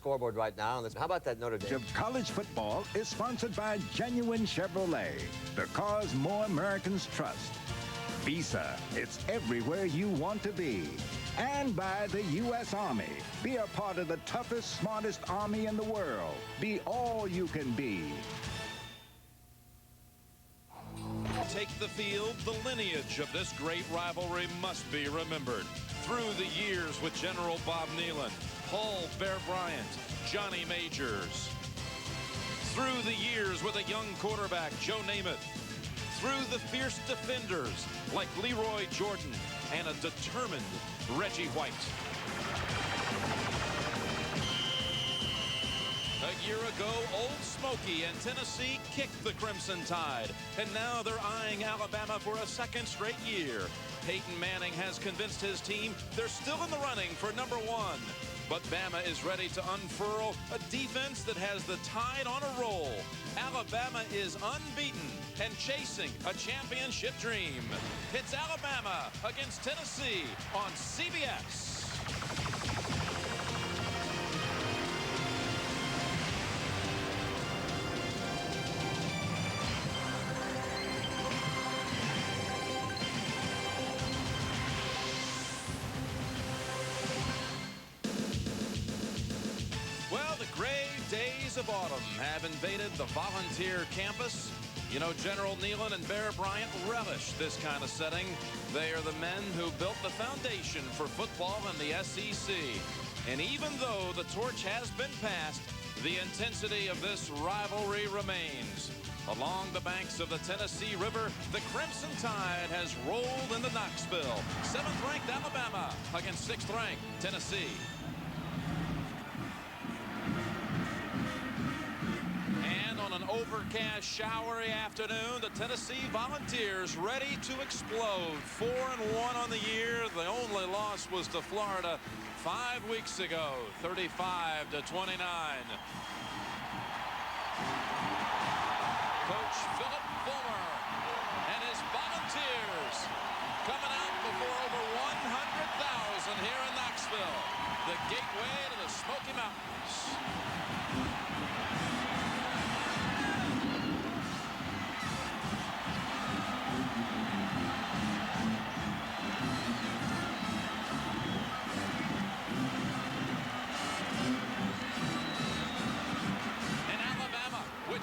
Scoreboard right now. How about that Notre Dame? College football is sponsored by Genuine Chevrolet, the cars more Americans trust. Visa, it's everywhere you want to be. And by the U.S. Army. Be a part of the toughest, smartest army in the world. Be all you can be. Take the field, the lineage of this great rivalry must be remembered. Through the years with General Bob Neyland, Paul Bear Bryant, Johnny Majors. Through the years with a young quarterback, Joe Namath. Through the fierce defenders like Leroy Jordan and a determined Reggie White. A year ago, Old Smoky and Tennessee kicked the Crimson Tide, and now they're eyeing Alabama for a second straight year. Peyton Manning has convinced his team they're still in the running for #1. But Bama is ready to unfurl a defense that has the Tide on a roll. Alabama is unbeaten and chasing a championship dream. It's Alabama against Tennessee on CBS. Of autumn have invaded the Volunteer campus. You know, General Neyland and Bear Bryant relish this kind of setting. They are the men who built the foundation for football in the SEC. And even though the torch has been passed, the intensity of this rivalry remains. Along the banks of the Tennessee River, the Crimson Tide has rolled into Knoxville. 7th-ranked Alabama against 6th-ranked Tennessee. An overcast, showery afternoon. The Tennessee Volunteers ready to explode. 4-1 on the year. The only loss was to Florida 5 weeks ago, 35-29. Coach Philip Fulmer and his Volunteers coming out before over 100,000 here in Knoxville, the gateway to the Smoky Mountains.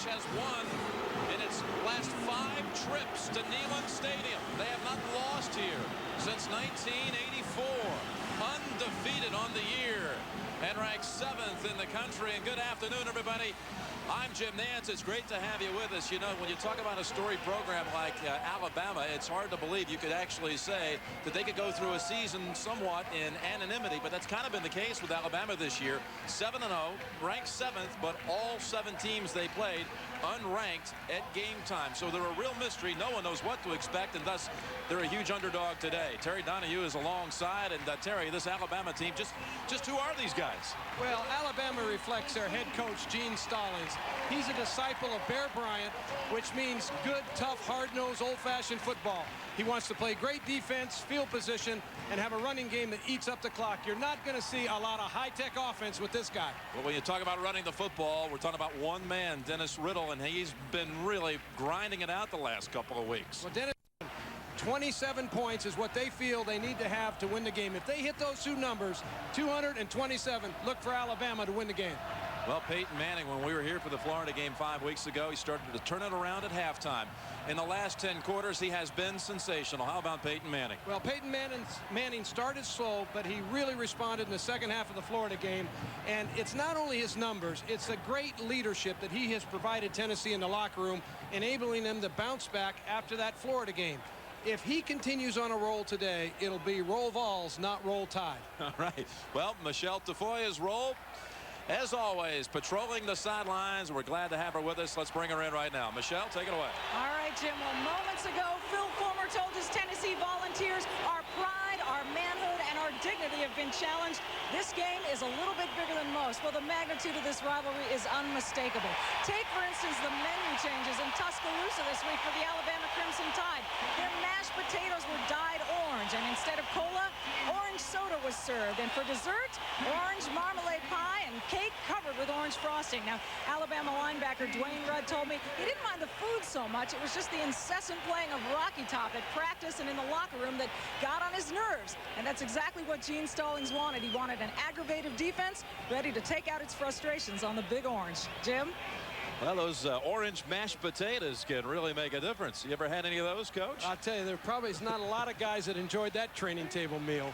Has won in its last 5 trips to Neyland Stadium. They have not lost here since 1984. Undefeated on the year and ranked 7th in the country. And good afternoon, everybody. I'm Jim Nance. It's great to have you with us. You know, when you talk about a storied program like Alabama, it's hard to believe you could actually say that they could go through a season somewhat in anonymity, but that's kind of been the case with Alabama this year. 7-0, ranked 7th, but all 7 teams they played unranked at game time. So they're a real mystery. No one knows what to expect, and thus they're a huge underdog today. Terry Donahue is alongside, and Terry, this Alabama team, just who are these guys? Well, Alabama reflects their head coach, Gene Stallings. He's a disciple of Bear Bryant, which means good, tough, hard-nosed, old-fashioned football. He wants to play great defense, field position, and have a running game that eats up the clock. You're not going to see a lot of high-tech offense with this guy. Well, when you talk about running the football, we're talking about one man, Dennis Riddle, and he's been really grinding it out the last couple of weeks. Well, Dennis, 27 points is what they feel they need to have to win the game. If they hit those 2 numbers, 227, look for Alabama to win the game. Well, Peyton Manning, when we were here for the Florida game 5 weeks ago, he started to turn it around at halftime. In the last 10 quarters, he has been sensational. How about Peyton Manning? Well, Peyton Manning started slow, but he really responded in the second half of the Florida game. And it's not only his numbers, it's the great leadership that he has provided Tennessee in the locker room, enabling them to bounce back after that Florida game. If he continues on a roll today, it'll be roll Vols, not roll Tide. All right. Well, Michelle Tafoya's roll, as always, patrolling the sidelines. We're glad to have her with us. Let's bring her in right now. Michelle, take it away. All right, Jim. Well, moments ago, Phil Fulmer told his Tennessee Volunteers, our pride, our manhood, and our dignity have been challenged. This game is a little bit bigger than most. Well, the magnitude of this rivalry is unmistakable. Take, for instance, the menu changes in Tuscaloosa this week for the Alabama Crimson Tide. Their mashed potatoes were dyed orange, and instead of cola, orange soda was served. And for dessert, orange marmalade pie and cake orange frosting. Now, Alabama linebacker Dwayne Rudd told me he didn't mind the food so much. It was just the incessant playing of Rocky Top at practice and in the locker room that got on his nerves. And that's exactly what Gene Stallings wanted. He wanted an aggravative defense ready to take out its frustrations on the Big Orange. Jim? Well, those orange mashed potatoes can really make a difference. You ever had any of those, Coach? I'll tell you, there probably is not a lot of guys that enjoyed that training table meal.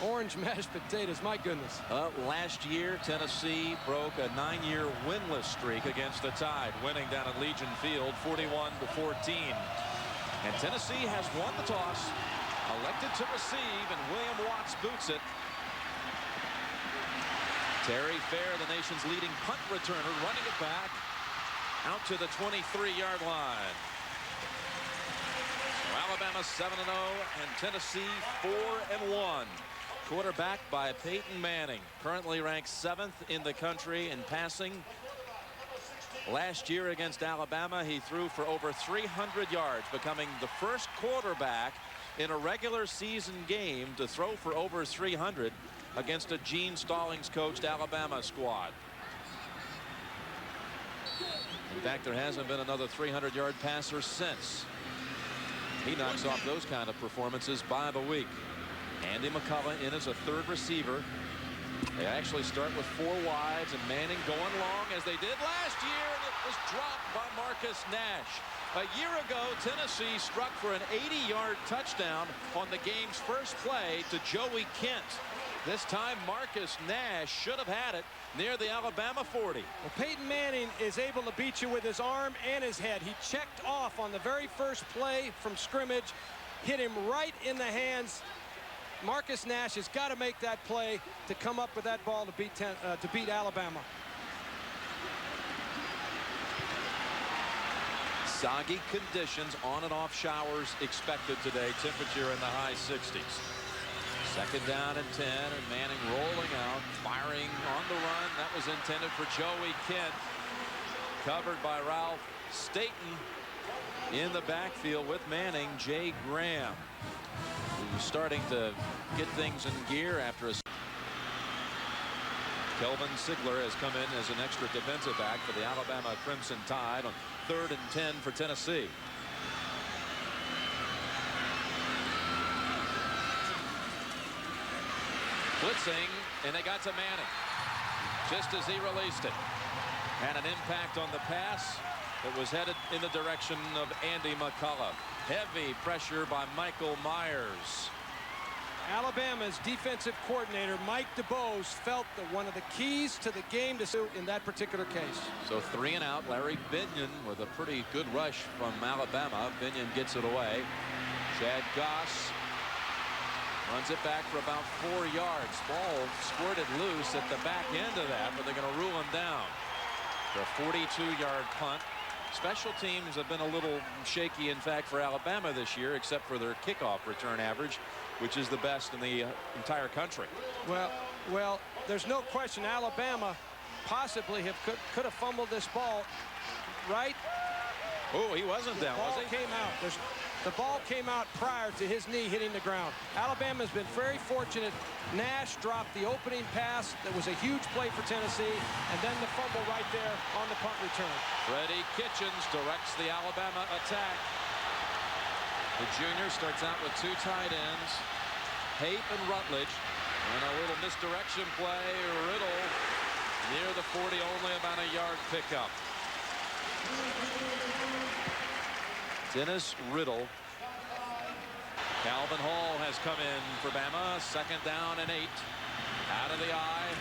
Orange mashed potatoes, my goodness. Last year, Tennessee broke a 9-year winless streak against the Tide, winning down at Legion Field 41-14. And Tennessee has won the toss, elected to receive, and William Watts boots it. Terry Fair, the nation's leading punt returner, running it back out to the 23-yard line. So Alabama 7-0 and Tennessee 4-1. Quarterbacked by Peyton Manning, currently ranked 7th in the country in passing. Last year against Alabama, he threw for over 300 yards, becoming the first quarterback in a regular season game to throw for over 300 against a Gene Stallings coached Alabama squad. In fact, there hasn't been another 300-yard passer since. He knocks off those kind of performances by the week. Andy McCullough in as a third receiver. They actually start with 4 wides and Manning going long as they did last year, and it was dropped by Marcus Nash. A year ago, Tennessee struck for an 80-yard touchdown on the game's first play to Joey Kent. This time, Marcus Nash should have had it near the Alabama 40. Well, Peyton Manning is able to beat you with his arm and his head. He checked off on the very first play from scrimmage, hit him right in the hands. Marcus Nash has got to make that play to come up with that ball to beat Alabama. Soggy conditions, on and off showers expected today. Temperature in the high 60s. Second down and 10, and Manning rolling out, firing on the run. That was intended for Joey Kent. Covered by Ralph Staten. In the backfield with Manning, Jay Graham, who's starting to get things in gear after a... Kelvin Sigler has come in as an extra defensive back for the Alabama Crimson Tide on 3rd and 10 for Tennessee. Blitzing, and they got to Manning just as he released it. Had an impact on the pass that was headed in the direction of Andy McCullough. Heavy pressure by Michael Myers. Alabama's defensive coordinator, Mike DuBose, felt that one of the keys to the game to suit in that particular case. So 3 and out. Larry Binion with a pretty good rush from Alabama. Binion gets it away. Chad Goss runs it back for about 4 yards. Ball squirted loose at the back end of that, but they're going to rule him down. For a 42-yard punt. Special teams have been a little shaky, in fact, for Alabama this year, except for their kickoff return average, which is the best in the entire country. Well, there's no question Alabama possibly could have fumbled this ball, right? Oh, he wasn't down, was he? The ball came out prior to his knee hitting the ground. Alabama's been very fortunate. Nash dropped the opening pass. That was a huge play for Tennessee, and then the fumble right there on the punt return. Freddie Kitchens directs the Alabama attack. The junior starts out with 2 tight ends, Hape and Rutledge, and a little misdirection play. Riddle near the 40, only about a yard pickup. Dennis Riddle. Calvin Hall has come in for Bama. 2nd down and 8. Out of the eye.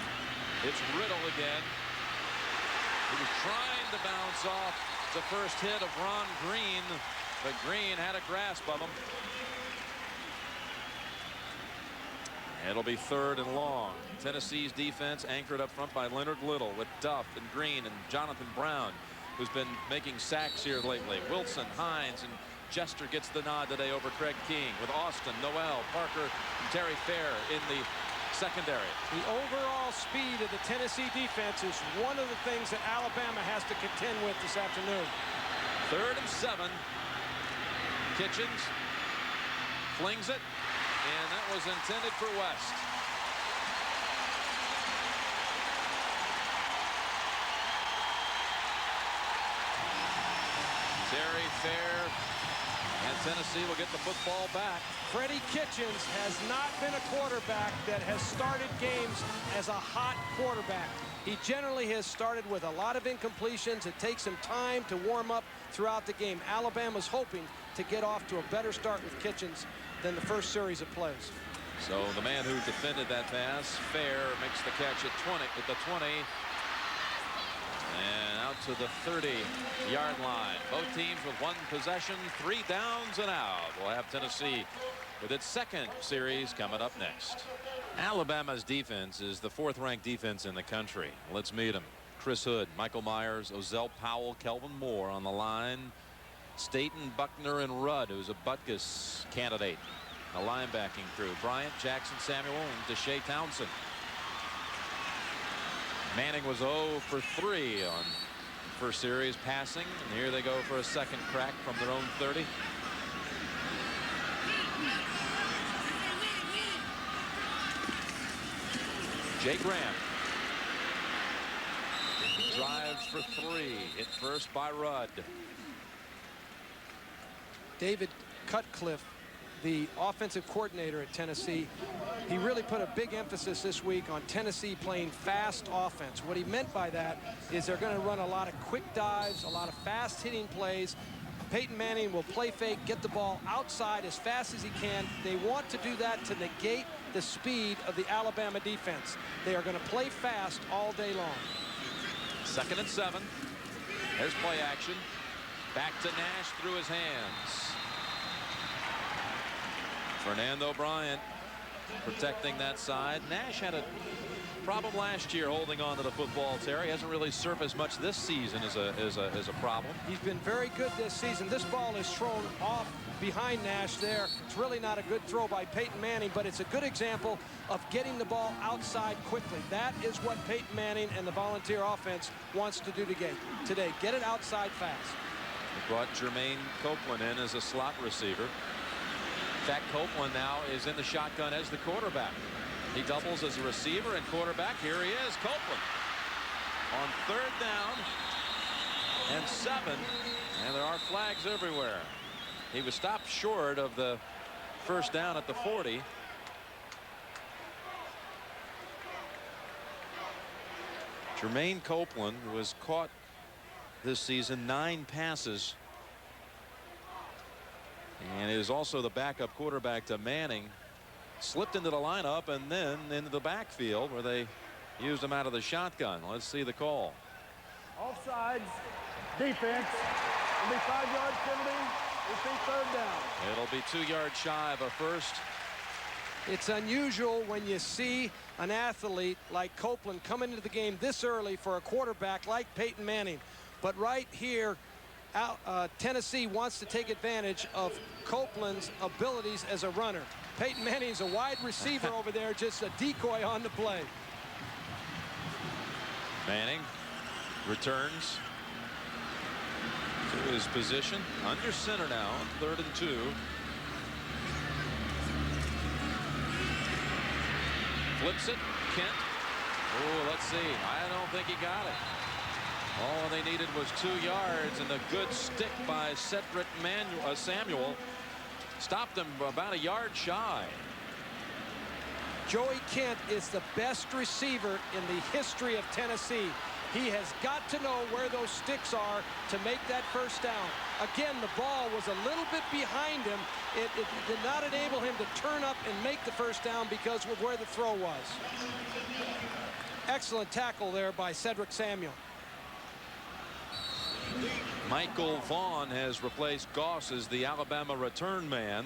It's Riddle again. He was trying to bounce off the first hit of Ron Green, but Green had a grasp of him. It'll be 3rd and long. Tennessee's defense anchored up front by Leonard Little with Duff and Green and Jonathan Brown, who's been making sacks here lately. Wilson, Hines, and Jester gets the nod today over Craig King, with Austin, Noel, Parker, and Terry Fair in the secondary. The overall speed of the Tennessee defense is one of the things that Alabama has to contend with this afternoon. 3rd and 7. Kitchens flings it, and that was intended for West. Terry Fair, and Tennessee will get the football back. Freddie Kitchens has not been a quarterback that has started games as a hot quarterback. He generally has started with a lot of incompletions. It takes him time to warm up throughout the game. Alabama's hoping to get off to a better start with Kitchens than the first series of plays. So the man who defended that pass, Fair, makes the catch at the 20. And out to the 30-yard line. Both teams with one possession, 3 downs and out. We'll have Tennessee with its second series coming up next. Alabama's defense is the 4th-ranked defense in the country. Let's meet them. Chris Hood, Michael Myers, Ozell Powell, Kelvin Moore on the line. Staten, Buckner, and Rudd, who's a Butkus candidate. The linebacking crew, Bryant, Jackson, Samuel, and Deshae Townsend. Manning was 0 for 3 on first series passing, and here they go for a second crack from their own 30. Jay Graham drives for 3, hit first by Rudd. David Cutcliffe, the offensive coordinator at Tennessee, he really put a big emphasis this week on Tennessee playing fast offense. What he meant by that is they're going to run a lot of quick dives, a lot of fast hitting plays. Peyton Manning will play fake, get the ball outside as fast as he can. They want to do that to negate the speed of the Alabama defense. They are going to play fast all day long. 2nd and 7. There's play action. Back to Nash through his hands. Fernando Bryant protecting that side. Nash had a problem last year holding on to the football, Terry. Hasn't really surfaced much this season as a problem. He's been very good this season. This ball is thrown off behind Nash there. It's really not a good throw by Peyton Manning, but it's a good example of getting the ball outside quickly. That is what Peyton Manning and the Volunteer offense wants to do today. Get it outside fast. They brought Jermaine Copeland in as a slot receiver. In fact, Copeland now is in the shotgun as the quarterback. He doubles as a receiver and quarterback. Here he is, Copeland, on 3rd down and 7, and there are flags everywhere. He was stopped short of the first down at the 40. Jermaine Copeland was caught this season 9 passes, and is also the backup quarterback to Manning. Slipped into the lineup and then into the backfield where they used him out of the shotgun. Let's see the call. Offsides, defense. It'll be 5-yard penalty. It'll be 3rd down. It'll be 2 yards shy of a first. It's unusual when you see an athlete like Copeland come into the game this early for a quarterback like Peyton Manning. But right here, Tennessee wants to take advantage of Copeland's abilities as a runner. Peyton Manning's a wide receiver over there, just a decoy on the play. Manning returns to his position under center now, 3rd and 2. Flips it, Kent. Oh, let's see. I don't think he got it. All they needed was 2 yards, and the good stick by Cedric Samuel stopped them about a yard shy. Joey Kent is the best receiver in the history of Tennessee. He has got to know where those sticks are to make that first down. Again, the ball was a little bit behind him. It did not enable him to turn up and make the first down because of where the throw was. Excellent tackle there by Cedric Samuel. Michael Vaughn has replaced Goss as the Alabama return man.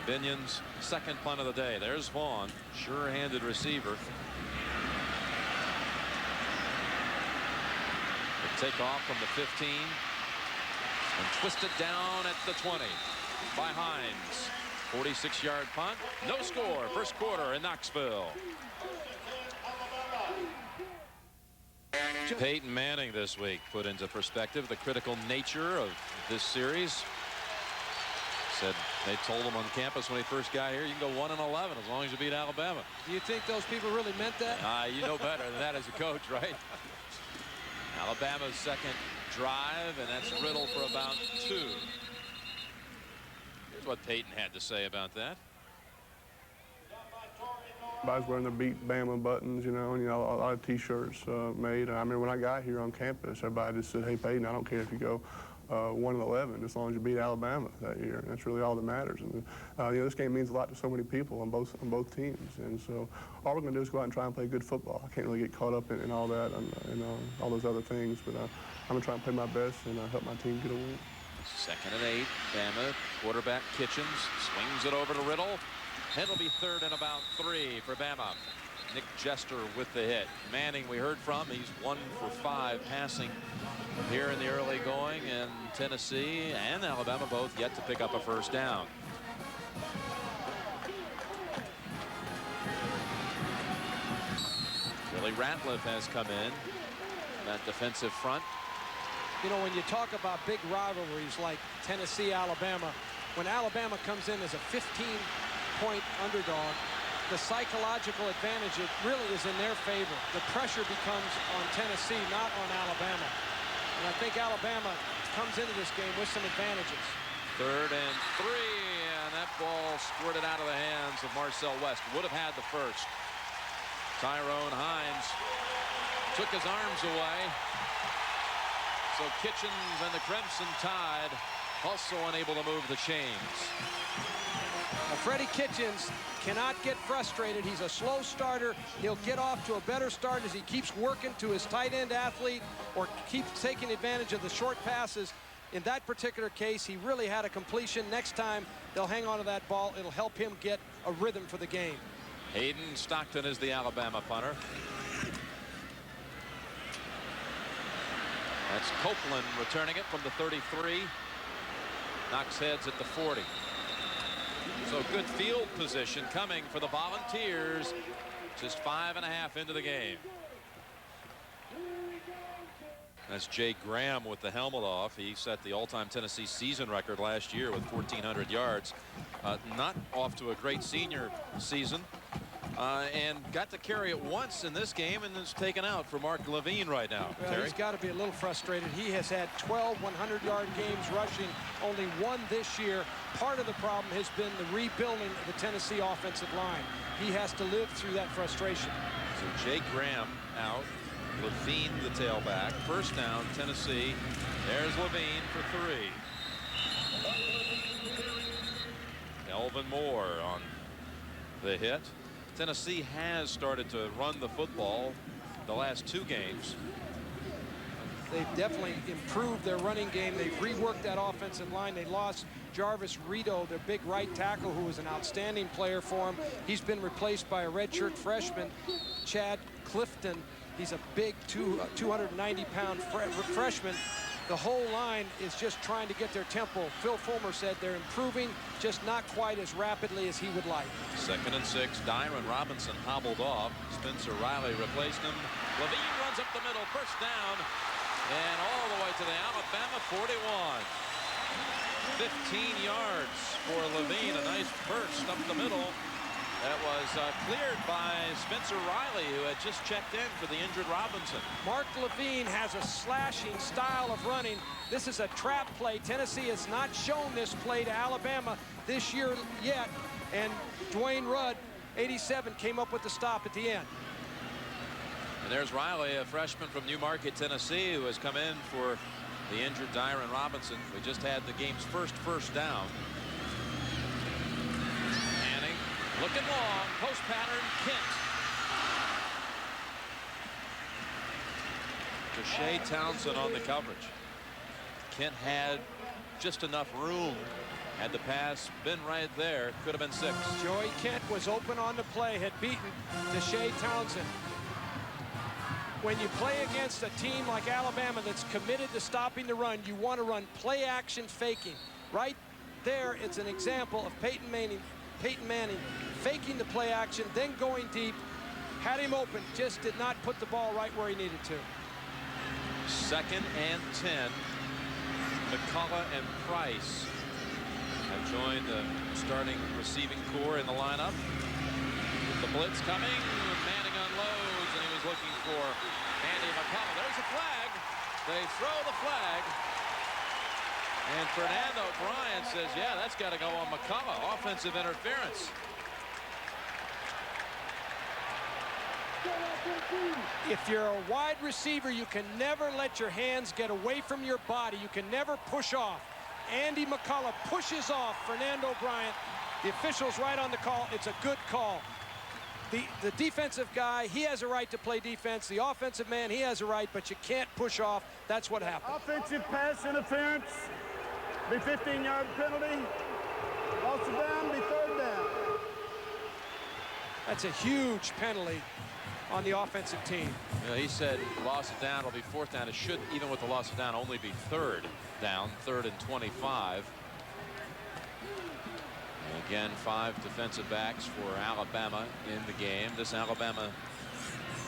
And Binion's second punt of the day. There's Vaughn, sure-handed receiver. They take off from the 15 and twist it down at the 20 by Hines. 46-yard punt. No score. First quarter in Knoxville. Peyton Manning this week put into perspective the critical nature of this series. Said they told him on campus when he first got here, you can go 1-11 as long as you beat Alabama. Do you think those people really meant that? You know better than that as a coach, right? Alabama's second drive, and that's Riddle for about 2. Here's what Peyton had to say about that. Everybody's wearing the Beat Bama buttons, you know, and a lot of T-shirts made. And I mean, when I got here on campus, everybody just said, "Hey, Peyton, I don't care if you go 1-11, as long as you beat Alabama that year." And that's really all that matters. And you know, this game means a lot to so many people on both teams. And so, all we're going to do is go out and try and play good football. I can't really get caught up in all that and all those other things. But I'm going to try and play my best and help my team get a win. 2nd and 8. Bama quarterback Kitchens swings it over to Riddle. And it'll be 3rd and about 3 for Bama. Nick Jester with the hit. Manning, we heard from. He's 1 for 5 passing here in the early going. And Tennessee and Alabama both yet to pick up a first down. Billy Ratliff has come in. That defensive front. You know, when you talk about big rivalries like Tennessee-Alabama, when Alabama comes in as a 15-point underdog, the psychological advantage, it really is in their favor. The pressure becomes on Tennessee, not on Alabama. And I think Alabama comes into this game with some advantages. 3rd and 3, and that ball squirted out of the hands of Marcel West. Would have had the first. Tyrone Hines took his arms away. So Kitchens and the Crimson Tide also unable to move the chains. Now, Freddie Kitchens cannot get frustrated. He's a slow starter. He'll get off to a better start as he keeps working to his tight end athlete or keeps taking advantage of the short passes. In that particular case, he really had a completion. Next time, they'll hang on to that ball. It'll help him get a rhythm for the game. Hayden Stockton is the Alabama punter. That's Copeland returning it from the 33. Knocks heads at the 40. So good field position coming for the Volunteers. Just 5.5 into the game. That's Jay Graham with the helmet off. He set the all-time Tennessee season record last year with 1,400 yards. Not off to a great senior season. And got to carry it once in this game and is taken out for Mark Levine right now. Well, he's got to be a little frustrated. He has had 12 100-yard games rushing, only 1 this year. Part of the problem has been the rebuilding of the Tennessee offensive line. He has to live through that frustration. So Jay Graham out. Levine the tailback. First down, Tennessee. There's Levine for 3. Elvin Moore on the hit. Tennessee has started to run the football the last 2 games. They've definitely improved their running game. They've reworked that offensive line. They lost Jarvis Rito, their big right tackle, who was an outstanding player for him. He's been replaced by a redshirt freshman, Chad Clifton. He's a big 290-pound freshman. The whole line is just trying to get their tempo. Phil Fulmer said they're improving, just not quite as rapidly as he would like. 2nd and 6. Dyron Robinson hobbled off. Spencer Riley replaced him. Levine runs up the middle. First down. And all the way to the Alabama 41. 15 yards for Levine. A nice burst up the middle. That was cleared by Spencer Riley, who had just checked in for the injured Robinson. Mark Levine has a slashing style of running. This is a trap play. Tennessee has not shown this play to Alabama this year yet. And Dwayne Rudd, 87, came up with the stop at the end. And there's Riley, a freshman from Newmarket, Tennessee, who has come in for the injured Dyron Robinson. We just had the game's first down. Looking long, post pattern, Kent. Deshae Townsend on the coverage. Kent had just enough room. Had the pass been right there, could have been 6. Joey Kent was open on the play, had beaten Deshae Townsend. When you play against a team like Alabama that's committed to stopping the run, you want to run play action faking. Right there, it's an example of Peyton Manning faking the play action, then going deep, had him open, just did not put the ball right where he needed to. 2nd and 10. McCullough and Price have joined the starting receiving core in the lineup. With the blitz coming, Manning unloads, and he was looking for Andy McCullough. There's a flag. They throw the flag. And Fernando Bryant says, yeah, that's got to go on McCullough. Offensive interference. If you're a wide receiver, you can never let your hands get away from your body. You can never push off. Andy McCullough pushes off Fernando Bryant. The official's right on the call. It's a good call. The defensive guy, he has a right to play defense. The offensive man, he has a right, but you can't push off. That's what happened. Offensive pass interference. Be 15-yard penalty. Loss of down, be 3rd down. That's a huge penalty on the offensive team. You know, he said loss of down will be 4th down. It should, even with the loss of down, only be 3rd down, 3rd and 25. And again, 5 defensive backs for Alabama in the game. This Alabama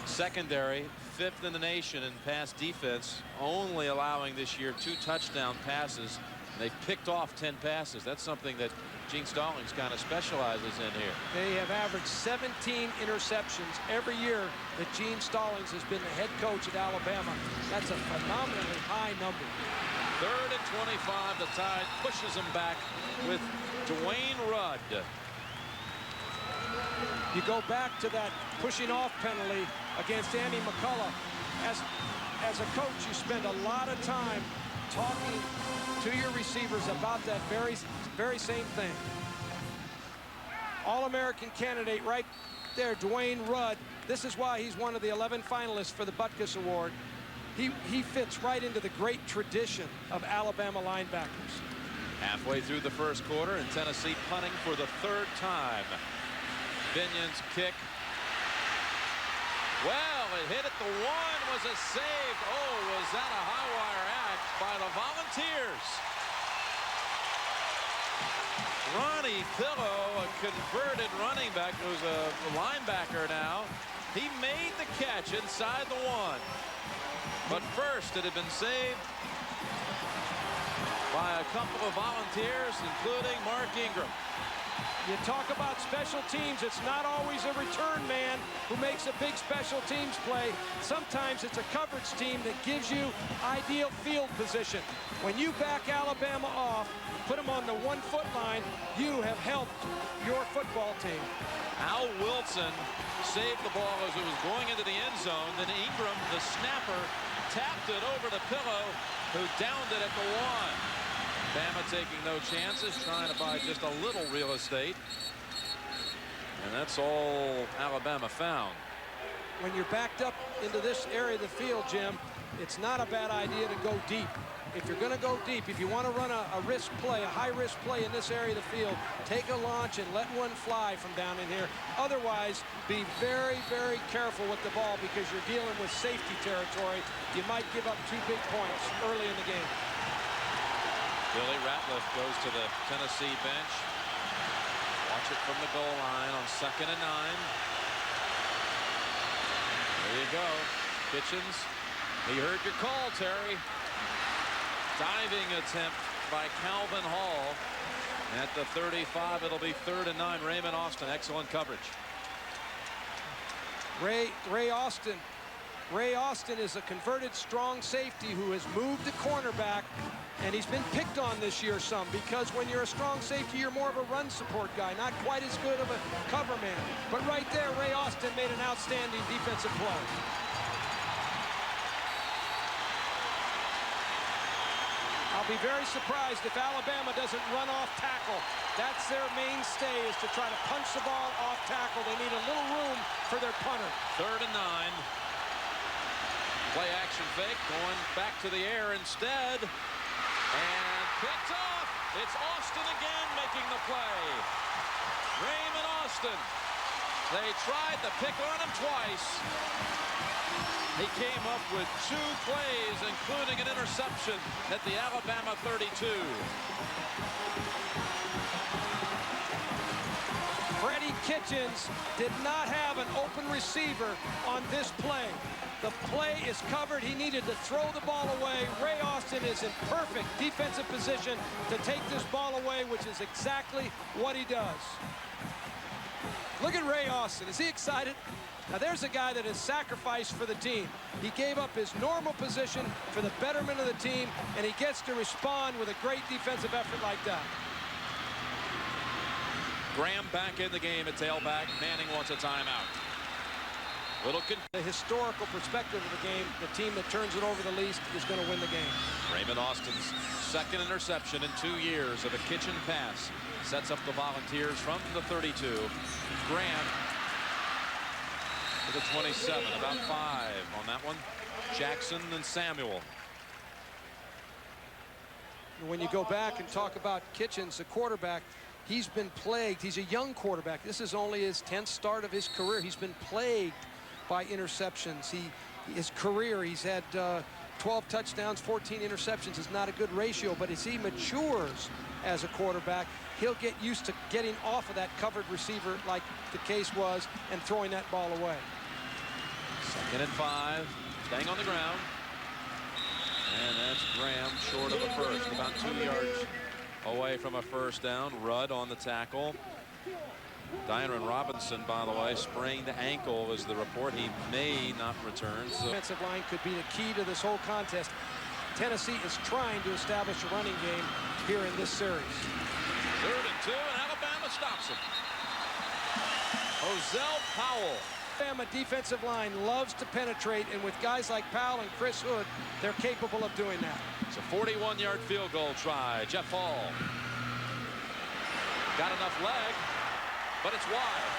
secondary, 5th in the nation in pass defense, only allowing this year 2 touchdown passes. They've picked off 10 passes. That's something that Gene Stallings kind of specializes in here. They have averaged 17 interceptions every year that Gene Stallings has been the head coach at Alabama. That's a phenomenally high number. 3rd and 25. The Tide pushes them back with Dwayne Rudd. You go back to that pushing off penalty against Andy McCullough. As a coach, you spend a lot of time talking to your receivers about that very same thing. All-American candidate right there, Dwayne Rudd. This is why he's one of the 11 finalists for the Butkus Award. He fits right into the great tradition of Alabama linebackers. Halfway through the first quarter, and Tennessee punting for the 3rd time. Binion's kick. Well, it hit at the 1, was a save. Oh, was that a high-wire act by the Volunteers? Ronnie Pillow, a converted running back, who's a linebacker now. He made the catch inside the 1. But first, it had been saved by a couple of Volunteers, including Mark Ingram. You talk about special teams, it's not always a return man who makes a big special teams play. Sometimes it's a coverage team that gives you ideal field position. When you back Alabama off, put them on the 1-foot line, you have helped your football team. Al Wilson saved the ball as it was going into the end zone. Then Ingram, the snapper, tapped it over to Pillow, who downed it at the 1. Bama taking no chances, trying to buy just a little real estate. And that's all Alabama found. When you're backed up into this area of the field, Jim, it's not a bad idea to go deep. If you're going to go deep, if you want to run a risk play, a high-risk play in this area of the field, take a launch and let one fly from down in here. Otherwise, be very, very careful with the ball because you're dealing with safety territory. You might give up 2 big points early in the game. Billy Ratliff goes to the Tennessee bench. Watch it from the goal line on 2nd and 9. There you go. Kitchens, he heard your call, Terry. Diving attempt by Calvin Hall. At the 35, it'll be 3rd and 9. Raymond Austin, excellent coverage. Ray Austin is a converted strong safety who has moved to cornerback, and he's been picked on this year some because when you're a strong safety, you're more of a run support guy, not quite as good of a cover man. But right there, Ray Austin made an outstanding defensive play. I'll be very surprised if Alabama doesn't run off tackle. That's their mainstay, is to try to punch the ball off tackle. They need a little room for their punter. 3rd and 9. Play action fake, going back to the air instead. And picked off. It's Austin again making the play. Raymond Austin. They tried to pick on him twice. He came up with 2 plays, including an interception at the Alabama 32. Freddie Kitchens did not have an open receiver on this play. The play is covered. He needed to throw the ball away. Ray Austin is in perfect defensive position to take this ball away, which is exactly what he does. Look at Ray Austin. Is he excited? Now there's a guy that is sacrificed for the team. He gave up his normal position for the betterment of the team, and he gets to respond with a great defensive effort like that. Graham back in the game at tailback. Manning wants a timeout. The historical perspective of the game, the team that turns it over the least is going to win the game. Raymond Austin's second interception in 2 years of a kitchen pass sets up the Volunteers from the 32. Graham to the 27, about 5 on that one. Jackson and Samuel. When you go back and talk about Kitchens, the quarterback, he's been plagued. He's a young quarterback. This is only his 10th start of his career. He's been plagued by interceptions. His career, he's had 12 touchdowns, 14 interceptions. Is not a good ratio, but as he matures as a quarterback, he'll get used to getting off of that covered receiver like the case was and throwing that ball away. 2nd and 5, staying on the ground. And that's Graham short of a first, about 2 yards away from a first down. Rudd on the tackle. Diron Robinson, by the way, sprained ankle was the report. He may not return. So defensive line could be the key to this whole contest. Tennessee is trying to establish a running game here in this series. 3rd and 2, and Alabama stops him. Ozell Powell. Alabama defensive line loves to penetrate, and with guys like Powell and Chris Hood, they're capable of doing that. It's a 41-yard field goal try. Jeff Hall got enough leg, but it's wide.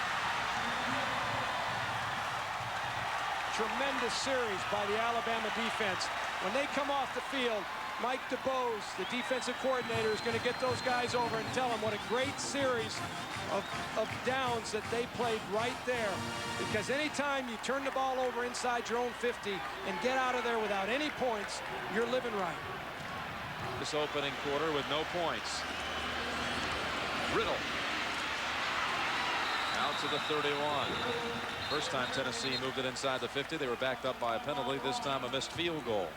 Tremendous series by the Alabama defense. When they come off the field, Mike DuBose, the defensive coordinator, is going to get those guys over and tell them what a great series of downs that they played right there. Because anytime you turn the ball over inside your own 50 and get out of there without any points, you're living right. This opening quarter with no points. Riddle out to the 31. First time Tennessee moved it inside the 50, they were backed up by a penalty. This time a missed field goal.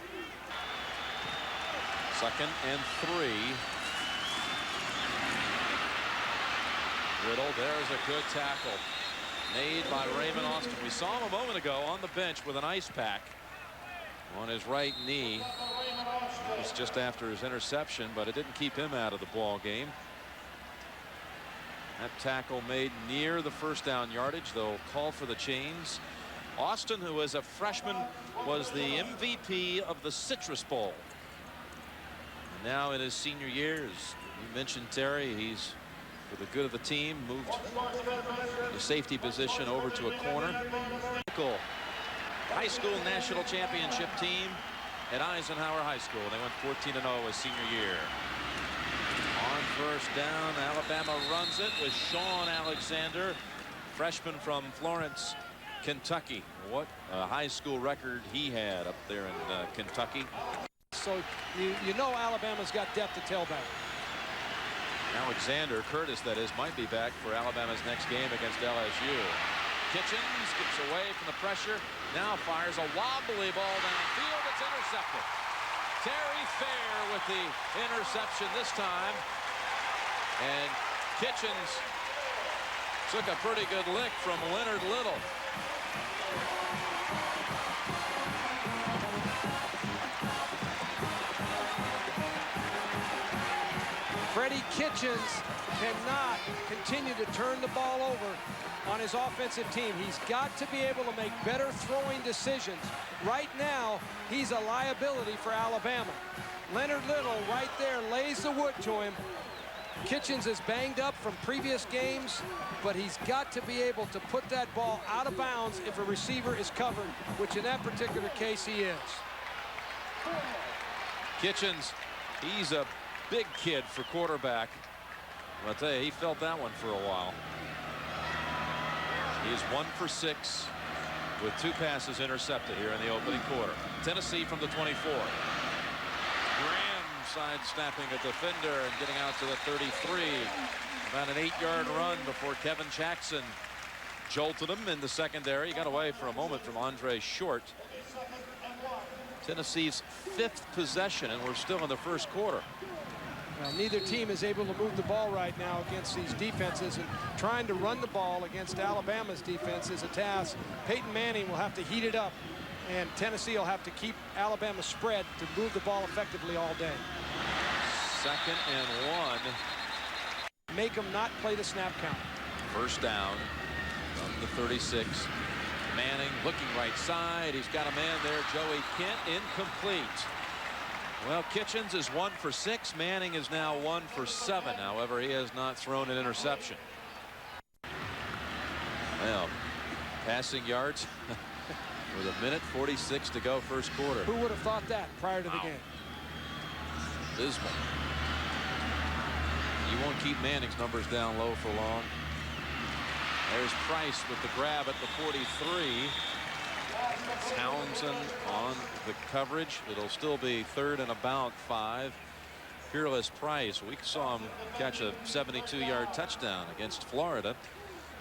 2nd and 3. Riddle, there's a good tackle made by Raymond Austin. We saw him a moment ago on the bench with an ice pack on his right knee. It was just after his interception, but it didn't keep him out of the ball game. That tackle made near the first down yardage. They'll call for the chains. Austin, who is a freshman, was the MVP of the Citrus Bowl. And now in his senior years, you mentioned Terry, he's, for the good of the team, moved the safety position over to a corner. High school national championship team at Eisenhower High School. They went 14-0 his senior year. On first down, Alabama runs it with Sean Alexander, freshman from Florence, Kentucky. What a high school record he had up there in Kentucky. So you know Alabama's got depth at tailback. Alexander, Curtis that is, might be back for Alabama's next game against LSU. Kitchens gets away from the pressure, now fires a wobbly ball downfield. It's intercepted. Terry Fair with the interception this time. And Kitchens took a pretty good lick from Leonard Little. Freddie Kitchens cannot continue to turn the ball over on his offensive team. He's got to be able to make better throwing decisions. Right now, he's a liability for Alabama. Leonard Little right there lays the wood to him. Kitchens is banged up from previous games, but he's got to be able to put that ball out of bounds if a receiver is covered, which in that particular case he is. Kitchens, he's a big kid for quarterback. I'll tell you, he felt that one for a while. He's 1 for 6 with 2 passes intercepted here in the opening quarter. Tennessee from the 24. Graham sidestepping a defender and getting out to the 33. About an 8-yard run before Kevin Jackson jolted him in the secondary. He got away for a moment from Andre Short. Tennessee's 5th possession, and we're still in the first quarter. Well, neither team is able to move the ball right now against these defenses, and trying to run the ball against Alabama's defense is a task. Peyton Manning will have to heat it up, and Tennessee will have to keep Alabama spread to move the ball effectively all day. 2nd and 1. Make them not play the snap count. First down from the 36. Manning looking right side. He's got a man there, Joey Kent, incomplete. Well, Kitchens is 1 for 6. Manning is now 1 for 7. However, he has not thrown an interception. Well, passing yards with 1:46 to go first quarter. Who would have thought that prior to the game? Dismal. You won't keep Manning's numbers down low for long. There's Price with the grab at the 43. Townsend on the coverage. It'll still be 3rd and about 5. Peerless Price. We saw him catch a 72-yard touchdown against Florida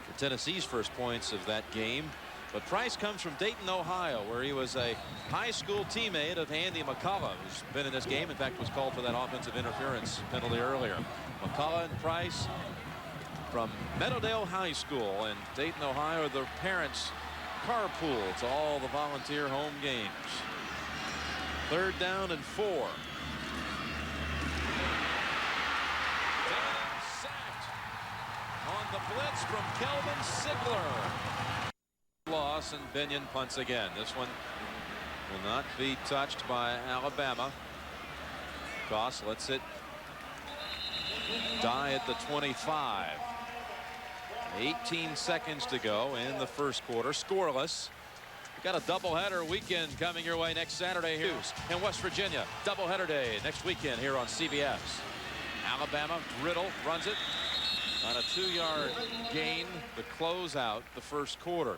for Tennessee's first points of that game. But Price comes from Dayton, Ohio, where he was a high school teammate of Andy McCullough, who's been in this game. In fact, was called for that offensive interference penalty earlier. McCullough and Price from Meadowdale High School in Dayton, Ohio. Their parents carpool to all the Volunteer home games. 3rd down and 4. Sacked on the blitz from Kelvin Sigler. Loss, and Binion punts again. This one will not be touched by Alabama. Goss lets it die at the 25. 18 seconds to go in the first quarter. Scoreless. We've got a doubleheader weekend coming your way next Saturday here in West Virginia. Doubleheader day next weekend here on CBS. Alabama, Riddle runs it on a 2-yard gain to close out the first quarter.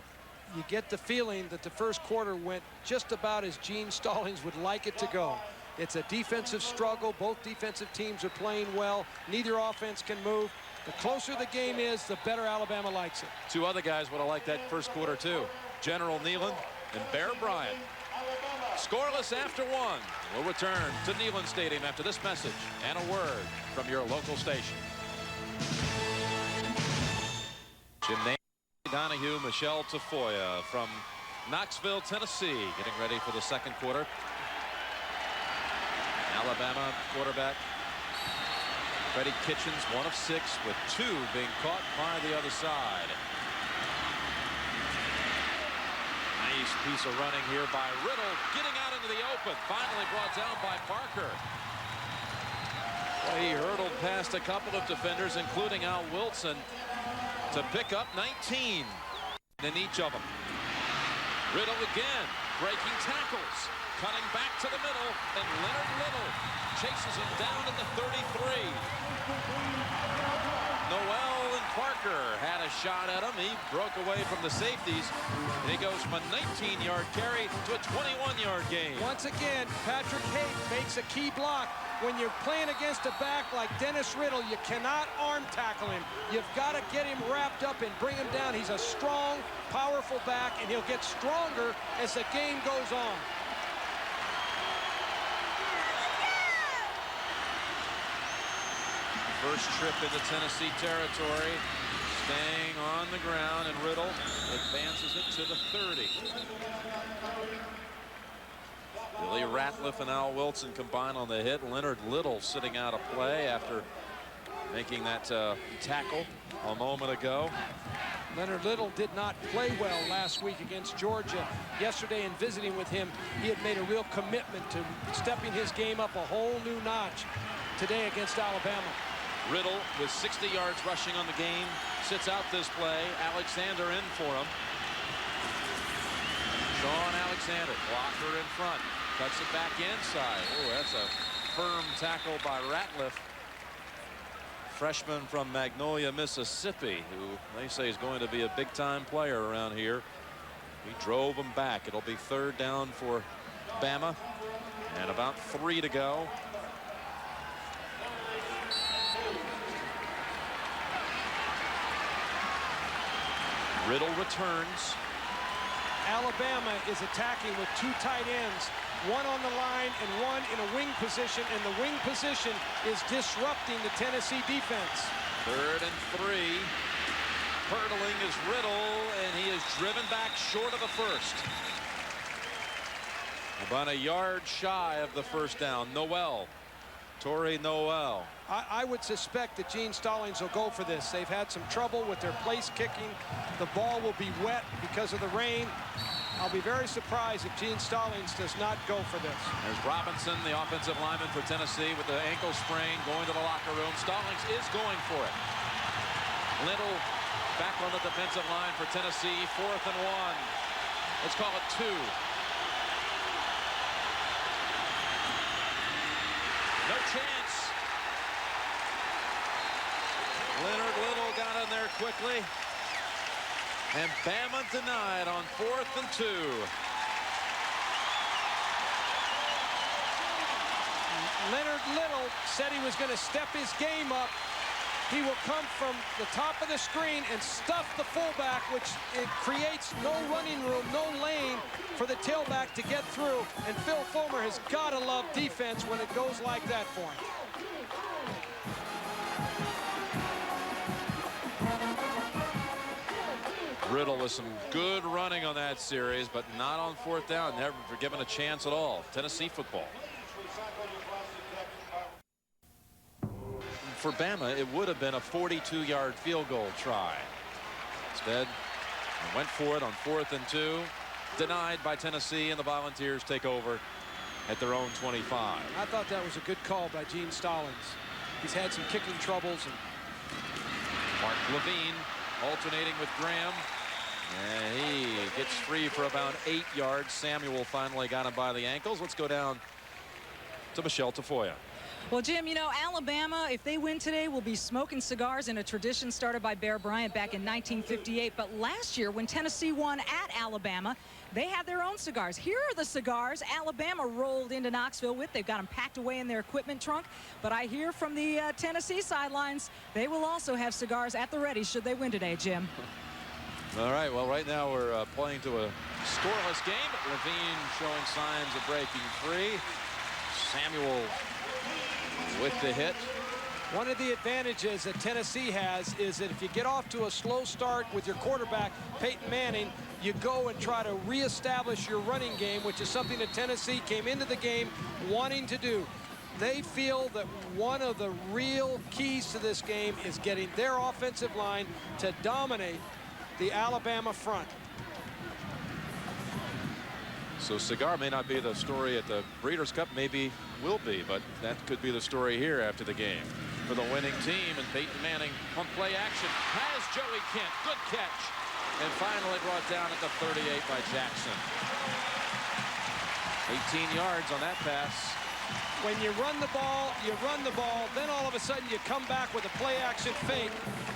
You get the feeling that the first quarter went just about as Gene Stallings would like it to go. It's a defensive struggle. Both defensive teams are playing well. Neither offense can move. The closer the game is, the better Alabama likes it. 2 other guys would have liked that first quarter too. General Neyland and Bear Bryant. Scoreless after 1. We'll return to Neyland Stadium after this message and a word from your local station. Jim Donahue, Michelle Tafoya from Knoxville, Tennessee, getting ready for the second quarter. Alabama quarterback Freddie Kitchens, 1 of 6, with 2 being caught by the other side. Nice piece of running here by Riddle, getting out into the open, finally brought down by Parker. Well, he hurtled past a couple of defenders, including Al Wilson, to pick up 19 in each of them. Riddle again, breaking tackles, cutting back to the middle, and Leonard Little chases him down at the 33. Noel and Parker had a shot at him. He broke away from the safeties, and he goes from a 19-yard carry to a 21-yard gain. Once again, Patrick Haight makes a key block. When you're playing against a back like Dennis Riddle, you cannot arm tackle him. You've got to get him wrapped up and bring him down. He's a strong, powerful back, and he'll get stronger as the game goes on. First trip into Tennessee territory, staying on the ground, and Riddle advances it to the 30. Billy Ratliff and Al Wilson combine on the hit. Leonard Little sitting out a play after making that tackle a moment ago. Leonard Little did not play well last week against Georgia. Yesterday, in visiting with him, he had made a real commitment to stepping his game up a whole new notch today against Alabama. Riddle with 60 yards rushing on the game, sits out this play. Alexander in for him. Sean Alexander, blocker in front, cuts it back inside. Oh, that's a firm tackle by Ratliff. Freshman from Magnolia, Mississippi, who they say is going to be a big-time player around here. He drove him back. It'll be 3rd down for Bama, and about 3 to go. Riddle returns. Alabama is attacking with 2 tight ends one on the line and one in a wing position, and the wing position is disrupting the Tennessee defense. 3rd and 3. Hurdling is Riddle, and he is driven back short of the first. About a yard shy of the first down. Noel. Torrey Noel. I would suspect that Gene Stallings will go for this. They've had some trouble with their place kicking. The ball will be wet because of the rain. I'll be very surprised if Gene Stallings does not go for this. There's Robinson, the offensive lineman for Tennessee, with the ankle sprain, going to the locker room. Stallings is going for it. Little back on the defensive line for Tennessee. 4th and 1. Let's call it 2. No chance. Leonard Little got in there quickly. And Bama denied on 4th and 2. Leonard Little said he was going to step his game up. He will come from the top of the screen and stuff the fullback, which it creates no running room, no lane for the tailback to get through. And Phil Fulmer has got to love defense when it goes like that for him. Riddle with some good running on that series, but not on 4th down. Never given a chance at all. Tennessee football. For Bama, it would have been a 42-yard field goal try. Instead, they went for it on 4th and 2. Denied by Tennessee, and the Volunteers take over at their own 25. I thought that was a good call by Gene Stallings. He's had some kicking troubles. And Mark Levine alternating with Graham. And he gets free for about 8 yards. Samuel finally got him by the ankles. Let's go down to Michelle Tafoya. Well, Jim, you know, Alabama, if they win today, will be smoking cigars in a tradition started by Bear Bryant back in 1958. But last year, when Tennessee won at Alabama, they had their own cigars. Here are the cigars Alabama rolled into Knoxville with. They've got them packed away in their equipment trunk. But I hear from the Tennessee sidelines, they will also have cigars at the ready should they win today, Jim. All right, well, right now we're playing to a scoreless game. Levine showing signs of breaking free. Samuel with the hit. One of the advantages that Tennessee has is that if you get off to a slow start with your quarterback, Peyton Manning, you go and try to reestablish your running game, which is something that Tennessee came into the game wanting to do. They feel that one of the real keys to this game is getting their offensive line to dominate the Alabama front. So cigar may not be the story at the Breeders' Cup, maybe will be, but that could be the story here after the game for the winning team. And Peyton Manning on play action has Joey Kent. Good catch. And finally brought down at the 38 by Jackson. 18 yards on that pass. When you run the ball, then all of a sudden you come back with a play action fake.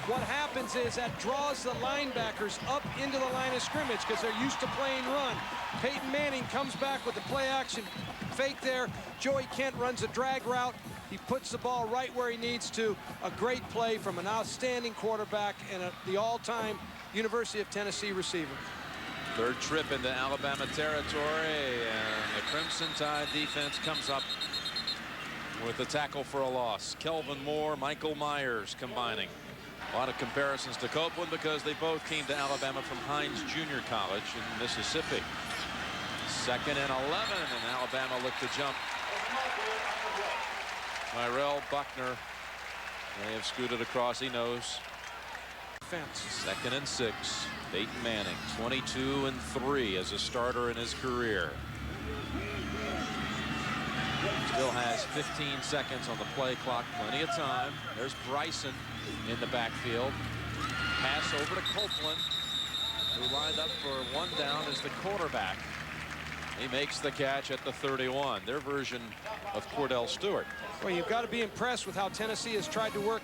What happens is that draws the linebackers up into the line of scrimmage because they're used to playing run. Peyton Manning comes back with the play action fake there. Joey Kent runs a drag route. He puts the ball right where he needs to. A great play from an outstanding quarterback and the all-time University of Tennessee receiver. Third trip into Alabama territory, and the Crimson Tide defense comes up with a tackle for a loss. Kelvin Moore, Michael Myers combining. A lot of comparisons to Copeland because they both came to Alabama from Hines Junior College in Mississippi. 2nd and 11, and Alabama looked to jump. Tyrell Buckner may have scooted across. He knows. 2nd and 6. Peyton Manning, 22-3 as a starter in his career. Still has 15 seconds on the play clock. Plenty of time. There's Bryson in the backfield. Pass over to Copeland, who lined up for 1 down as the quarterback. He makes the catch at the 31. Their version of Cordell Stewart. Well, you've got to be impressed with how Tennessee has tried to work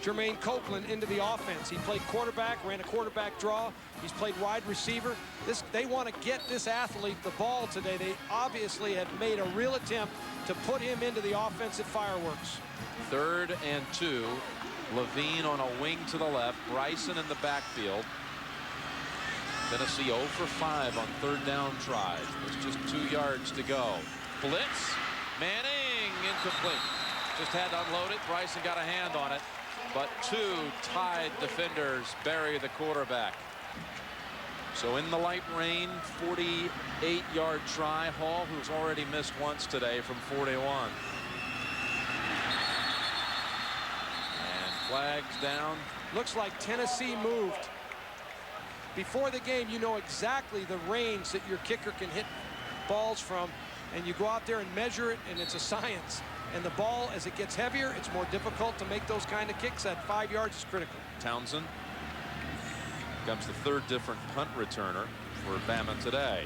Jermaine Copeland into the offense. He played quarterback, ran a quarterback draw. He's played wide receiver. They want to get this athlete the ball today. They obviously have made a real attempt to put him into the offensive fireworks. 3rd and 2. Levine on a wing to the left. Bryson in the backfield. Tennessee 0 for 5 on 3rd down tries. There's just 2 yards to go. Blitz. Manning incomplete. Just had to unload it. Bryson got a hand on it. But two Tide defenders bury the quarterback. So in the light rain, 48-yard try. Hall, who's already missed once today from 41. And flags down. Looks like Tennessee moved. Before the game, you know exactly the range that your kicker can hit balls from, and you go out there and measure it, and it's a science. And the ball, as it gets heavier, it's more difficult to make those kind of kicks. At 5 yards is critical. Townsend becomes the third different punt returner for Bama today.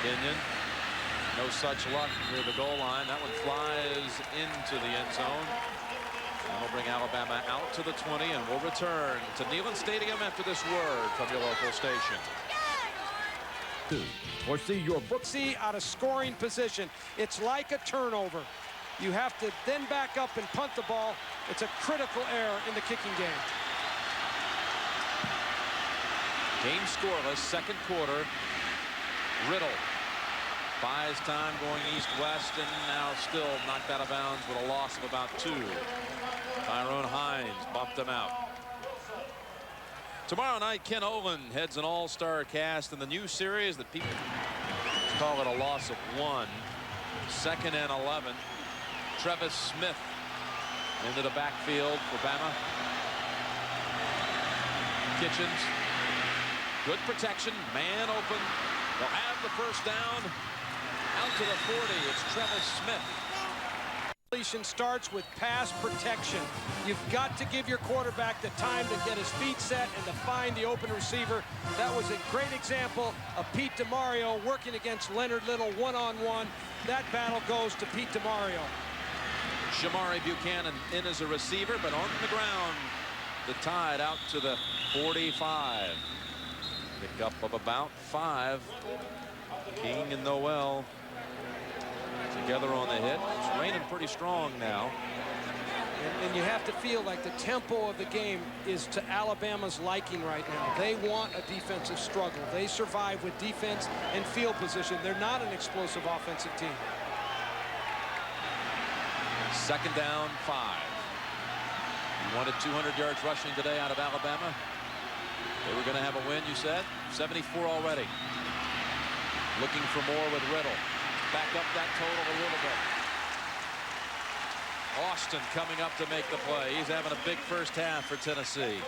Kenyon, no such luck near the goal line. That one flies into the end zone. That'll bring Alabama out to the 20, and we'll return to Neyland Stadium after this word from your local station. Or see your book. See out of scoring position. It's like a turnover. You have to then back up and punt the ball. It's a critical error in the kicking game. Game scoreless, second quarter. Riddle buys time going east-west, and now still knocked out of bounds with a loss of about 2. Tyrone Hines bumped him out. Tomorrow night, Ken Olin heads an all-star cast in the new series that people call it a loss of 1. 2nd and 11. Trevis Smith into the backfield for Bama. Kitchens. Good protection. Man open. They'll have the first down. Out to the 40. It's Trevis Smith. Completion starts with pass protection. You've got to give your quarterback the time to get his feet set and to find the open receiver. That was a great example of Pete DeMario working against Leonard Little one-on-one. That battle goes to Pete DeMario. Shamari Buchanan in as a receiver, but on the ground, the Tide out to the 45. Pick up of about 5. King and Noel together on the hit. It's raining pretty strong now. And you have to feel like the tempo of the game is to Alabama's liking right now. They want a defensive struggle. They survive with defense and field position. They're not an explosive offensive team. 2nd down, 5. You wanted 200 yards rushing today out of Alabama. They were going to have a win, you said. 74 already. Looking for more with Riddle. Back up that total a little bit. Austin coming up to make the play. He's having a big first half for Tennessee.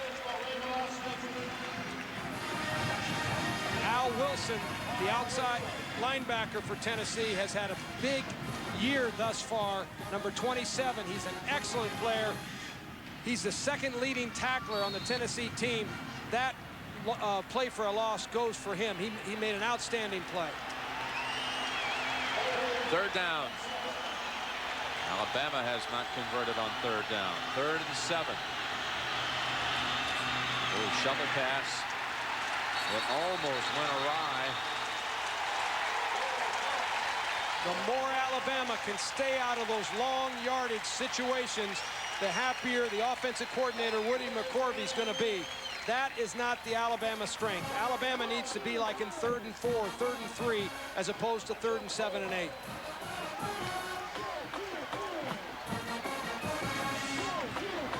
Al Wilson, the outside linebacker for Tennessee, has had a big year thus far. Number 27, he's an excellent player. He's the 2nd leading tackler on the Tennessee team. That play for a loss goes for him. He made an outstanding play. 3rd down. Alabama has not converted on 3rd down. 3rd and 7. Little shovel pass. It almost went awry. The more Alabama can stay out of those long yardage situations, the happier the offensive coordinator Woody McCorvey is going to be. That is not the Alabama strength. Alabama needs to be like in 3rd and 4, 3rd and 3, as opposed to 3rd and 7 and 8.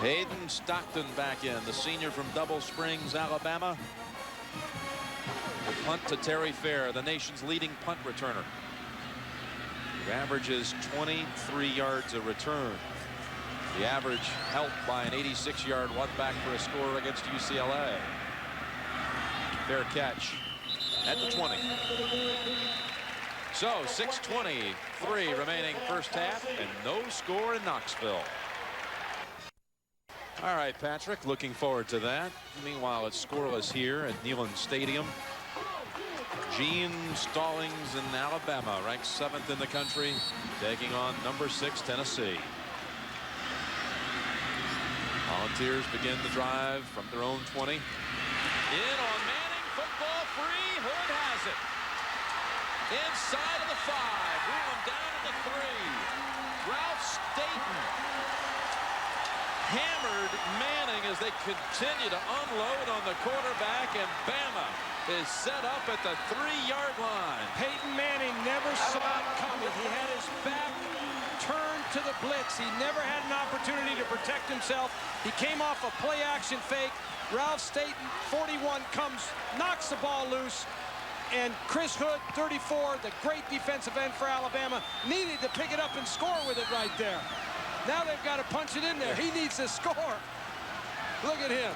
Hayden Stockton back in, the senior from Double Springs, Alabama. The punt to Terry Fair, the nation's leading punt returner. He averages 23 yards a return. The average helped by an 86-yard one back for a score against UCLA. Fair catch at the 20. So 6:23 remaining first half and no score in Knoxville. All right, Patrick, looking forward to that. Meanwhile, it's scoreless here at Neyland Stadium. Gene Stallings in Alabama, ranked 7th in the country, taking on number 6 Tennessee. Volunteers begin the drive from their own 20. In on Manning, football free. Hood has it. Inside of the 5. Wheeling down to the 3. Ralph Staten hammered Manning as they continue to unload on the quarterback, and Bama is set up at the 3-yard line. Peyton Manning never saw it coming. He had his back turned to the blitz. He never had an opportunity to protect himself. He came off a play-action fake. Ralph Staten, 41, knocks the ball loose. And Chris Hood, 34, the great defensive end for Alabama, needed to pick it up and score with it right there. Now they've got to punch it in there. He needs to score. Look at him.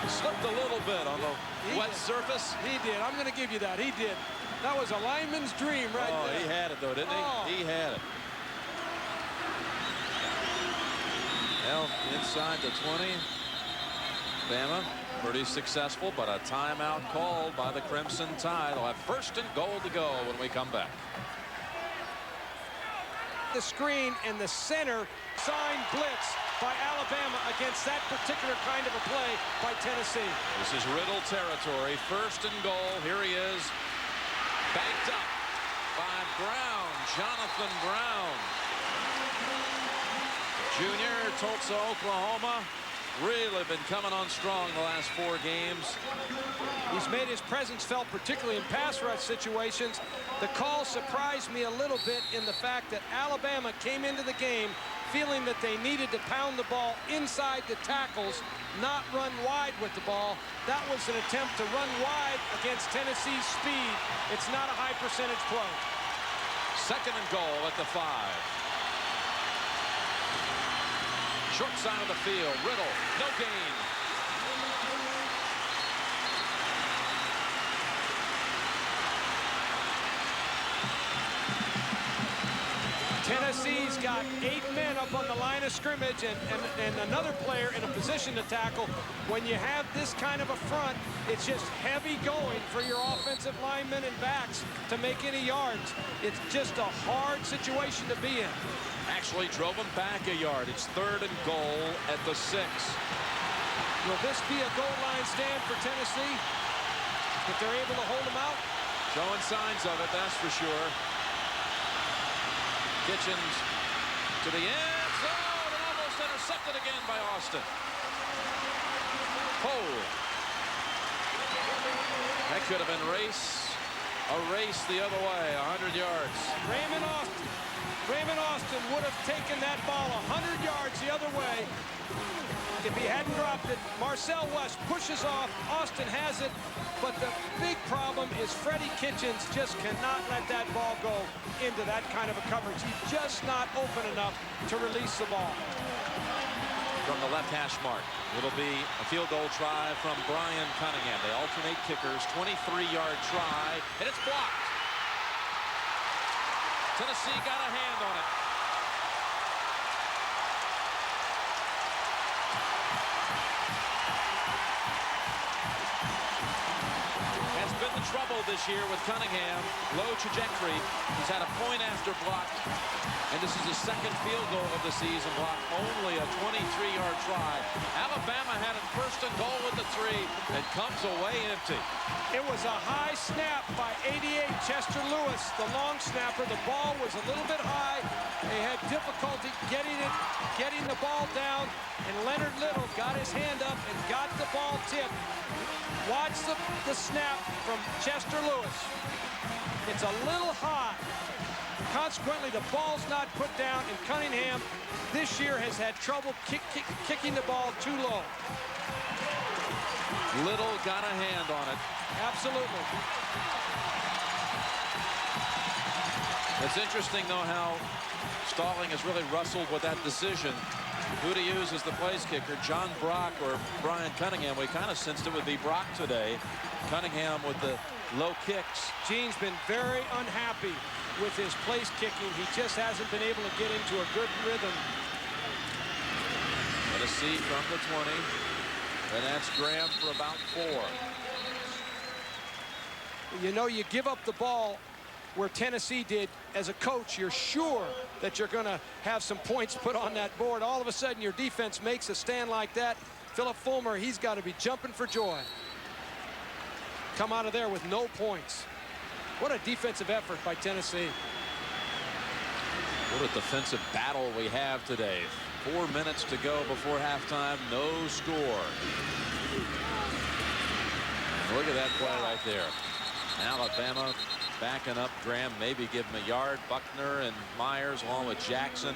Slipped a little bit on the wet surface. He did. I'm going to give you that. He did. That was a lineman's dream right there. Oh, he had it, though, didn't he? Oh. He had it. Well, inside the 20. Bama, pretty successful, but a timeout called by the Crimson Tide. They'll have 1st and goal to go when we come back. The screen and the center sign blitz by Alabama against that particular kind of a play by Tennessee. This is Riddle territory. 1st and goal. Here he is. Banked up by Brown. Jonathan Brown. Junior, Tulsa, Oklahoma. Really been coming on strong the last 4 games. He's made his presence felt, particularly in pass rush situations. The call surprised me a little bit in the fact that Alabama came into the game feeling that they needed to pound the ball inside the tackles, not run wide with the ball. That was an attempt to run wide against Tennessee's speed. It's not a high percentage play. 2nd and goal at the 5. Short side of the field. Riddle, no gain. Tennessee's got 8 men up on the line of scrimmage and another player in a position to tackle. When you have this kind of a front, it's just heavy going for your offensive linemen and backs to make any yards. It's just a hard situation to be in. Actually drove him back a yard. It's 3rd and goal at the 6. Will this be a goal line stand for Tennessee if they're able to hold them out? Showing signs of it, that's for sure. Kitchens to the end zone and almost intercepted again by Austin. Oh, that could have been a race the other way, 100 yards. Raymond Austin would have taken that ball 100 yards the other way if he hadn't dropped it. Marcel West pushes off. Austin has it. But the big problem is Freddie Kitchens just cannot let that ball go into that kind of a coverage. He's just not open enough to release the ball. From the left hash mark, it'll be a field goal try from Brian Cunningham. They alternate kickers. 23-yard try, and it's blocked. Tennessee got a hand on it. That's been the trouble this year with Cunningham. Low trajectory. He's had a point after block. And this is his 2nd field goal of the season block. Only a 23-yard try. Alabama had it 1st and goal with the 3 and comes away empty. It was a high snap by 88 Chester Lewis, the long snapper. The ball was a little bit high. They had difficulty getting the ball down, and Leonard Little got his hand up and got the ball tipped. Watch the snap from Chester Lewis. It's a little high. Consequently, the ball's not put down, and Cunningham this year has had trouble kicking the ball too low. Little got a hand on it. Absolutely. It's interesting, though, how Stalling has really wrestled with that decision. Who to use as the place kicker, John Brock or Brian Cunningham. We kind of sensed it would be Brock today. Cunningham with the low kicks. Gene's been very unhappy with his place kicking. He just hasn't been able to get into a good rhythm. Tennessee from the 20. And that's Graham for about 4. You know, you give up the ball where Tennessee did. As a coach, you're sure that you're going to have some points put on that board. All of a sudden, your defense makes a stand like that. Philip Fulmer, he's got to be jumping for joy. Come out of there with no points. What a defensive effort by Tennessee. What a defensive battle we have today. 4 minutes to go before halftime. No score. Look at that play right there. Alabama backing up Graham, maybe give him a yard. Buckner and Myers along with Jackson.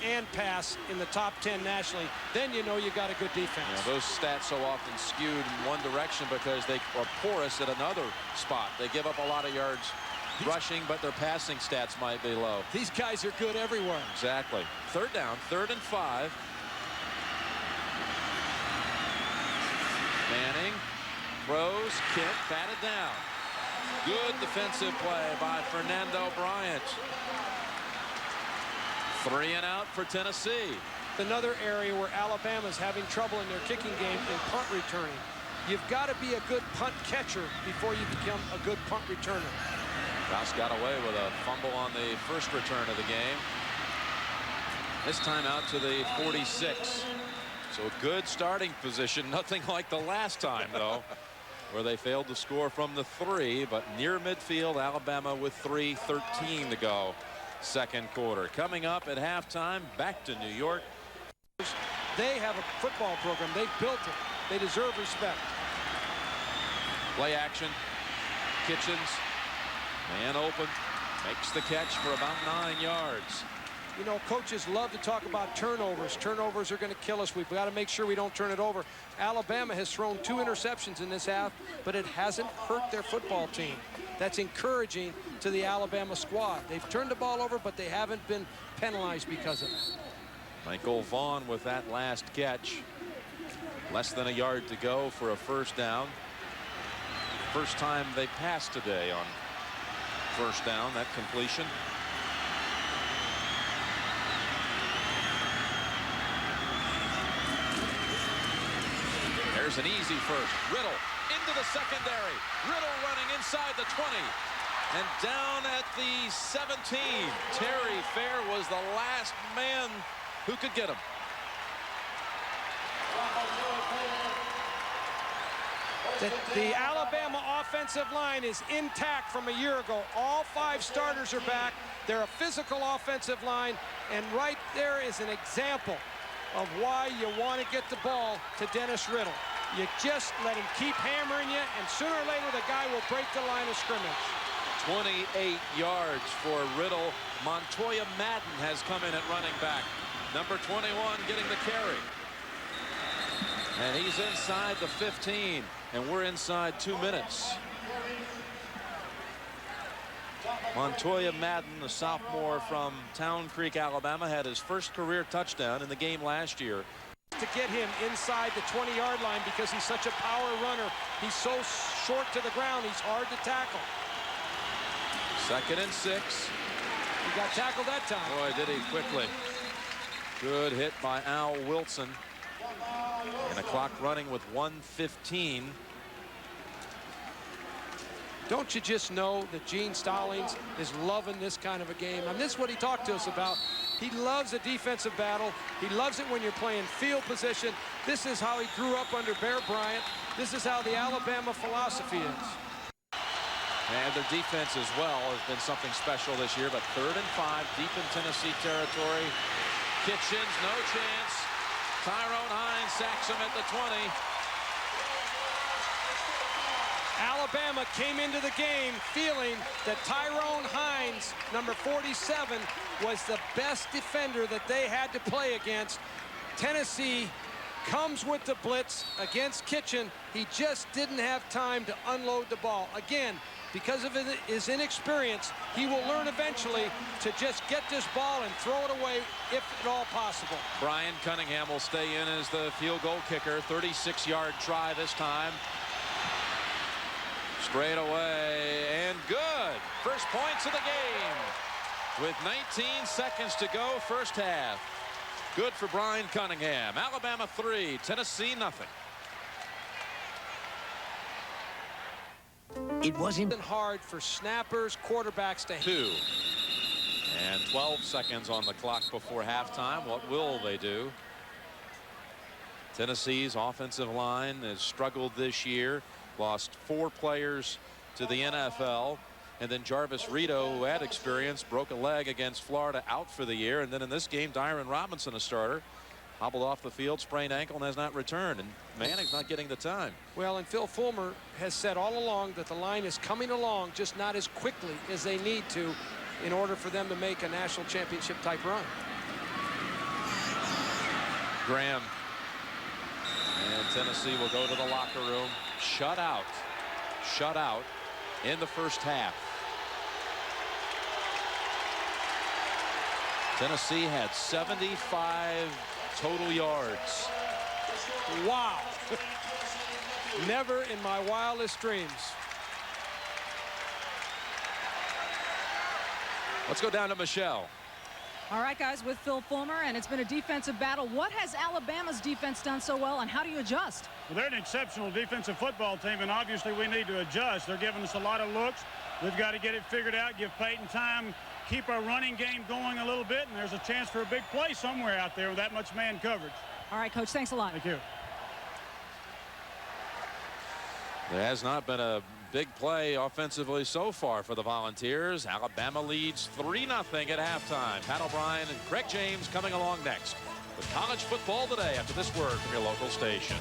And pass in the top 10 nationally, then you know you got a good defense. You know, those stats so often skewed in one direction because they are porous at another spot. They give up a lot of yards rushing, but their passing stats might be low. These guys are good everywhere. Exactly. Third down, 3rd and 5. Manning throws, Kent batted down. Good defensive play by Fernando Bryant. 3 and out for Tennessee. Another area where Alabama's having trouble in their kicking game in punt returning. You've got to be a good punt catcher before you become a good punt returner. Rouse got away with a fumble on the first return of the game. This time out to the 46. So a good starting position. Nothing like the last time, though, where they failed to score from the 3. But near midfield, Alabama with 3:13 to go. Second quarter. Coming up at halftime, back to New York. They have a football program. They've built it. They deserve respect. Play action. Kitchens. Man open. Makes the catch for about 9 yards. You know, coaches love to talk about turnovers. Turnovers are going to kill us. We've got to make sure we don't turn it over. Alabama has thrown 2 interceptions in this half, but it hasn't hurt their football team. That's encouraging to the Alabama squad. They've turned the ball over, but they haven't been penalized because of it. Michael Vaughn with that last catch. Less than a yard to go for a first down. First time they passed today on first down, that completion. There's an easy first. Riddle into the secondary. Riddle running inside the 20 and down at the 17. Terry Fair was the last man who could get him. The Alabama offensive line is intact from a year ago. All 5 starters are back. They're a physical offensive line, and right there is an example of why you want to get the ball to Dennis Riddle. You just let him keep hammering you, and sooner or later the guy will break the line of scrimmage. 28 yards for Riddle. Montoya Madden has come in at running back. Number 21 getting the carry. And he's inside the 15, and we're inside 2 minutes. Montoya Madden, the sophomore from Town Creek, Alabama, had his first career touchdown in the game last year. To get him inside the 20-yard line because he's such a power runner. He's so short to the ground, he's hard to tackle. 2nd and 6. He got tackled that time. Boy, did he quickly. Good hit by Al Wilson. And a clock running with 1:15. Don't you just know that Gene Stallings is loving this kind of a game? And this is what he talked to us about. He loves a defensive battle. He loves it when you're playing field position. This is how he grew up under Bear Bryant. This is how the Alabama philosophy is. And their defense as well has been something special this year. But 3rd and 5, deep in Tennessee territory. Kitchens, no chance. Tyrone Hines sacks him at the 20. Alabama came into the game feeling that Tyrone Hines, number 47, was the best defender that they had to play against. Tennessee comes with the blitz against Kitchen. He just didn't have time to unload the ball. Again, because of his inexperience, he will learn eventually to just get this ball and throw it away if at all possible. Brian Cunningham will stay in as the field goal kicker. 36-yard try this time. Straight away, and good. First points of the game with 19 seconds to go, first half. Good for Brian Cunningham. Alabama 3, Tennessee nothing. It wasn't hard for snappers, quarterbacks to 2 and 12 seconds on the clock before halftime. What will they do? Tennessee's offensive line has struggled this year. Lost 4 players to the NFL, and then Jarvis Rito, who had experience, broke a leg against Florida, out for the year. And then in this game, Dyron Robinson, a starter, hobbled off the field, sprained ankle, and has not returned. And Manning's not getting the time. Well, and Phil Fulmer has said all along that the line is coming along, just not as quickly as they need to in order for them to make a national championship type run. Graham. And Tennessee will go to the locker room. Shut out in the first half. Tennessee had 75 total yards. Wow. Never in my wildest dreams. Let's go down to Michelle. All right, guys, with Phil Fulmer, and it's been a defensive battle. What has Alabama's defense done so well, and how do you adjust? Well, they're an exceptional defensive football team, and obviously we need to adjust. They're giving us a lot of looks. We've got to get it figured out, give Peyton time, keep our running game going a little bit, and there's a chance for a big play somewhere out there with that much man coverage. All right, Coach, thanks a lot. Thank you. There has not been a big play offensively so far for the Volunteers. Alabama leads 3-0 at halftime. Pat O'Brien and Craig James coming along next with college football today after this word from your local station.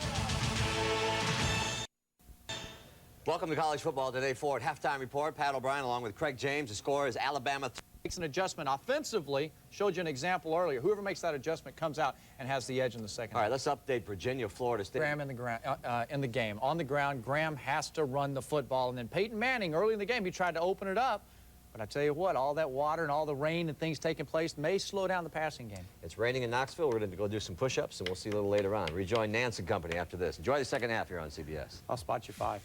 Welcome to College Football Today for Halftime Report. Pat O'Brien along with Craig James. The score is Alabama makes an adjustment offensively. Showed you an example earlier. Whoever makes that adjustment comes out and has the edge in the second. All right, let's update Virginia, Florida State. Graham in the game. On the ground, Graham has to run the football. And then Peyton Manning, early in the game, he tried to open it up. But I tell you what, all that water and all the rain and things taking place may slow down the passing game. It's raining in Knoxville. We're going to go do some push-ups, and we'll see a little later on. Rejoin Nance and company after this. Enjoy the second half here on CBS. I'll spot you 5.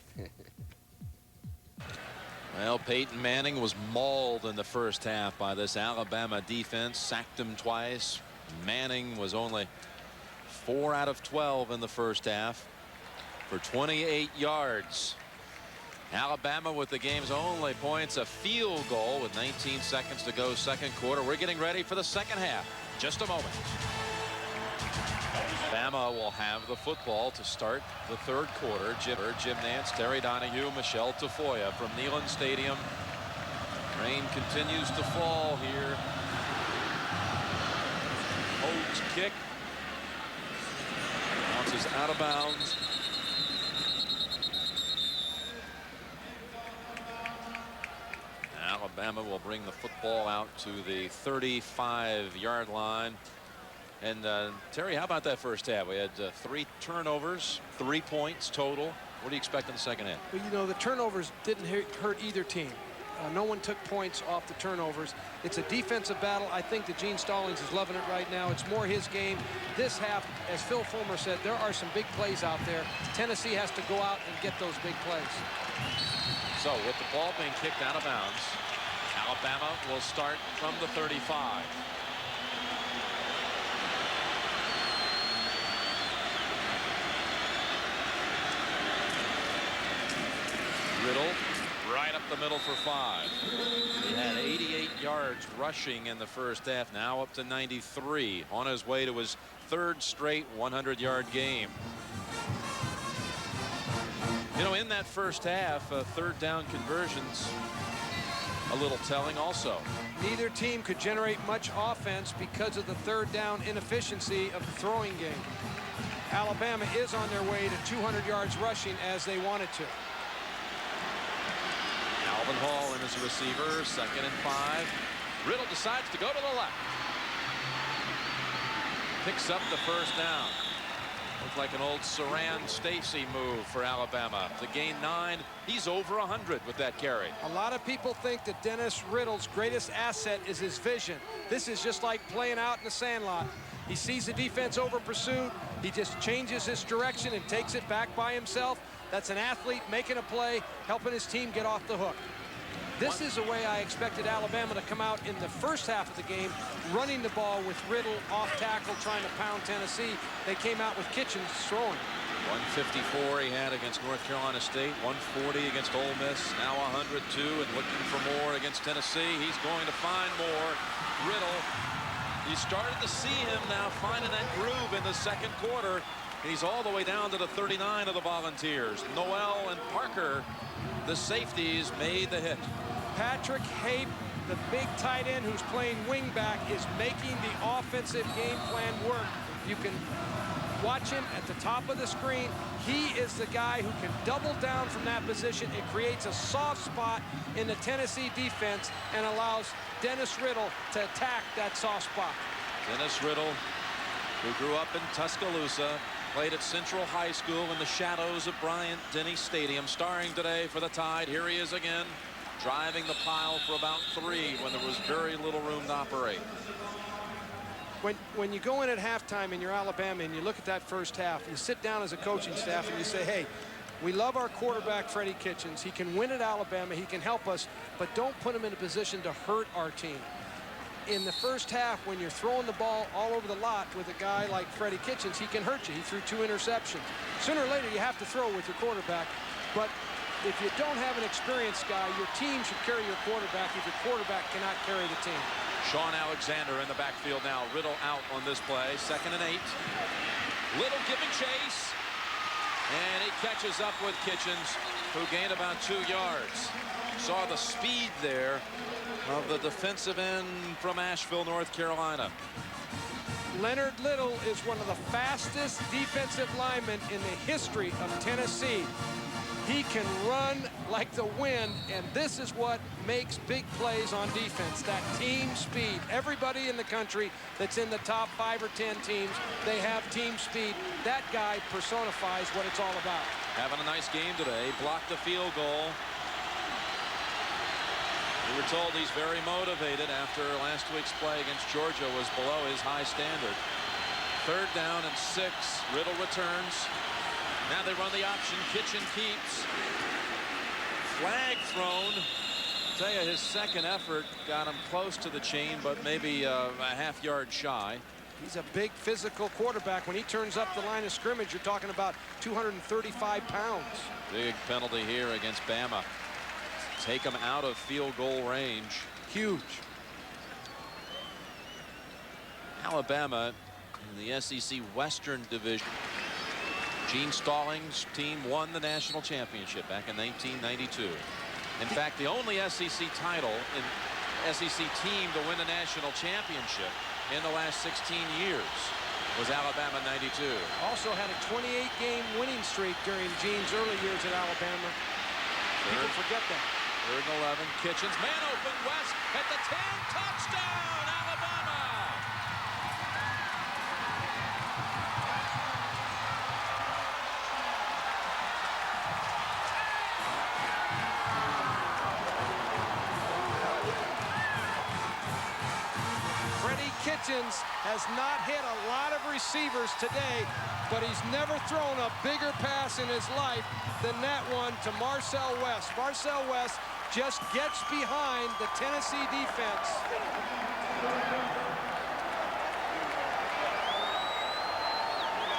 Well, Peyton Manning was mauled in the first half by this Alabama defense. Sacked him twice. Manning was only 4 out of 12 in the first half for 28 yards. Alabama with the game's only points, a field goal with 19 seconds to go second quarter. We're getting ready for the second half. Just a moment. Alabama will have the football to start the third quarter. Jim Nance, Terry Donahue, Michelle Tafoya from Neyland Stadium. Rain continues to fall here. Hoge's kick bounces out of bounds. Alabama will bring the football out to the 35-yard line. And Terry, how about that first half? We had 3 turnovers, 3 points total. What do you expect in the second half? Well, you know, the turnovers didn't hurt either team. No one took points off the turnovers. It's a defensive battle. I think that Gene Stallings is loving it right now. It's more his game. This half, as Phil Fulmer said, there are some big plays out there. Tennessee has to go out and get those big plays. So with the ball being kicked out of bounds, Alabama will start from the 35. Riddle right up the middle for 5. He had 88 yards rushing in the first half, now up to 93 on his way to his 3rd straight 100-yard game. You know, in that first half, 3rd down conversions a little telling also. Neither team could generate much offense because of the 3rd down inefficiency of the throwing game. Alabama is on their way to 200 yards rushing as they wanted to. Alvin Hall in as a receiver, 2nd and 5. Riddle decides to go to the left. Picks up the first down. Looks like an old Saran Stacy move for Alabama. To gain 9, he's over 100 with that carry. A lot of people think that Dennis Riddle's greatest asset is his vision. This is just like playing out in the sandlot. He sees the defense over pursuit. He just changes his direction and takes it back by himself. That's an athlete making a play, helping his team get off the hook. This is the way I expected Alabama to come out in the first half of the game, running the ball with Riddle off tackle, trying to pound Tennessee. They came out with Kitchens throwing. 154 he had against North Carolina State, 140 against Ole Miss, now 102 and looking for more against Tennessee. He's going to find more. Riddle, you started to see him now finding that groove in the second quarter. He's all the way down to the 39 of the Volunteers. Noel and Parker, the safeties, made the hit. Patrick Hape, the big tight end who's playing wingback, is making the offensive game plan work. You can watch him at the top of the screen. He is the guy who can double down from that position. It creates a soft spot in the Tennessee defense and allows Dennis Riddle to attack that soft spot. Dennis Riddle, who grew up in Tuscaloosa, played at Central High School in the shadows of Bryant-Denny Stadium, starring today for the Tide. Here he is again, driving the pile for about 3 when there was very little room to operate. When you go in at halftime and you're Alabama and you look at that first half, you sit down as a coaching staff and you say, hey, we love our quarterback, Freddie Kitchens. He can win at Alabama. He can help us, but don't put him in a position to hurt our team. In the first half, when you're throwing the ball all over the lot with a guy like Freddie Kitchens, he can hurt you. He threw 2 interceptions. Sooner or later, you have to throw with your quarterback. But if you don't have an experienced guy, your team should carry your quarterback if your quarterback cannot carry the team. Sean Alexander in the backfield now. Riddle out on this play. 2nd and 8. Little giving chase. And he catches up with Kitchens, who gained about 2 yards. Saw the speed there of the defensive end from Asheville, North Carolina. Leonard Little is one of the fastest defensive linemen in the history of Tennessee. He can run like the wind, and this is what makes big plays on defense, that team speed. Everybody in the country that's in the top 5 or 10 teams, they have team speed. That guy personifies what it's all about. Having a nice game today. Blocked a field goal. We were told he's very motivated after last week's play against Georgia was below his high standard. 3rd down and 6. Riddle returns. Now they run the option. Kitchen keeps. Flag thrown. I'll tell you, his 2nd effort got him close to the chain, but maybe a half yard shy. He's a big physical quarterback. When he turns up the line of scrimmage, you're talking about 235 pounds. Big penalty here against Bama. Take him out of field goal range. Huge. Alabama in the SEC Western Division. Gene Stallings' team won the national championship back in 1992. In fact, the only SEC title in SEC team to win the national championship in the last 16 years was Alabama 92. Also had a 28-game winning streak during Gene's early years at Alabama. People forget that. 3rd and 11. Kitchens, man open, West at the 10. Touchdown, Alabama! Freddie Kitchens has not hit a lot of receivers today, but he's never thrown a bigger pass in his life than that one to Marcel West. Marcel West just gets behind the Tennessee defense.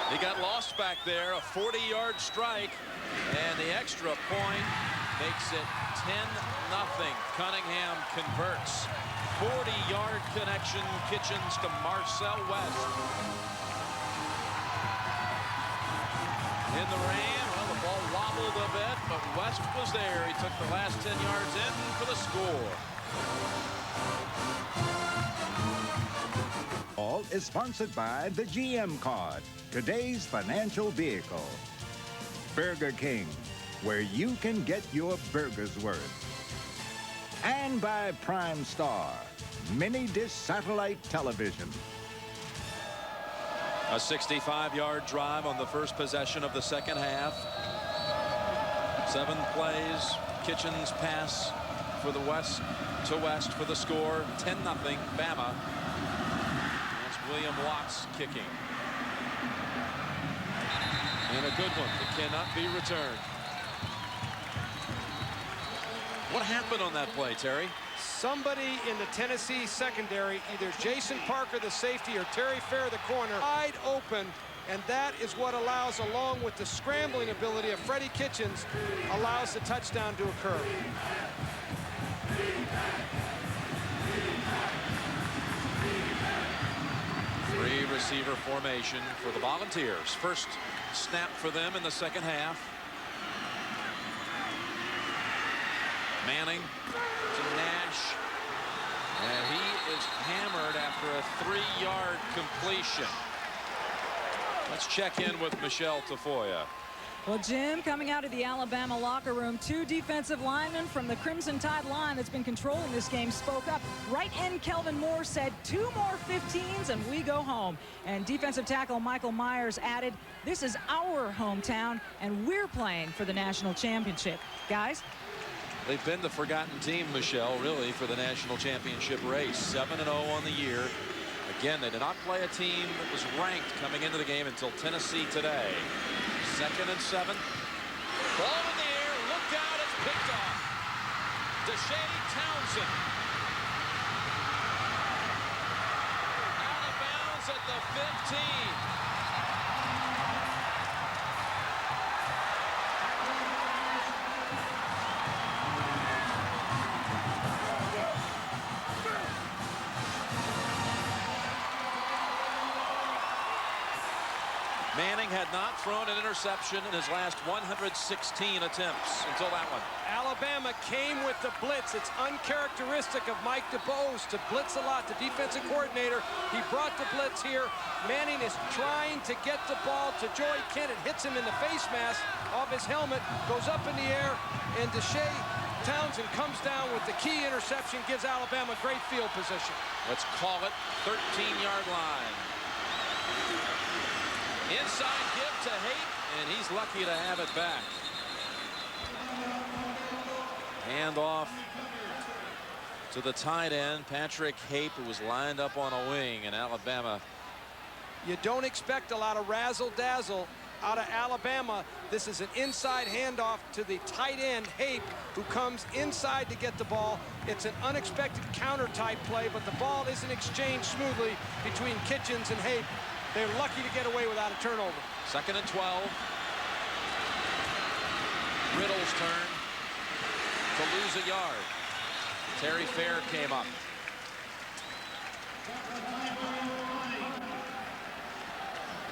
He got lost back there, a 40-yard strike, and the extra point makes it 10-0. Cunningham converts. 40-yard connection, Kitchens to Marcel West. In the rain, well, the ball wobbled a bit, but West was there. He took the last 10 yards in for the score. All is sponsored by the GM card, today's financial vehicle. Burger King, where you can get your burger's worth. And by Prime Star, mini-dish satellite television. A 65-yard drive on the first possession of the 2nd half. 7 plays. Kitchens pass for the West for the score. 10-0 Bama. That's William Watts kicking. And a good one that cannot be returned. What happened on that play, Terry? Somebody in the Tennessee secondary, either Jason Parker, the safety, or Terry Fair, the corner, wide open, and that is what allows, along with the scrambling ability of Freddie Kitchens, allows the touchdown to occur. Three receiver formation for the Volunteers. First snap for them in the 2nd half. Manning to Nash, and he is hammered after a 3-yard completion. Let's check in with Michelle Tafoya. Well, Jim, coming out of the Alabama locker room, 2 defensive linemen from the Crimson Tide line that's been controlling this game spoke up. Right end Kelvin Moore said 2 more 15s and we go home. And defensive tackle Michael Myers added, this is our hometown and we're playing for the national championship. Guys? They've been the forgotten team, Michelle, really, for the national championship race. 7-0 on the year. Again, they did not play a team that was ranked coming into the game until Tennessee today. 2nd and 7. Ball in the air. Looked out. It's picked off. Deshae Townsend. Out of bounds at the 15. Manning had not thrown an interception in his last 116 attempts until that one. Alabama came with the blitz. It's uncharacteristic of Mike DeBose to blitz a lot. The defensive coordinator, he brought the blitz here. Manning is trying to get the ball to Joey Kent. It hits him in the face mask off his helmet, goes up in the air, and Deshae Townsend comes down with the key interception, gives Alabama great field position. Let's call it 13-yard line. Inside give to Haight, and he's lucky to have it back. Hand off to the tight end, Patrick Haight, who was lined up on a wing, and Alabama. You don't expect a lot of razzle-dazzle out of Alabama. This is an inside handoff to the tight end, Haight, who comes inside to get the ball. It's an unexpected counter-type play, but the ball isn't exchanged smoothly between Kitchens and Haight. They're lucky to get away without a turnover. 2nd and 12. Riddle's turn to lose a yard. Terry Fair came up.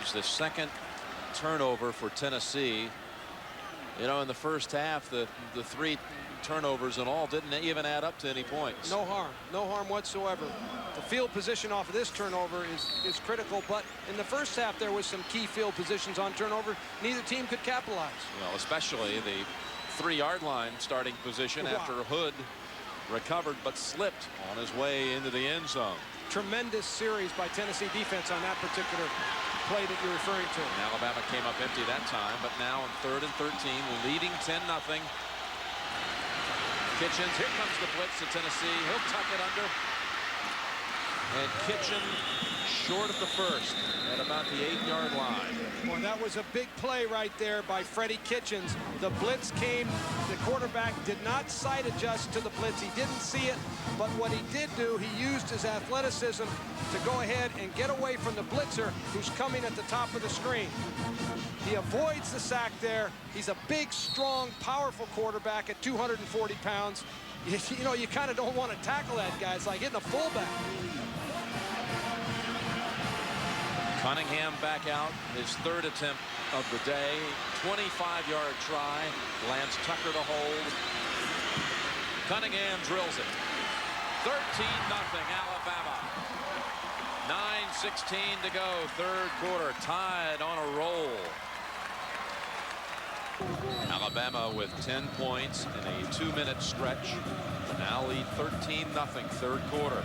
It's the 2nd turnover for Tennessee. You know, in the first half, the 3 turnovers in all didn't even add up to any points. No harm whatsoever. The field position off of this turnover is critical, but in the first half there was some key field positions on turnover. Neither team could capitalize. Well, especially the 3-yard line starting position after Hood recovered but slipped on his way into the end zone. Tremendous series by Tennessee defense on that particular play that you're referring to. And Alabama came up empty that time, but now on 3rd and 13, leading 10-0. Kitchens, here comes the blitz to Tennessee. He'll tuck it under. And Kitchen short of the first at about the 8-yard line. Boy, that was a big play right there by Freddie Kitchens. The blitz came. The quarterback did not sight adjust to the blitz. He didn't see it, but what he did do, he used his athleticism to go ahead and get away from the blitzer who's coming at the top of the screen. He avoids the sack there. He's a big, strong, powerful quarterback at 240 pounds. You know, you kind of don't want to tackle that guy. It's like hitting a fullback. Cunningham back out, his 3rd attempt of the day. 25-yard try. Lance Tucker to hold. Cunningham drills it. 13-0 Alabama. 9:16 to go, 3rd quarter. Tied on a roll. Alabama with 10 points in a 2-minute stretch. Now lead 13-0, 3rd quarter.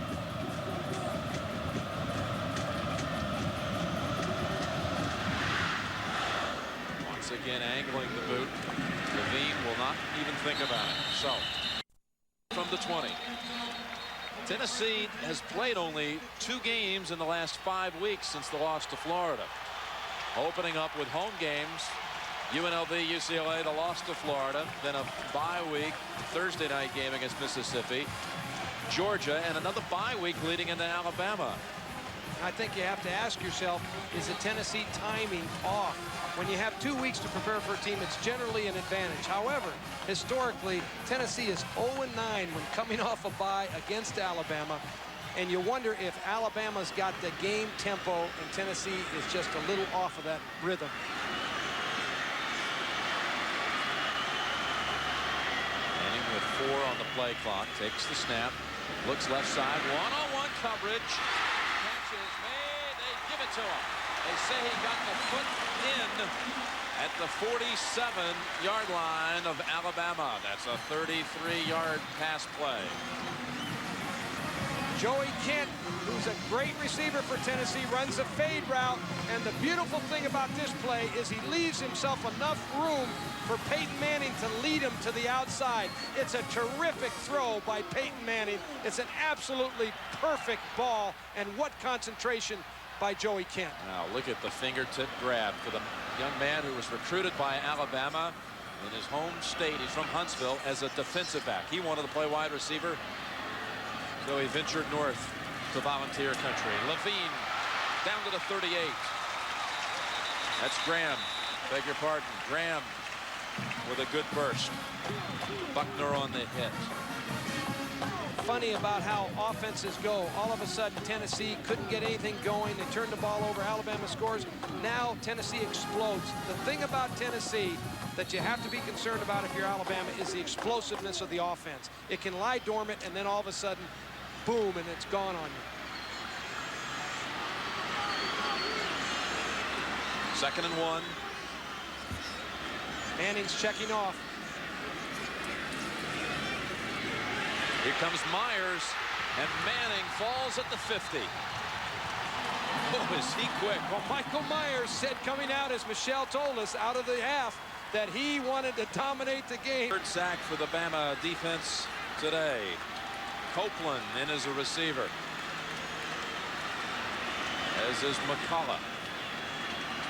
Once again angling the boot. Levine will not even think about it. So, from the 20. Tennessee has played only 2 games in the last 5 weeks since the loss to Florida. Opening up with home games. UNLV, UCLA, the loss to Florida, then a bye week, Thursday night game against Mississippi, Georgia, and another bye week leading into Alabama. I think you have to ask yourself, is the Tennessee timing off? When you have 2 weeks to prepare for a team, it's generally an advantage. However, historically, Tennessee is 0-9 when coming off a bye against Alabama. And you wonder if Alabama's got the game tempo and Tennessee is just a little off of that rhythm. With 4 on the play clock, takes the snap, looks left side, one-on-one coverage. Catch is made, they give it to him. They say he got the foot in at the 47-yard line of Alabama. That's a 33-yard pass play. Joey Kent, who's a great receiver for Tennessee, runs a fade route. And the beautiful thing about this play is he leaves himself enough room for Peyton Manning to lead him to the outside. It's a terrific throw by Peyton Manning. It's an absolutely perfect ball. And what concentration by Joey Kent. Now look at the fingertip grab for the young man who was recruited by Alabama in his home state. He's from Huntsville as a defensive back. He wanted to play wide receiver, so he ventured north to Volunteer country. Levine down to the 38. That's Graham. Beg your pardon. Graham with a good burst. Buckner on the hit. Funny about how offenses go. All of a sudden, Tennessee couldn't get anything going. They turned the ball over. Alabama scores. Now Tennessee explodes. The thing about Tennessee that you have to be concerned about if you're Alabama is the explosiveness of the offense. It can lie dormant, and then all of a sudden, boom, and it's gone on you. 2nd and 1. Manning's checking off. Here comes Myers, and Manning falls at the 50. Oh, is he quick? Well, Michael Myers said coming out, as Michelle told us, out of the half, that he wanted to dominate the game. Third sack for the Bama defense today. Copeland in as a receiver, as is McCullough.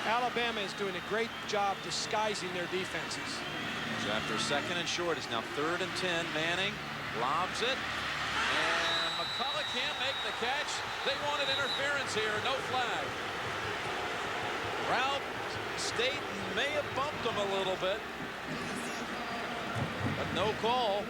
Alabama is doing a great job disguising their defenses. So after 2nd and short, it's now 3rd and 10. Manning lobs it, and McCullough can't make the catch. They wanted interference here. No flag. Ralph Staten may have bumped him a little bit, but no call.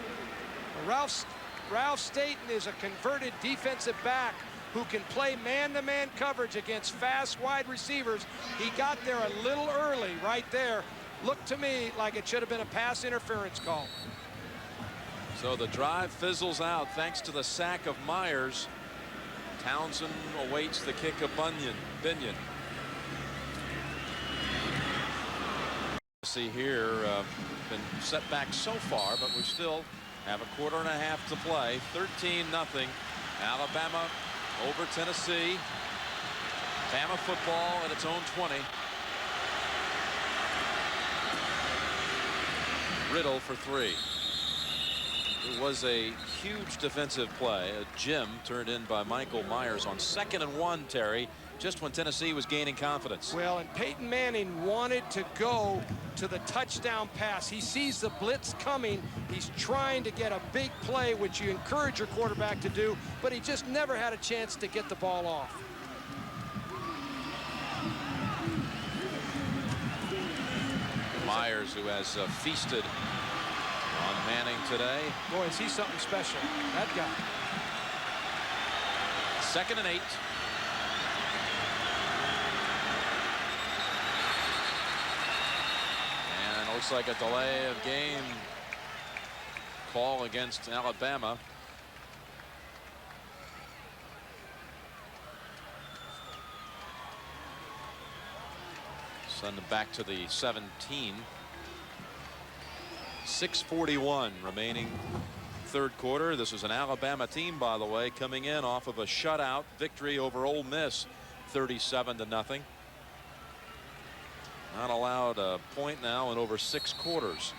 Ralph Staten is a converted defensive back who can play man-to-man coverage against fast wide receivers. He got there a little early right there. Looked to me like it should have been a pass interference call. So the drive fizzles out thanks to the sack of Myers. Townsend awaits the kick of Binion. See here, been set back so far, but we still have a 1/4 to play. 13-0. Alabama over Tennessee. Bama football at its own 20. Riddle for 3. It was a huge defensive play. A gem turned in by Michael Myers on 2nd and 1, Terry, just when Tennessee was gaining confidence. Well, and Peyton Manning wanted to go to the touchdown pass. He sees the blitz coming. He's trying to get a big play, which you encourage your quarterback to do, but he just never had a chance to get the ball off. Myers, who has feasted on Manning today. Boy, is he something special, that guy. 2nd and 8. And it looks like a delay of game call against Alabama. Send them back to the 17. 6:41 remaining 3rd quarter. This is an Alabama team, by the way, coming in off of a shutout victory over Ole Miss, 37-0. Not allowed a point now in over 6 quarters.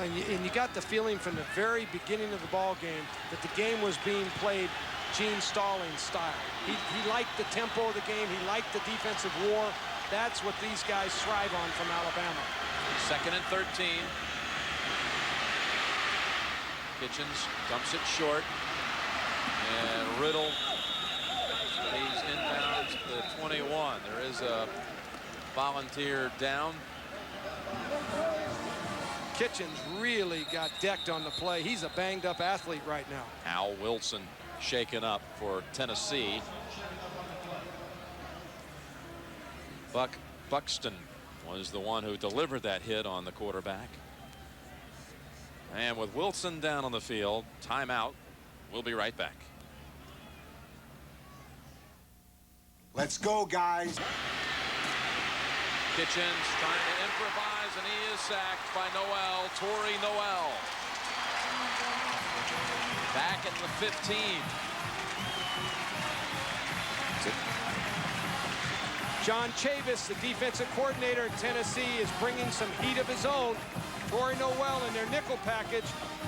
And you got the feeling from the very beginning of the ball game that the game was being played Gene Stallings style. He liked the tempo of the game. He liked the defensive war. That's what these guys thrive on from Alabama. 2nd and 13. Kitchens dumps it short, and Riddle stays inbounds to the 21. There is a volunteer down. Kitchens really got decked on the play. He's a banged-up athlete right now. Al Wilson shaken up for Tennessee. Buck Buxton was the one who delivered that hit on the quarterback. And with Wilson down on the field, timeout. We'll be right back. Let's go, guys. Kitchens trying to improvise, and he is sacked by Noel, Torrey Noel. Back at the 15. John Chavis, the defensive coordinator at Tennessee, is bringing some heat of his own. Torrey Noel in their nickel package.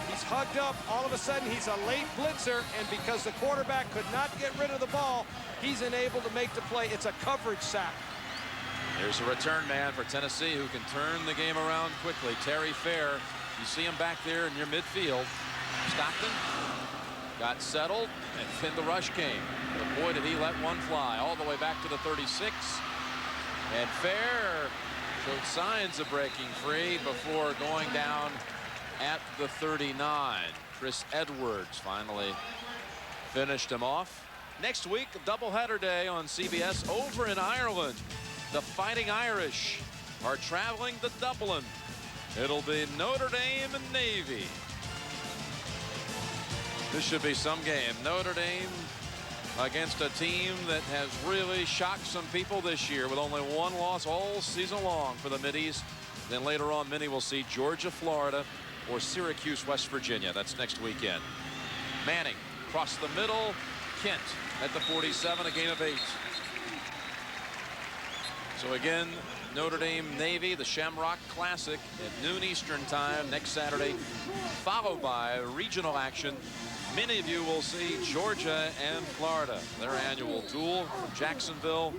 He's hugged up. All of a sudden, he's a late blitzer, and because the quarterback could not get rid of the ball, he's unable to make the play. It's a coverage sack. There's a return man for Tennessee who can turn the game around quickly. Terry Fair, you see him back there in your midfield. Stockton got settled, and then the rush came. But boy, did he let one fly all the way back to the 36. And Fair showed signs of breaking free before going down at the 39. Chris Edwards finally finished him off. Next week, doubleheader day on CBS over in Ireland. The Fighting Irish are traveling to Dublin. It'll be Notre Dame and Navy. This should be some game. Notre Dame against a team that has really shocked some people this year with only one loss all season long for the Middies. Then later on, many will see Georgia, Florida, or Syracuse, West Virginia. That's next weekend. Manning across the middle. Kent at the 47, a gain of 8. So again, Notre Dame Navy, the Shamrock Classic at noon Eastern time next Saturday, followed by regional action. Many of you will see Georgia and Florida, their annual duel from Jacksonville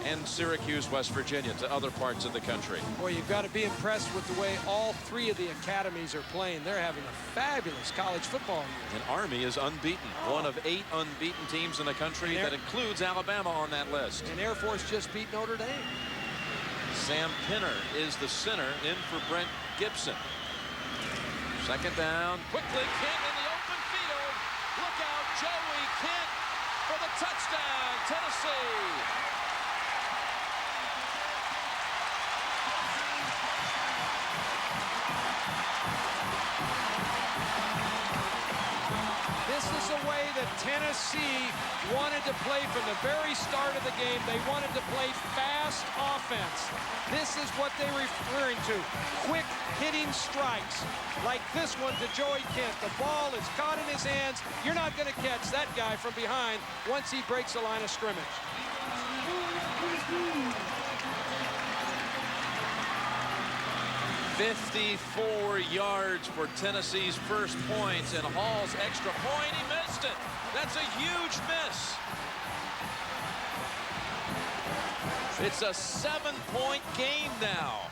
and Syracuse, West Virginia, to other parts of the country. Boy, you've got to be impressed with the way all three of the academies are playing. They're having a fabulous college football year. And Army is unbeaten, one of 8 unbeaten teams in the country. That includes Alabama on that list. And Air Force just beat Notre Dame. Sam Pinner is the center, in for Brent Gibson. Second down, quickly Kent in the open field. Look out, Joey Kent for the touchdown, Tennessee. This is the way that Tennessee wanted to play from the very start of the game. They wanted to play fast offense. This is what they're referring to. Quick hitting strikes like this one to Joey Kent. The ball is caught in his hands. You're not going to catch that guy from behind once he breaks the line of scrimmage. 54 yards for Tennessee's first points, and Hall's extra point, he missed it. That's a huge miss. It's a 7-point game now.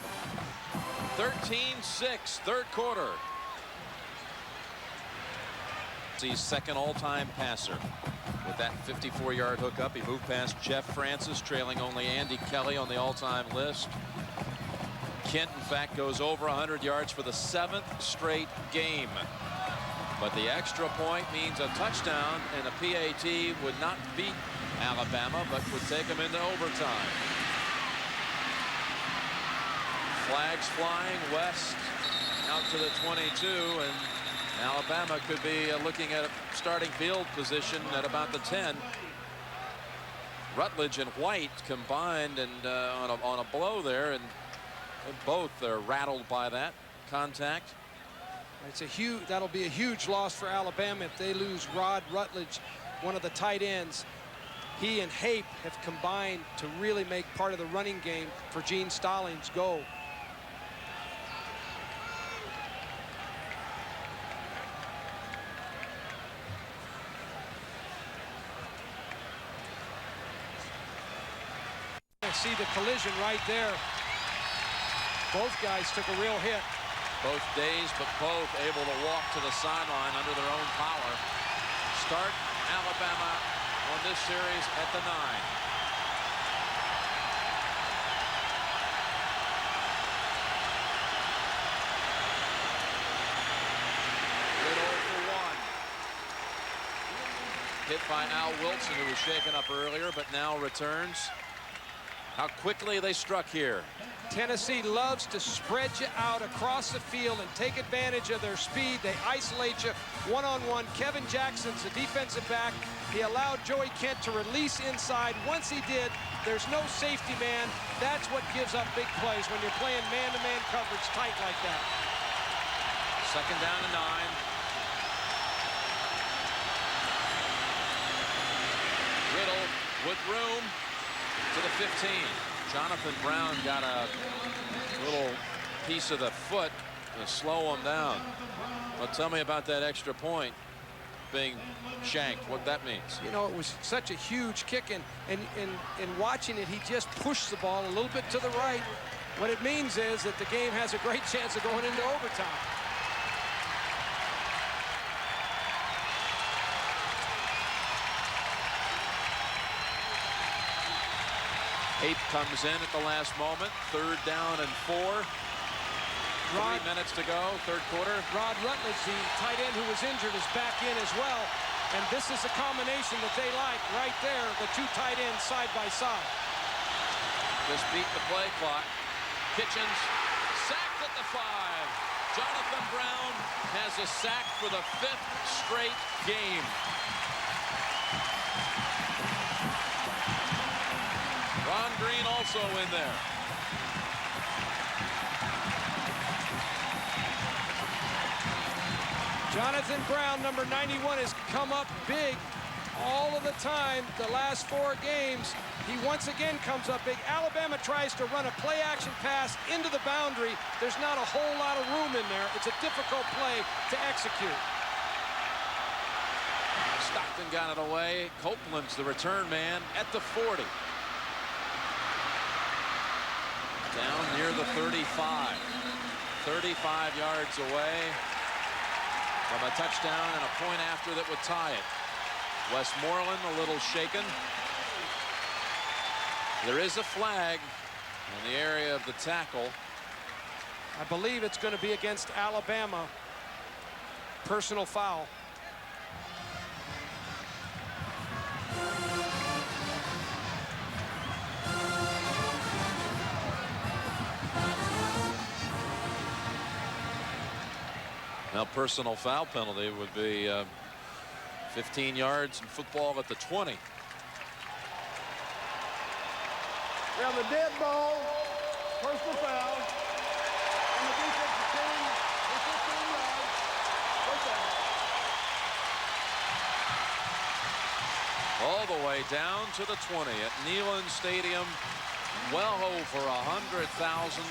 13-6, third quarter. He's second all-time passer. With that 54-yard hookup, he moved past Jeff Francis, trailing only Andy Kelly on the all-time list. Kent, in fact, goes over 100 yards for the 7th straight game. But the extra point means a touchdown, and a PAT would not beat Alabama, but would take them into overtime. Flags flying west out to the 22, and Alabama could be looking at a starting field position at about the 10. Rutledge and White combined and on a blow there, and both are rattled by that contact. It's a huge. That'll be a huge loss for Alabama if they lose Rod Rutledge, one of the tight ends. He and Hape have combined to really make part of the running game for Gene Stallings go. See the collision right there. Both guys took a real hit. Both dazed, but both able to walk to the sideline under their own power. Start Alabama on this series at the 9. Little for 1. Hit by Al Wilson, who was shaken up earlier, but now returns. How quickly they struck here. Tennessee loves to spread you out across the field and take advantage of their speed. They isolate you one-on-one. Kevin Jackson's the defensive back. He allowed Joey Kent to release inside. Once he did, there's no safety man. That's what gives up big plays when you're playing man-to-man coverage tight like that. Second down and 9. Riddle with room to the 15. Jonathan Brown got a little piece of the foot to slow him down. Well, tell me about that extra point being shanked, what that means. You know, it was such a huge kick, and watching it, he just pushed the ball a little bit to the right. What it means is that the game has a great chance of going into overtime. Ape comes in at the last moment. Third down and 4. 3 minutes to go, third quarter. Rod Rutledge, the tight end who was injured, is back in as well. And this is a combination that they like right there, the two tight ends side by side. Just beat the play clock. Kitchens sacked at the 5. Jonathan Brown has a sack for the 5th straight game. Ron Green also in there. Jonathan Brown, number 91, has come up big all of the time. The last 4 games, he once again comes up big. Alabama tries to run a play-action pass into the boundary. There's not a whole lot of room in there. It's a difficult play to execute. Stockton got it away. Copeland's the return man at the 40. Down near the 35. 35 yards away from a touchdown and a point after that would tie it. Westmoreland a little shaken. There is a flag in the area of the tackle. I believe it's going to be against Alabama. Personal foul. Now, personal foul penalty would be 15 yards and football at the 20. On the dead ball, personal foul. On the defensive team, 15 yards. All the way down to the 20 at Neyland Stadium. Well over 100,000.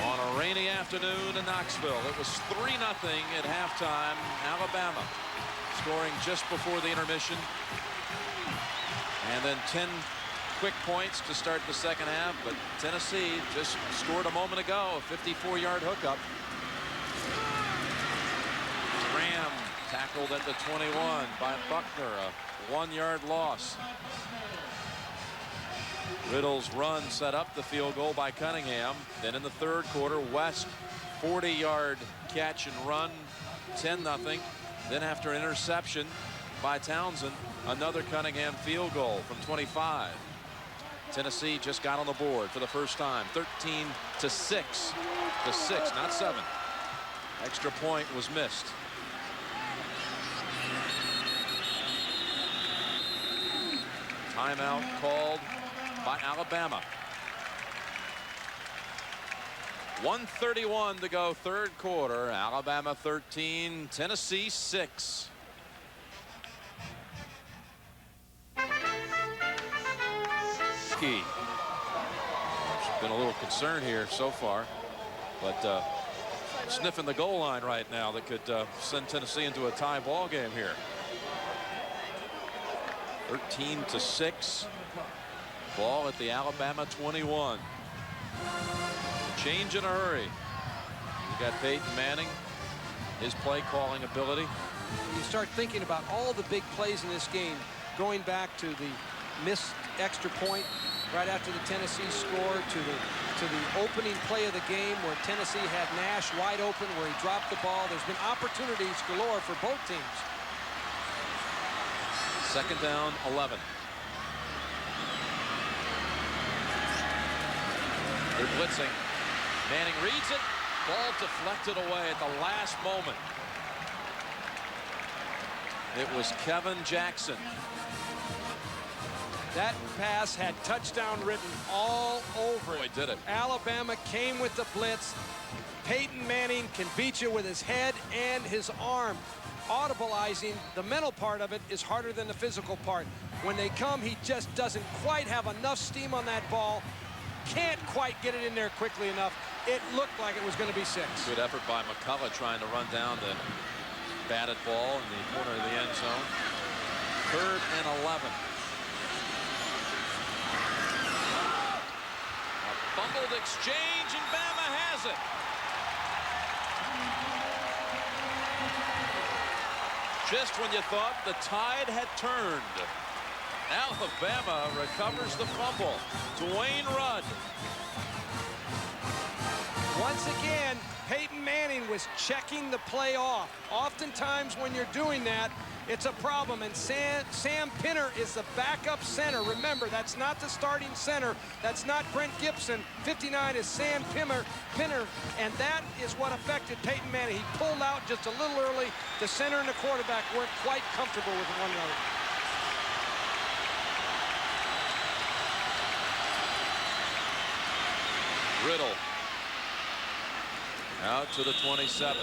On a rainy afternoon in Knoxville. It was 3-0 at halftime. Alabama scoring just before the intermission. And then 10 quick points to start the second half. But Tennessee just scored a moment ago. A 54-yard hookup. Graham tackled at the 21 by Buckner. A 1-yard loss. Riddle's run set up the field goal by Cunningham. Then in the third quarter, West 40-yard catch and run, 10-0. Then after an interception by Townsend, another Cunningham field goal from 25. Tennessee just got on the board for the first time, 13 to 6, not 7. Extra point was missed. Timeout called by Alabama. 1:31 to go, third quarter. Alabama 13, Tennessee 6. Key. Been a little concerned here so far, but sniffing the goal line right now that could send Tennessee into a tie ball game here. 13 to 6. Ball at the Alabama 21. Change in a hurry. You got Peyton Manning, his play calling ability. You start thinking about all the big plays in this game, going back to the missed extra point right after the Tennessee score, to the opening play of the game where Tennessee had Nash wide open, where he dropped the ball. There's been opportunities galore for both teams. Second down, 11. They're blitzing. Manning reads it. Ball deflected away at the last moment. It was Kevin Jackson. That pass had touchdown written all over it. Boy, did it. Alabama came with the blitz. Peyton Manning can beat you with his head and his arm. Audibilizing, the mental part of it is harder than the physical part. When they come, he just doesn't quite have enough steam on that ball. Can't quite get it in there quickly enough. It looked like it was going to be 6. Good effort by McCullough trying to run down the batted ball in the corner of the end zone. 3rd and 11. A fumbled exchange, and Bama has it. Just when you thought the tide had turned, Alabama recovers the fumble. Dwayne Rudd. Once again, Peyton Manning was checking the play off. Oftentimes when you're doing that, it's a problem. And Sam Pinner is the backup center. Remember, that's not the starting center. That's not Brent Gibson. 59 is Sam Pinner. And that is what affected Peyton Manning. He pulled out just a little early. The center and the quarterback weren't quite comfortable with one another. Riddle. Out to the 27.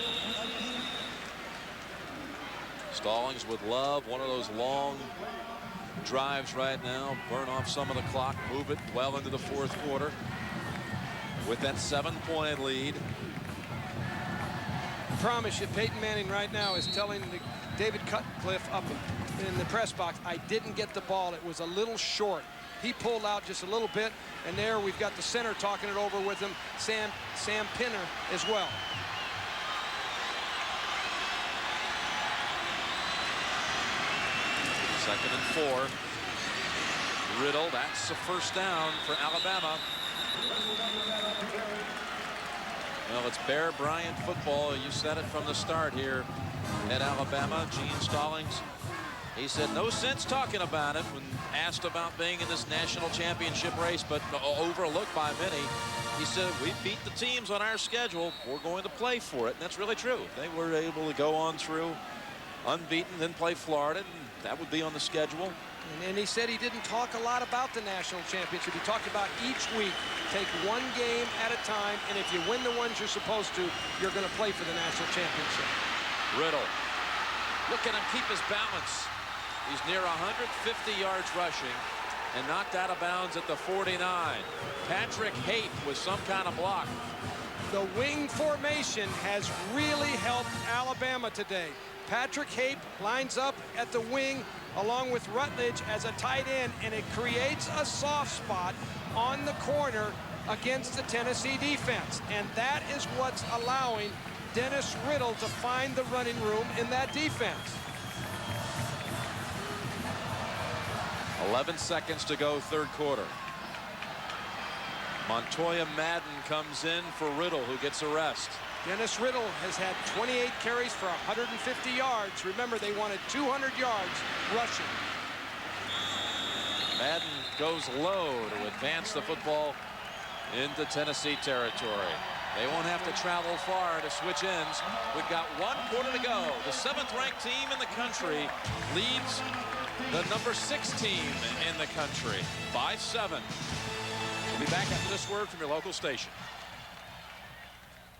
Stallings would love one of those long drives right now. Burn off some of the clock. Move it well into the 4th quarter. With that 7-point lead. I promise you, Peyton Manning right now is telling David Cutcliffe up in the press box, I didn't get the ball. It was a little short. He pulled out just a little bit, and there we've got the center talking it over with him, Sam Pinner as well. Second and 4. Riddle, that's the first down for Alabama. Well, it's Bear Bryant football. You said it from the start here at Alabama. Gene Stallings, he said no sense talking about it when asked about being in this national championship race, but overlooked by many. He said, we beat the teams on our schedule. We're going to play for it. And that's really true. They were able to go on through unbeaten, then play Florida, and that would be on the schedule. And he said he didn't talk a lot about the national championship. He talked about each week, take one game at a time, and if you win the ones you're supposed to, you're going to play for the national championship. Riddle. Look at him keep his balance. He's near 150 yards rushing and knocked out of bounds at the 49. Patrick Haight with some kind of block. The wing formation has really helped Alabama today. Patrick Haight lines up at the wing along with Rutledge as a tight end, and it creates a soft spot on the corner against the Tennessee defense. And that is what's allowing Dennis Riddle to find the running room in that defense. 11 seconds to go, 3rd quarter. Montoya Madden comes in for Riddle, who gets a rest. Dennis Riddle has had 28 carries for 150 yards. Remember, they wanted 200 yards rushing. Madden goes low to advance the football into Tennessee territory. They won't have to travel far to switch ends. We've got 1 quarter to go. The 7th-ranked team in the country leads the number 6 team in the country by 7. We'll be back after this word from your local station.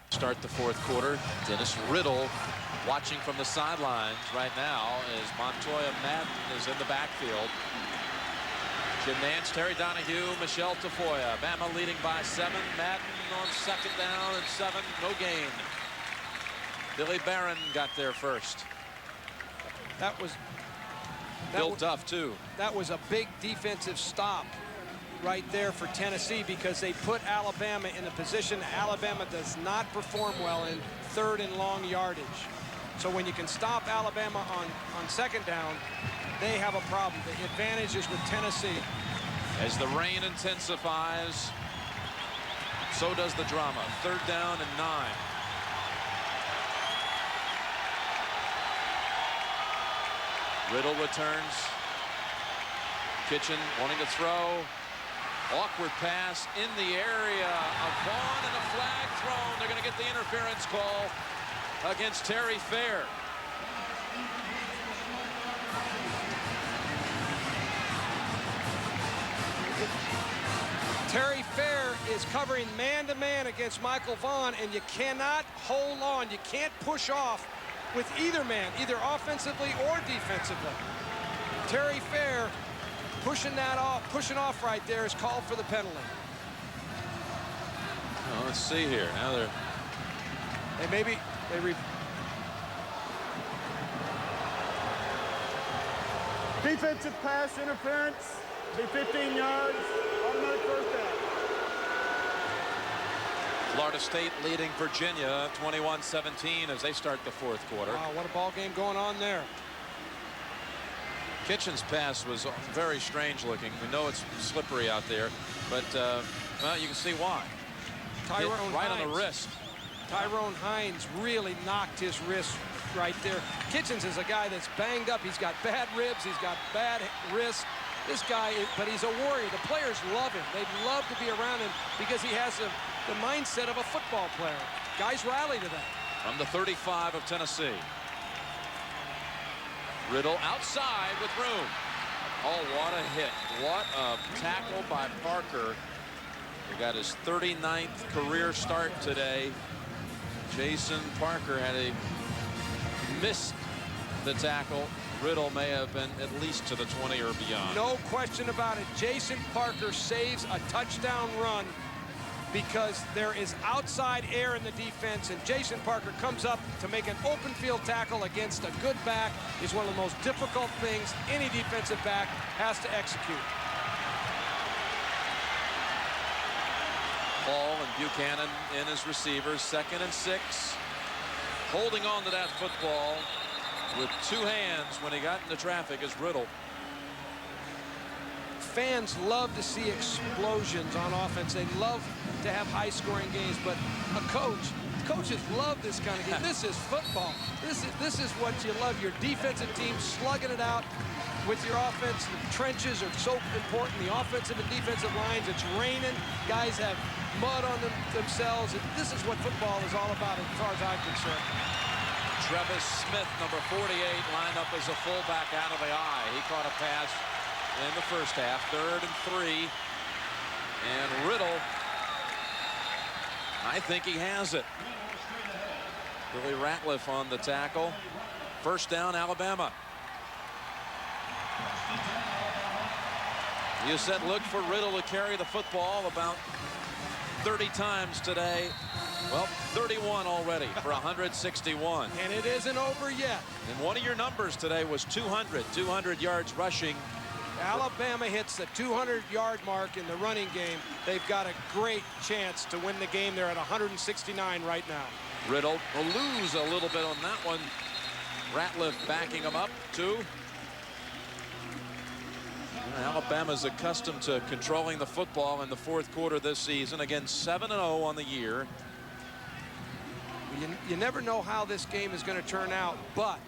Start the 4th quarter. Dennis Riddle watching from the sidelines right now as Montoya Madden is in the backfield. Jim Nance, Terry Donahue, Michelle Tafoya. Bama leading by 7. Madden on 2nd down and 7. No gain. Billy Barron got there first. Bill Duff, too. That was a big defensive stop right there for Tennessee, because they put Alabama in a position Alabama does not perform well in, 3rd and long yardage. So when you can stop Alabama on 2nd down, they have a problem. The advantage is with Tennessee. As the rain intensifies, so does the drama. 3rd down and 9. Riddle returns. Kitchen wanting to throw. Awkward pass in the area of Vaughn and a flag thrown. They're going to get the interference call against Terry Fair. Terry Fair is covering man-to-man against Michael Vaughn, and you cannot hold on. You can't push off with either man, either offensively or defensively. Terry Fair pushing off right there is called for the penalty. Well, let's see here. Now they're... Defensive pass interference. Be 15 yards. Automatic first down. Florida State leading Virginia 21-17 as they start the fourth quarter. Wow, what a ball game going on there. Kitchen's pass was very strange looking. We know it's slippery out there, but well, you can see why. Tyrone right Hines, on the wrist. Tyrone Hines really knocked his wrist right there. Kitchens is a guy that's banged up. He's got bad ribs. He's got bad wrists. This guy, but he's a warrior. The players love him. They love to be around him because he has the mindset of a football player. Guys rally to that. From the 35 of Tennessee. Riddle outside with room. Oh, what a hit. What a tackle by Parker. He got his 39th career start today. Jason Parker had missed the tackle. Riddle may have been at least to the 20 or beyond. No question about it. Jason Parker saves a touchdown run because there is outside air in the defense, and Jason Parker comes up to make an open field tackle against a good back. Is one of the most difficult things any defensive back has to execute. Hall and Buchanan in as receivers, 2nd and 6. Holding on to that football with 2 hands when he got into traffic is Riddle. Fans love to see explosions on offense. They love to have high-scoring games, but coaches love this kind of game. This is football. This is what you love. Your defensive team slugging it out with your offense. The trenches are so important. The offensive and defensive lines. It's raining. Guys have mud on themselves. This is what football is all about, as far as I'm concerned. Trevis Smith, number 48, lined up as a fullback out of the eye. He caught a pass in the first half. 3rd and 3. And Riddle, I think he has it. Billy Ratliff on the tackle. First down, Alabama. You said look for Riddle to carry the football about 30 times today. Well, 31 already for 161. And it isn't over yet. And one of your numbers today was 200 yards rushing. Alabama hits the 200-yard mark in the running game. They've got a great chance to win the game. They're at 169 right now. Riddle will lose a little bit on that one. Ratliff backing him up, 2. Alabama's accustomed to controlling the football in the fourth quarter this season. Again, 7-0 on the year. You never know how this game is going to turn out, but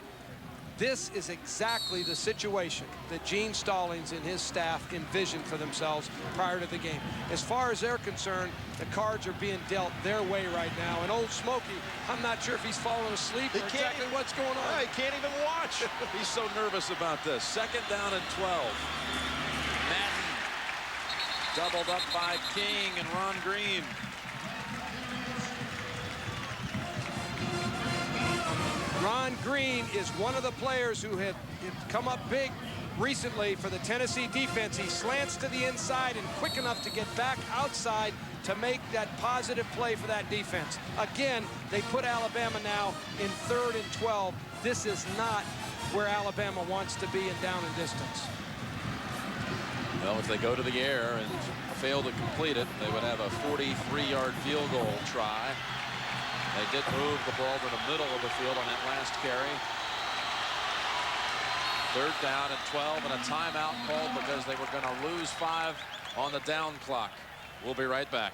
this is exactly the situation that Gene Stallings and his staff envisioned for themselves prior to the game. As far as they're concerned, the cards are being dealt their way right now. And Old Smokey, I'm not sure if he's falling asleep or exactly what's going on. He can't even watch. He's so nervous about this. 2nd down and 12. Madden doubled up by King and Ron Green. Ron Green is one of the players who had come up big recently for the Tennessee defense. He slants to the inside and quick enough to get back outside to make that positive play for that defense. Again, they put Alabama now in 3rd and 12. This is not where Alabama wants to be in down and distance. Well, if they go to the air and fail to complete it, they would have a 43-yard field goal try. They did move the ball to the middle of the field on that last carry. 3rd down and 12 and a timeout called because they were going to lose 5 on the down clock. We'll be right back.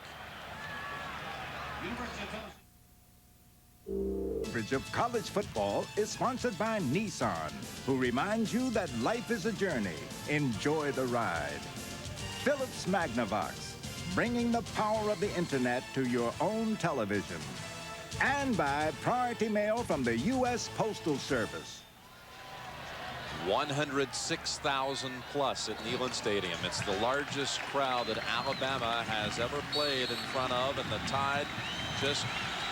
Coverage of college football is sponsored by Nissan, who reminds you that life is a journey. Enjoy the ride. Philips Magnavox, bringing the power of the internet to your own television. And by Priority Mail from the U.S. Postal Service. 106,000 plus at Neyland Stadium. It's the largest crowd that Alabama has ever played in front of, and the Tide just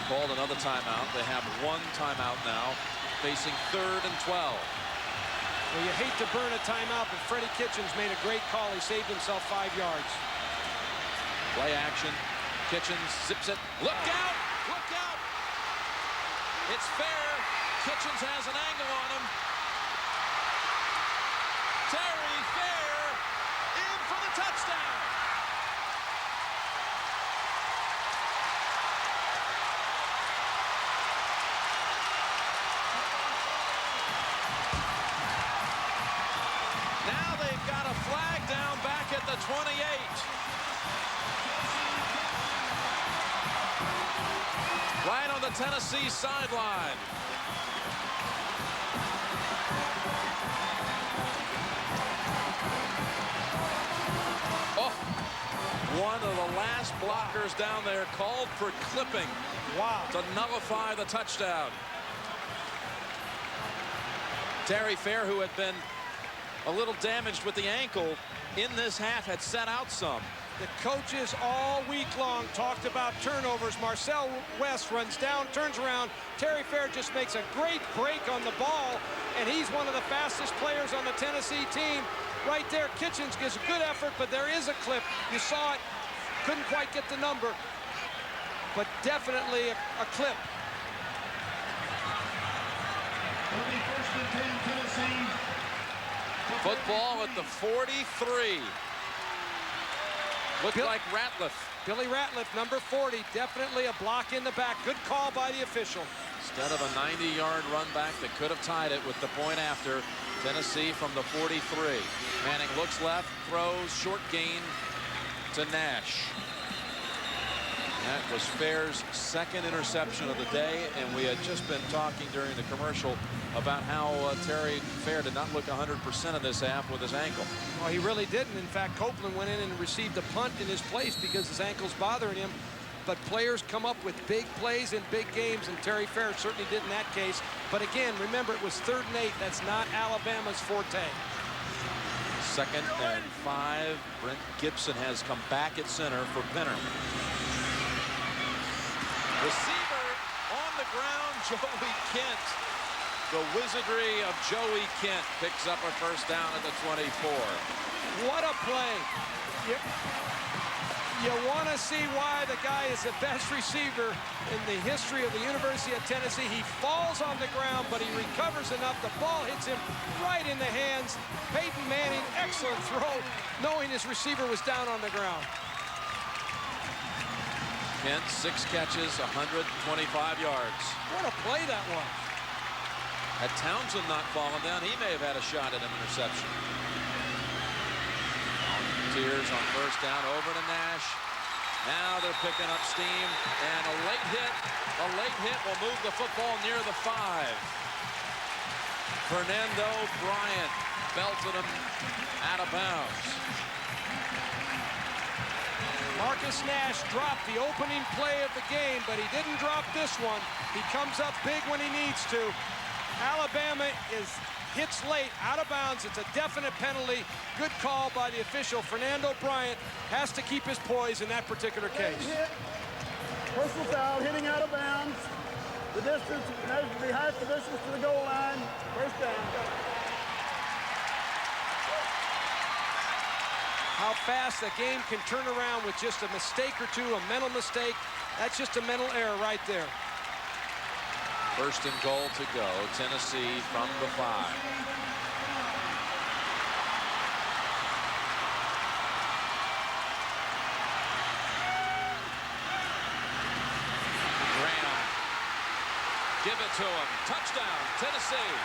called another timeout. They have one timeout now, facing 3rd and 12. Well, you hate to burn a timeout, but Freddie Kitchens made a great call. He saved himself 5 yards. Play action. Kitchens zips it. Look out! Look out! It's fair. Kitchens has an angle on him. Terry Fair in for the touchdown. Now they've got a flag down back at the 28. Right on the Tennessee sideline. Oh, one of the last blockers down there called for clipping. Wow. To nullify the touchdown. Terry Fair, who had been a little damaged with the ankle in this half, had set out some. The coaches all week long talked about turnovers. Marcel West runs down, turns around. Terry Fair just makes a great break on the ball, and he's one of the fastest players on the Tennessee team. Right there, Kitchens gives a good effort, but there is a clip. You saw it, couldn't quite get the number, but definitely a clip. Football at the 43. Looked like Ratliff. Billy Ratliff, number 40, definitely a block in the back. Good call by the official. Instead of a 90-yard run back that could have tied it with the point after, Tennessee from the 43. Manning looks left, throws, short gain to Nash. That was Fair's second interception of the day, and we had just been talking during the commercial about how Terry Fair did not look 100% in this half with his ankle. Well, he really didn't. In fact, Copeland went in and received a punt in his place because his ankle's bothering him. But players come up with big plays in big games, and Terry Fair certainly did in that case. But again, remember, it was 3rd and 8. That's not Alabama's forte. 2nd and 5. Brent Gibson has come back at center for Penner. Receiver on the ground, Joey Kent. The wizardry of Joey Kent picks up a first down at the 24. What a play. You want to see why the guy is the best receiver in the history of the University of Tennessee. He falls on the ground, but he recovers enough. The ball hits him right in the hands. Peyton Manning, excellent throw, knowing his receiver was down on the ground. Kent, 6 catches, 125 yards. What a play that was. Had Townsend not fallen down, he may have had a shot at an interception. Volunteers on first down, over to Nash. Now they're picking up steam, and a late hit will move the football near the 5. Fernando Bryant belted him out of bounds. Marcus Nash dropped the opening play of the game, but he didn't drop this one. He comes up big when he needs to. Alabama hits late, out of bounds. It's a definite penalty. Good call by the official. Fernando Bryant has to keep his poise in that particular case. Personal foul, hitting out of bounds. The distance, measured to be half the distance to the goal line. First down. How fast a game can turn around with just a mistake or two, a mental mistake. That's just a mental error right there. First and goal to go. Tennessee from the 5. Graham. Give it to him. Touchdown, Tennessee.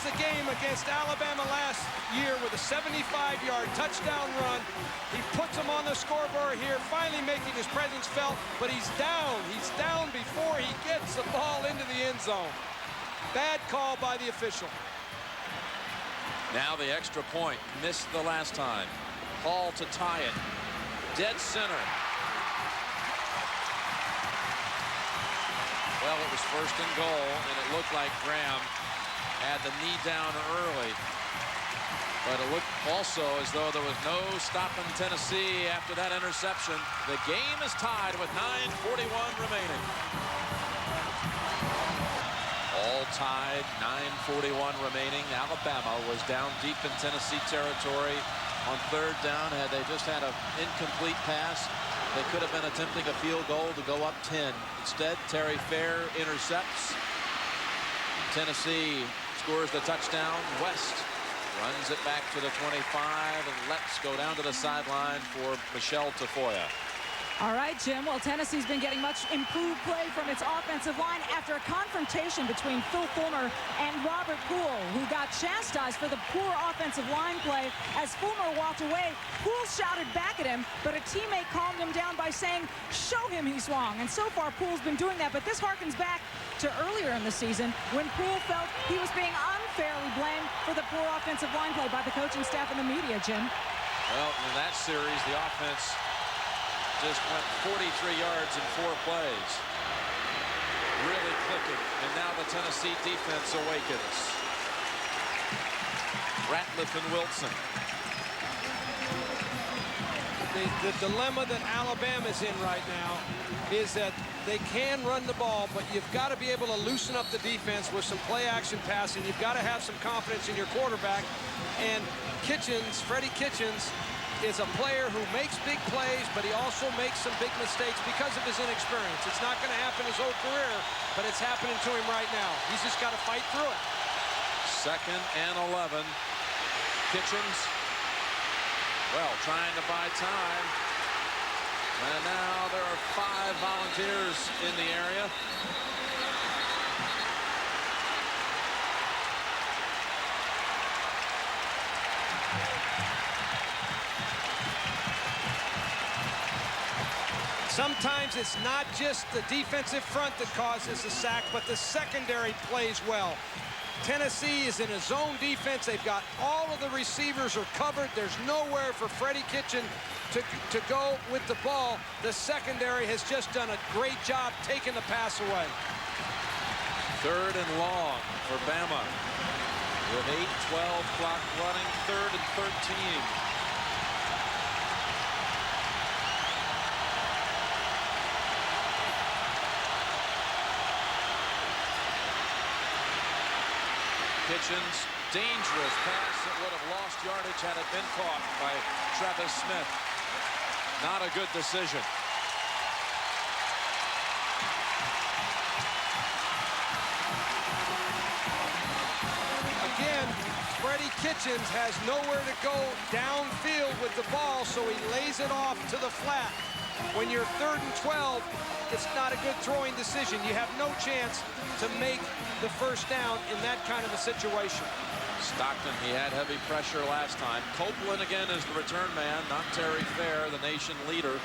The game against Alabama last year with a 75-yard touchdown run. He puts him on the scoreboard here, finally making his presence felt, but he's down. He's down before he gets the ball into the end zone. Bad call by the official. Now the extra point, missed the last time. Hall to tie it. Dead center. Well, it was first and goal, and it looked like Graham had the knee down early. But it looked also as though there was no stopping Tennessee after that interception. The game is tied with 9:41 remaining. All tied, 9:41 remaining. Alabama was down deep in Tennessee territory on third down. Had they just had an incomplete pass, they could have been attempting a field goal to go up 10. Instead, Terry Fair intercepts. Tennessee scores the touchdown. West runs it back to the 25 and lets go down to the sideline for Michelle Tafoya. All right, Jim. Well, Tennessee's been getting much improved play from its offensive line after a confrontation between Phil Fulmer and Robert Poole, who got chastised for the poor offensive line play. As Fulmer walked away, Poole shouted back at him, but a teammate calmed him down by saying, show him he's wrong. And so far, Poole's been doing that, but this harkens back to earlier in the season when Poole felt he was being unfairly blamed for the poor offensive line play by the coaching staff and the media, Jim. Well, in that series, the offense just went 43 yards in 4 plays. Really clicking. And now the Tennessee defense awakens. Ratliff and Wilson. The dilemma that Alabama's in right now is that they can run the ball, but you've got to be able to loosen up the defense with some play-action passing. You've got to have some confidence in your quarterback. And Kitchens, Freddie Kitchens, is a player who makes big plays, but he also makes some big mistakes because of his inexperience. It's not going to happen his whole career, but it's happening to him right now. He's just got to fight through it. 2nd and 11. Kitchens, well, trying to buy time. And now there are 5 volunteers in the area. Sometimes it's not just the defensive front that causes the sack, but the secondary plays well. Tennessee is in a zone defense. They've got all of the receivers are covered. There's nowhere for Freddie Kitchen to go with the ball. The secondary has just done a great job taking the pass away. 3rd and long for Bama. With 8:12 clock running, 3rd and 13. Kitchens, dangerous pass that would have lost yardage had it been caught by Travis Smith. Not a good decision. Again, Freddie Kitchens has nowhere to go downfield with the ball, so he lays it off to the flat. When you're 3rd and 12, it's not a good throwing decision. You have no chance to make the first down in that kind of a situation. Stockton, he had heavy pressure last time. Copeland again is the return man, not Terry Fair, the nation leader.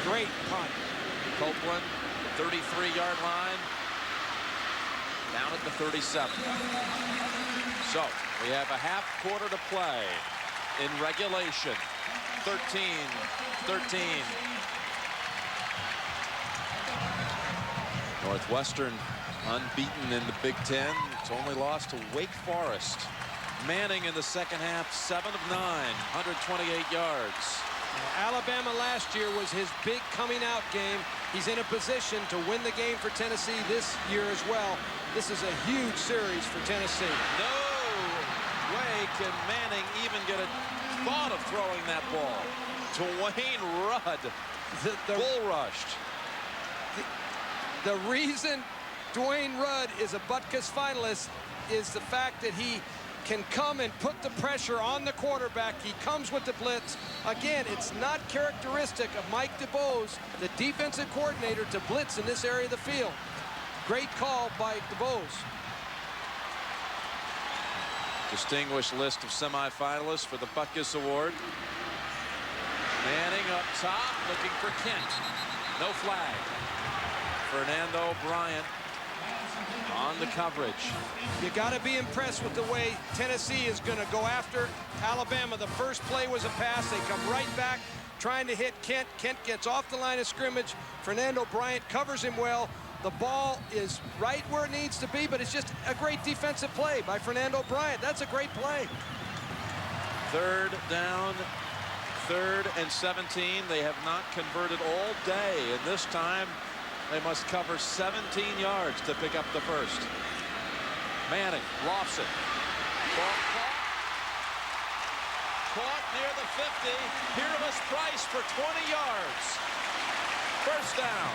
Great punt. Copeland, 33-yard line, down at the 37. So we have a half quarter to play in regulation. 13-13. Northwestern unbeaten in the Big Ten. It's only lost to Wake Forest. Manning in the second half, 7 of 9, 128 yards. Alabama last year was his big coming out game. He's in a position to win the game for Tennessee this year as well. This is a huge series for Tennessee. No way can Manning even get a thought of throwing that ball. Dwayne Rudd, bull rushed. The reason Dwayne Rudd is a Butkus finalist is the fact that he can come and put the pressure on the quarterback. He comes with the blitz. Again, it's not characteristic of Mike DuBose, the defensive coordinator, to blitz in this area of the field. Great call by DuBose. Distinguished list of semifinalists for the Butkus Award. Manning up top, looking for Kent. No flag. Fernando Bryant on the coverage. You got to be impressed with the way Tennessee is going to go after Alabama. The first play was a pass. They come right back trying to hit Kent. Kent gets off the line of scrimmage. Fernando Bryant covers him well. The ball is right where it needs to be, but it's just a great defensive play by Fernando Bryant. That's a great play. Third down, 3rd and 17. They have not converted all day, and this time they must cover 17 yards to pick up the first. Manning lofts it. Ball caught near the 50. Peerless Price for 20 yards. First down.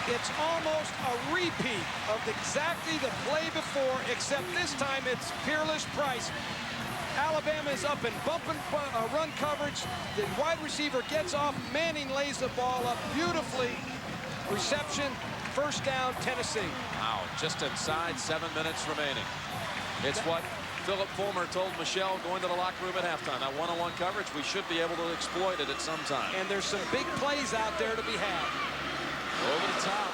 It's almost a repeat of exactly the play before, except this time it's Peerless Price. Alabama is up and bumping run coverage. The wide receiver gets off. Manning lays the ball up beautifully. Reception, first down, Tennessee. Wow, just inside 7 minutes remaining. It's what Philip Fulmer told Michelle going to the locker room at halftime. That one-on-one coverage, we should be able to exploit it at some time. And there's some big plays out there to be had. Over the top.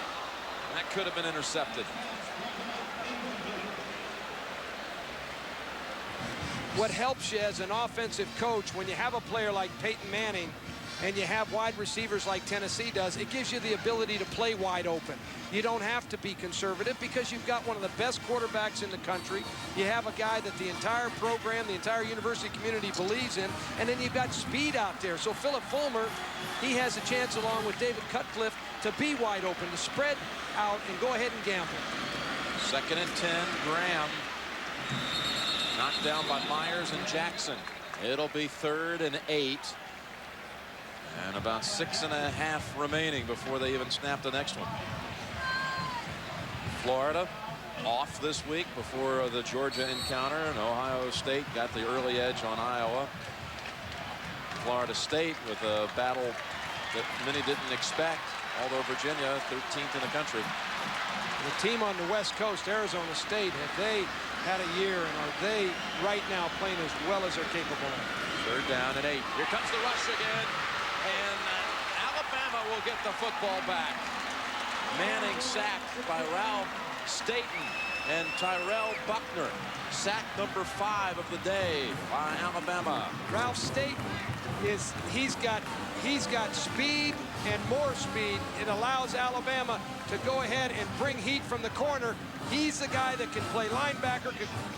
That could have been intercepted. What helps you as an offensive coach when you have a player like Peyton Manning and you have wide receivers like Tennessee does, it gives you the ability to play wide open. You don't have to be conservative because you've got one of the best quarterbacks in the country. You have a guy that the entire program, the entire university community believes in, and then you've got speed out there. So Philip Fulmer, he has a chance along with David Cutcliffe to be wide open, to spread out and go ahead and gamble. 2nd and 10, Graham. Knocked down by Myers and Jackson. It'll be 3rd and 8. And about 6.5 remaining before they even snap the next one. Florida off this week before the Georgia encounter, and Ohio State got the early edge on Iowa. Florida State with a battle that many didn't expect, although Virginia 13th in the country. The team on the West Coast, Arizona State, have they had a year, and are they right now playing as well as they're capable of? 3rd down and 8. Here comes the rush again, and Alabama will get the football back. Manning sacked by Ralph Staten and Tyrell Buckner. Sack number 5 of the day by Alabama. Ralph Staten he's got speed and more speed. It allows Alabama to go ahead and bring heat from the corner. He's the guy that can play linebacker,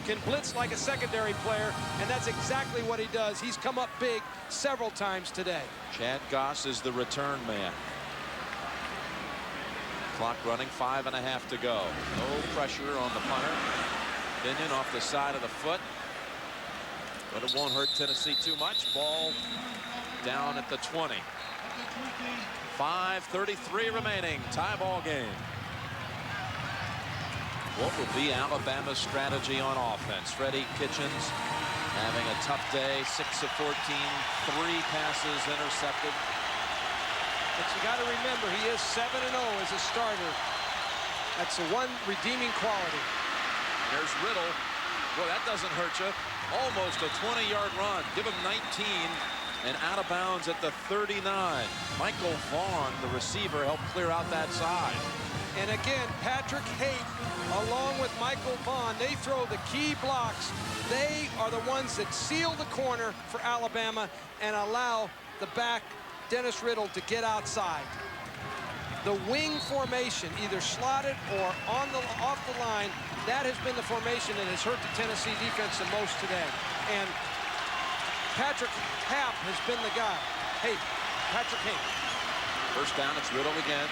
can blitz like a secondary player, and that's exactly what he does. He's come up big several times today. Chad Goss is the return man. Clock running, 5.5 to go. No pressure on the punter. Binion off the side of the foot, but it won't hurt Tennessee too much. Ball down at the 20. 5:33 remaining. Tie ball game. What will be Alabama's strategy on offense? Freddie Kitchens having a tough day. 6 of 14, 3 passes intercepted. But you got to remember, he is 7-0 as a starter. That's the one redeeming quality. There's Riddle. Boy, that doesn't hurt you. Almost a 20-yard run. Give him 19 and out of bounds at the 39. Michael Vaughn, the receiver, helped clear out that side. And again, Patrick Haight, along with Michael Vaughn, they throw the key blocks. They are the ones that seal the corner for Alabama and allow the back, Dennis Riddle, to get outside. The wing formation, either slotted or off the line, that has been the formation that has hurt the Tennessee defense the most today. And Patrick Happ has been the guy. Hey, Patrick Haight. First down, it's Riddle again.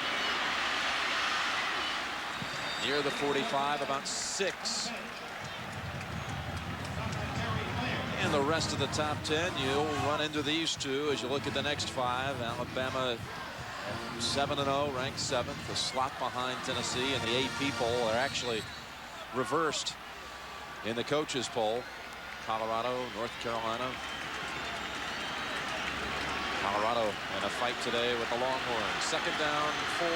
Near the 45, about 6. And the rest of the top 10, you'll run into these two as you look at the next 5. Alabama 7-0, ranked 7th, a slot behind Tennessee, and the AP poll are actually reversed in the coaches poll. Colorado, North Carolina. Colorado in a fight today with the Longhorns. 2nd down, 4.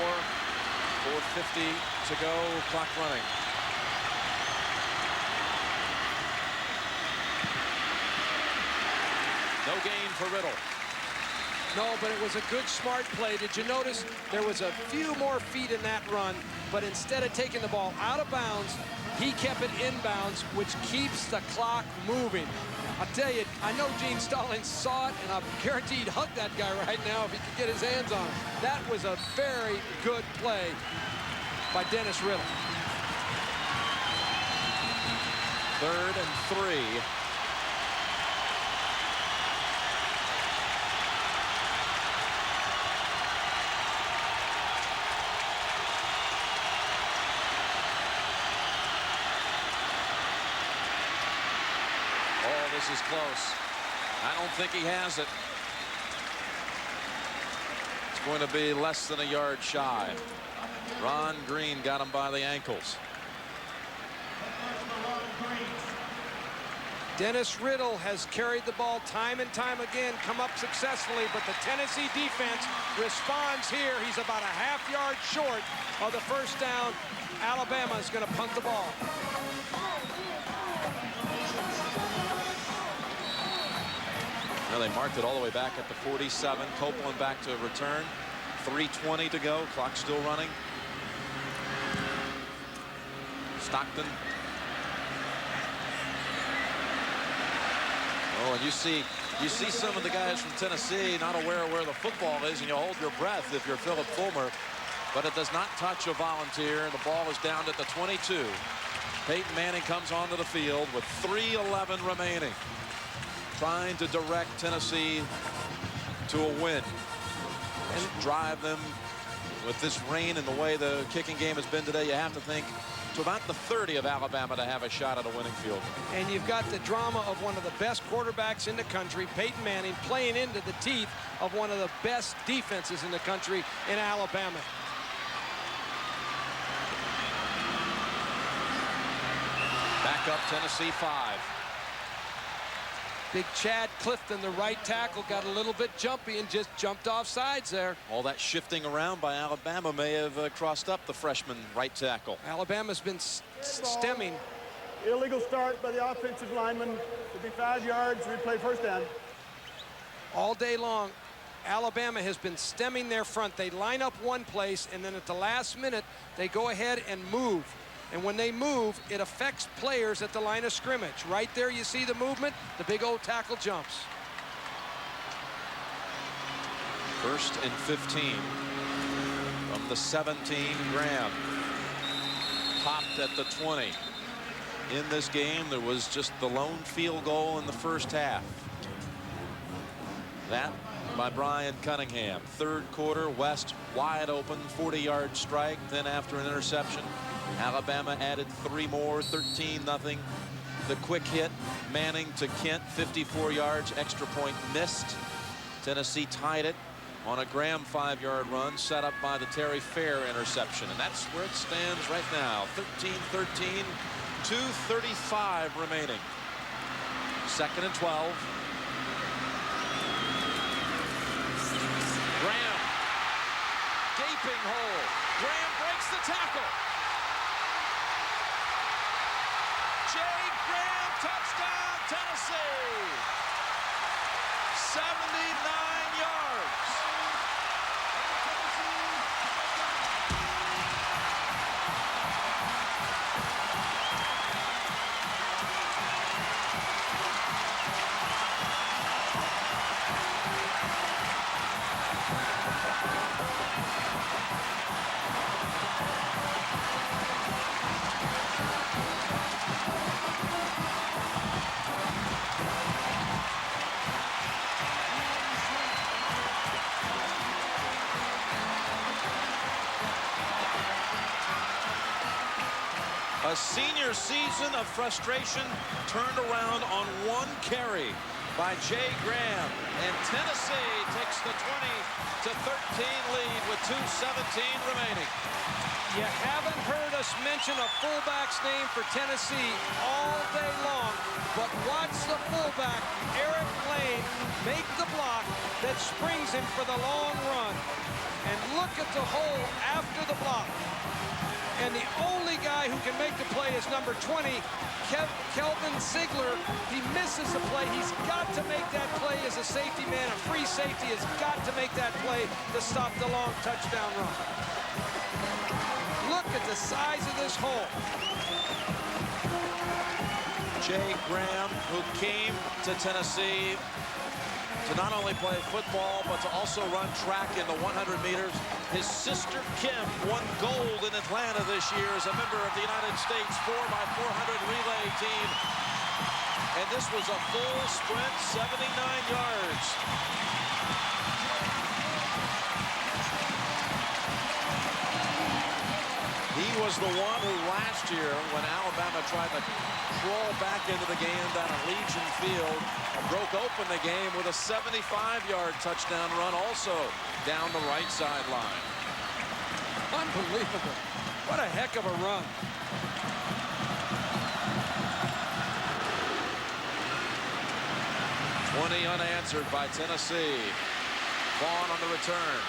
4:50 to go, clock running. No gain for Riddle. No, but it was a good, smart play. Did you notice there was a few more feet in that run, but instead of taking the ball out of bounds, he kept it inbounds, which keeps the clock moving. I'll tell you, I know Gene Stallings saw it, and I'm guaranteed he'd hug that guy right now if he could get his hands on him. That was a very good play by Dennis Riddle. 3rd and 3. This is close. I don't think he has it. It's going to be less than a yard shy. Ron Green got him by the ankles. Dennis Riddle has carried the ball time and time again, come up successfully, but the Tennessee defense responds here. He's about a half yard short of the first down. Alabama is going to punt the ball. Well, they marked it all the way back at the 47. Copeland back to return. 3:20 to go. Clock still running. Stockton. Oh, and you see some of the guys from Tennessee not aware of where the football is, and you hold your breath if you're Philip Fulmer. But it does not touch a Volunteer, and the ball is down at the 22. Peyton Manning comes onto the field with 3:11 remaining, trying to direct Tennessee to a win and drive them. With this rain and the way the kicking game has been today, you have to think to about the 30 of Alabama to have a shot at a winning field. And you've got the drama of one of the best quarterbacks in the country, Peyton Manning, playing into the teeth of one of the best defenses in the country in Alabama. Back up Tennessee 5. Big Chad Clifton, the right tackle, got a little bit jumpy and just jumped off sides there. All that shifting around by Alabama may have crossed up the freshman right tackle. Alabama's been stemming. Illegal start by the offensive lineman. It'll be 5 yards. Replay first down. All day long, Alabama has been stemming their front. They line up one place, and then at the last minute, they go ahead and move. And when they move, it affects players at the line of scrimmage. Right there, you see the movement. The big old tackle jumps. 1st and 15 from the 17. Graham popped at the 20. In this game, there was just the lone field goal in the first half. That by Brian Cunningham. 3rd quarter, West wide open, 40-yard strike. Then after an interception, Alabama added 3 more, 13-0. The quick hit, Manning to Kent, 54 yards, extra point missed. Tennessee tied it on a Graham 5-yard run set up by the Terry Fair interception. And that's where it stands right now. 13-13, 2:35 remaining. 2nd and 12. Graham, gaping hole. Graham breaks the tackle. Jay Graham, touchdown, Tennessee. 79 yards. A senior season of frustration turned around on one carry by Jay Graham, and Tennessee takes the 20-13 lead with 2:17 remaining. You haven't heard us mention a fullback's name for Tennessee all day long, but watch the fullback, Eric Lane, make the block that springs him for the long run. And look at the hole after the block. And the only guy who can make the play is number 20, Kelvin Ziegler. He misses the play. He's got to make that play as as a safety man, a free safety, has got to make that play to stop the long touchdown run. Look at the size of this hole. Jay Graham, who came to Tennessee to not only play football, but to also run track in the 100 meters. His sister Kim won gold in Atlanta this year as a member of the United States 4x400 relay team. And this was a full sprint, 79 yards. He was the one who last year, when Alabama tried to crawl back into the game down at Legion Field, broke open the game with a 75-yard touchdown run also down the right sideline. Unbelievable. What a heck of a run. $20 unanswered by Tennessee. Vaughn on the return.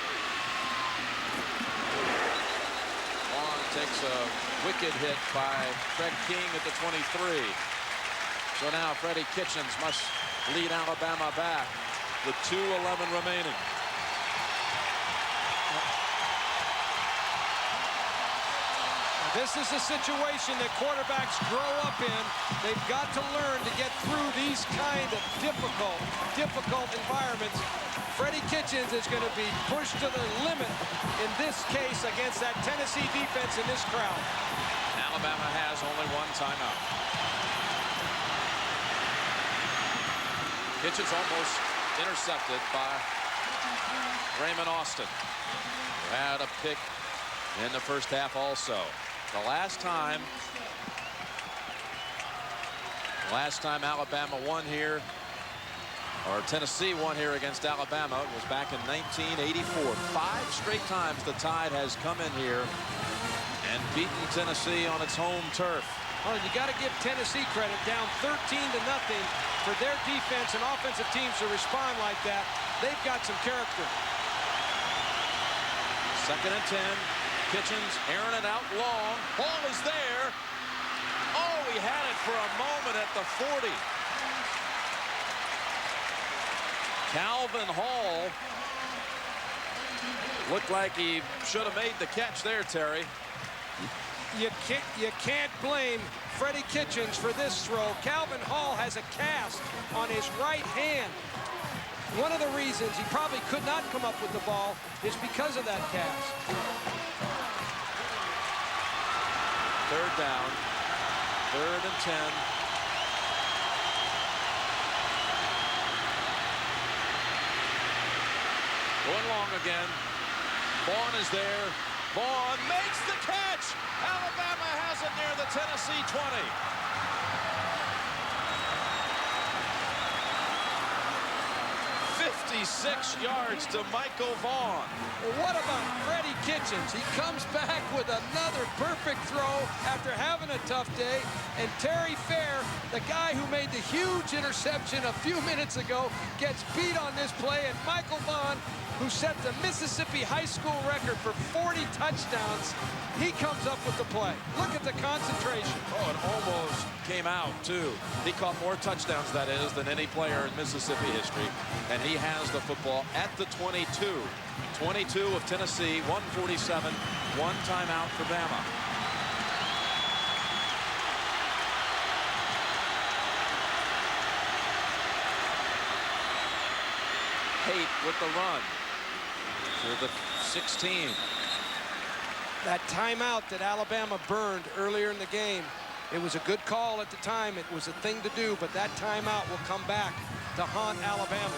Takes a wicked hit by Craig King at the 23. So now Freddie Kitchens must lead Alabama back with 2:11 remaining. This is a situation that quarterbacks grow up in. They've got to learn to get through these kind of difficult environments. Freddie Kitchens is going to be pushed to the limit in this case against that Tennessee defense in this crowd. Alabama has only one timeout. Kitchens almost intercepted by Raymond Austin, who had a pick in the first half also. The last time Alabama won here, or Tennessee won here against Alabama, was back in 1984. 5 straight times the Tide has come in here and beaten Tennessee on its home turf. Well, you got to give Tennessee credit, down 13-0 for their defense and offensive teams to respond like that. They've got some character. 2nd and 10. Kitchens airing it out long. Ball is there. Oh, he had it for a moment at the 40. Calvin Hall looked like he should have made the catch there, Terry. You can't blame Freddie Kitchens for this throw. Calvin Hall has a cast on his right hand. One of the reasons he probably could not come up with the ball is because of that cast. 3rd down. 3rd and 10. Going long again. Vaughn is there. Vaughn makes the catch. Alabama has it near the Tennessee 20. 56 yards to Michael Vaughn. Well, what about Freddie Kitchens? He comes back with another perfect throw after having a tough day. And Terry Fair, the guy who made the huge interception a few minutes ago, gets beat on this play. And Michael Vaughn, who set the Mississippi high school record for 40 touchdowns, he comes up with the play. Look at the concentration. Oh, it almost came out, too. He caught more touchdowns, that is, than any player in Mississippi history. And he has the football at the 22. 22 of Tennessee, 147, 1 timeout for Bama. Haight with the run for the 16. That timeout that Alabama burned earlier in the game, it was a good call at the time. It was a thing to do, but that timeout will come back to haunt Alabama.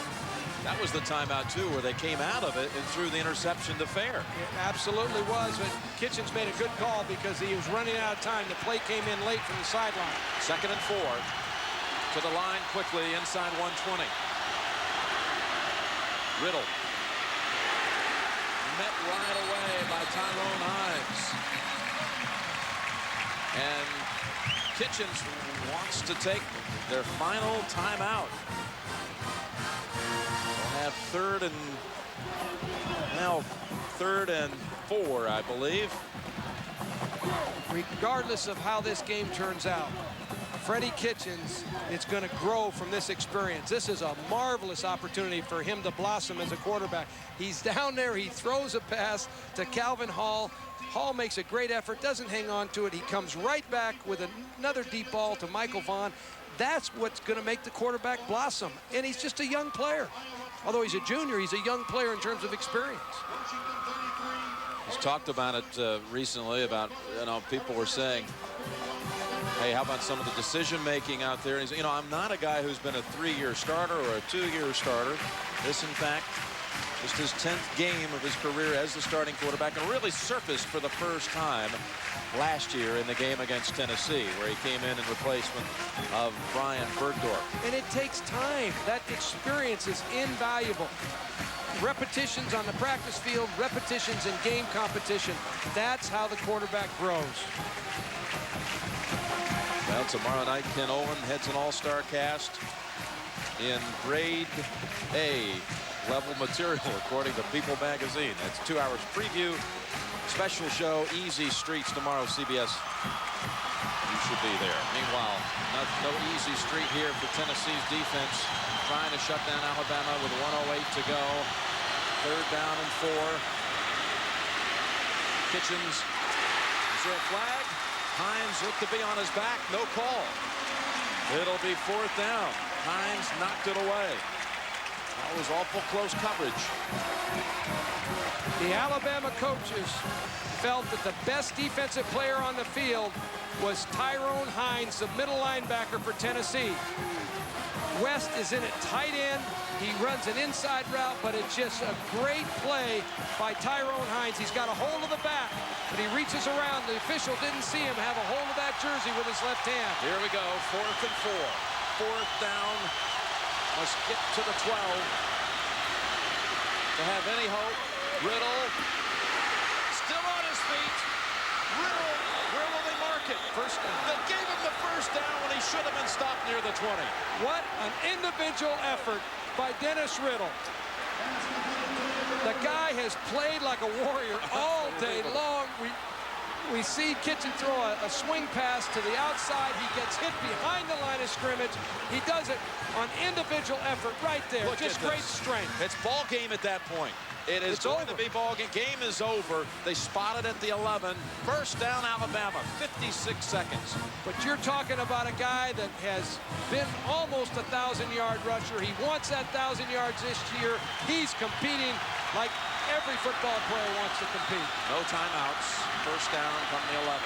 That was the timeout, too, where they came out of it and threw the interception to Fair. It absolutely was, but Kitchens made a good call because he was running out of time. The play came in late from the sideline. 2nd and 4. To the line quickly inside 120. Riddle. Met right away by Tyrone Hines. And Kitchens wants to take their final timeout. They'll have 3rd and 4, I believe. Regardless of how this game turns out, Freddie Kitchens is going to grow from this experience. This is a marvelous opportunity for him to blossom as a quarterback. He's down there. He throws a pass to Calvin Hall. Hall makes a great effort, doesn't hang on to it. He comes right back with another deep ball to Michael Vaughn. That's what's going to make the quarterback blossom. And he's just a young player. Although he's a junior, he's a young player in terms of experience. He's talked about it recently about, people were saying, hey, how about some of the decision-making out there? And he's, I'm not a guy who's been a 3-year starter or a 2-year starter. This, in fact, just his 10th game of his career as the starting quarterback, and really surfaced for the first time last year in the game against Tennessee, where he came in replacement of Brian Bergdorf. And it takes time. That experience is invaluable. Repetitions on the practice field, repetitions in game competition. That's how the quarterback grows. Well, tomorrow night, Ken Owen heads an all-star cast in grade A level material, according to People magazine. That's 2 hours preview. Special show, Easy Streets tomorrow, CBS. You should be there. Meanwhile, no easy street here for Tennessee's defense, trying to shut down Alabama with 1:08 to go. 3rd down and 4. Kitchens, is there a flag? Hines looked to be on his back, no call. It'll be 4th down. Hines knocked it away. That was awful close coverage. The Alabama coaches felt that the best defensive player on the field was Tyrone Hines, the middle linebacker for Tennessee. West is in at tight end. He runs an inside route, but it's just a great play by Tyrone Hines. He's got a hold of the back, but he reaches around. The official didn't see him have a hold of that jersey with his left hand. Here we go, 4th and 4. 4th down. Must get to the 12 to have any hope. Riddle still on his feet. Riddle, where will they mark it? First down. They gave him the 1st down when he should have been stopped near the 20. What an individual effort by Dennis Riddle. The guy has played like a warrior all day long. We see Kitchen throw a swing pass to the outside. He gets hit behind the line of scrimmage. He does it on individual effort right there. Look, just great strength. It's ball game at that point. It is going to be ball game. Game is over. They spotted at the 11. 1st down, Alabama. 56 seconds. But you're talking about a guy that has been almost a 1,000-yard rusher. He wants that 1,000 yards this year. He's competing like every football player wants to compete. No timeouts. 1st down from the 11.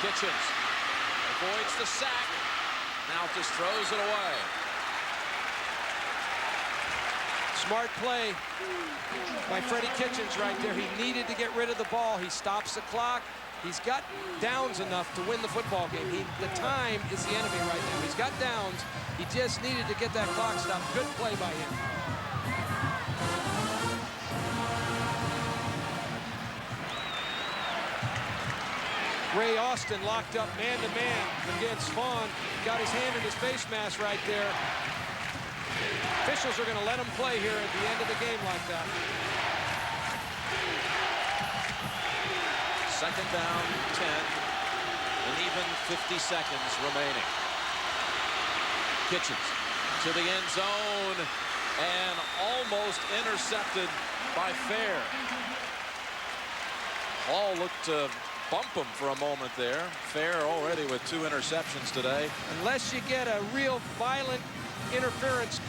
Kitchens avoids the sack. Now just throws it away. Smart play by Freddie Kitchens right there. He needed to get rid of the ball. He stops the clock. He's got downs enough to win the football game. The time is the enemy right now. He's got downs. He just needed to get that clock stopped. Good play by him. Ray Austin locked up man-to-man against Vaughn. Got his hand in his face mask right there. Officials are going to let him play here at the end of the game like that. 2nd down, 10, and even 50 seconds remaining. Kitchens to the end zone and almost intercepted by Fair. Hall looked to bump him for a moment there. Fair already with 2 interceptions today. Unless you get a real violent interference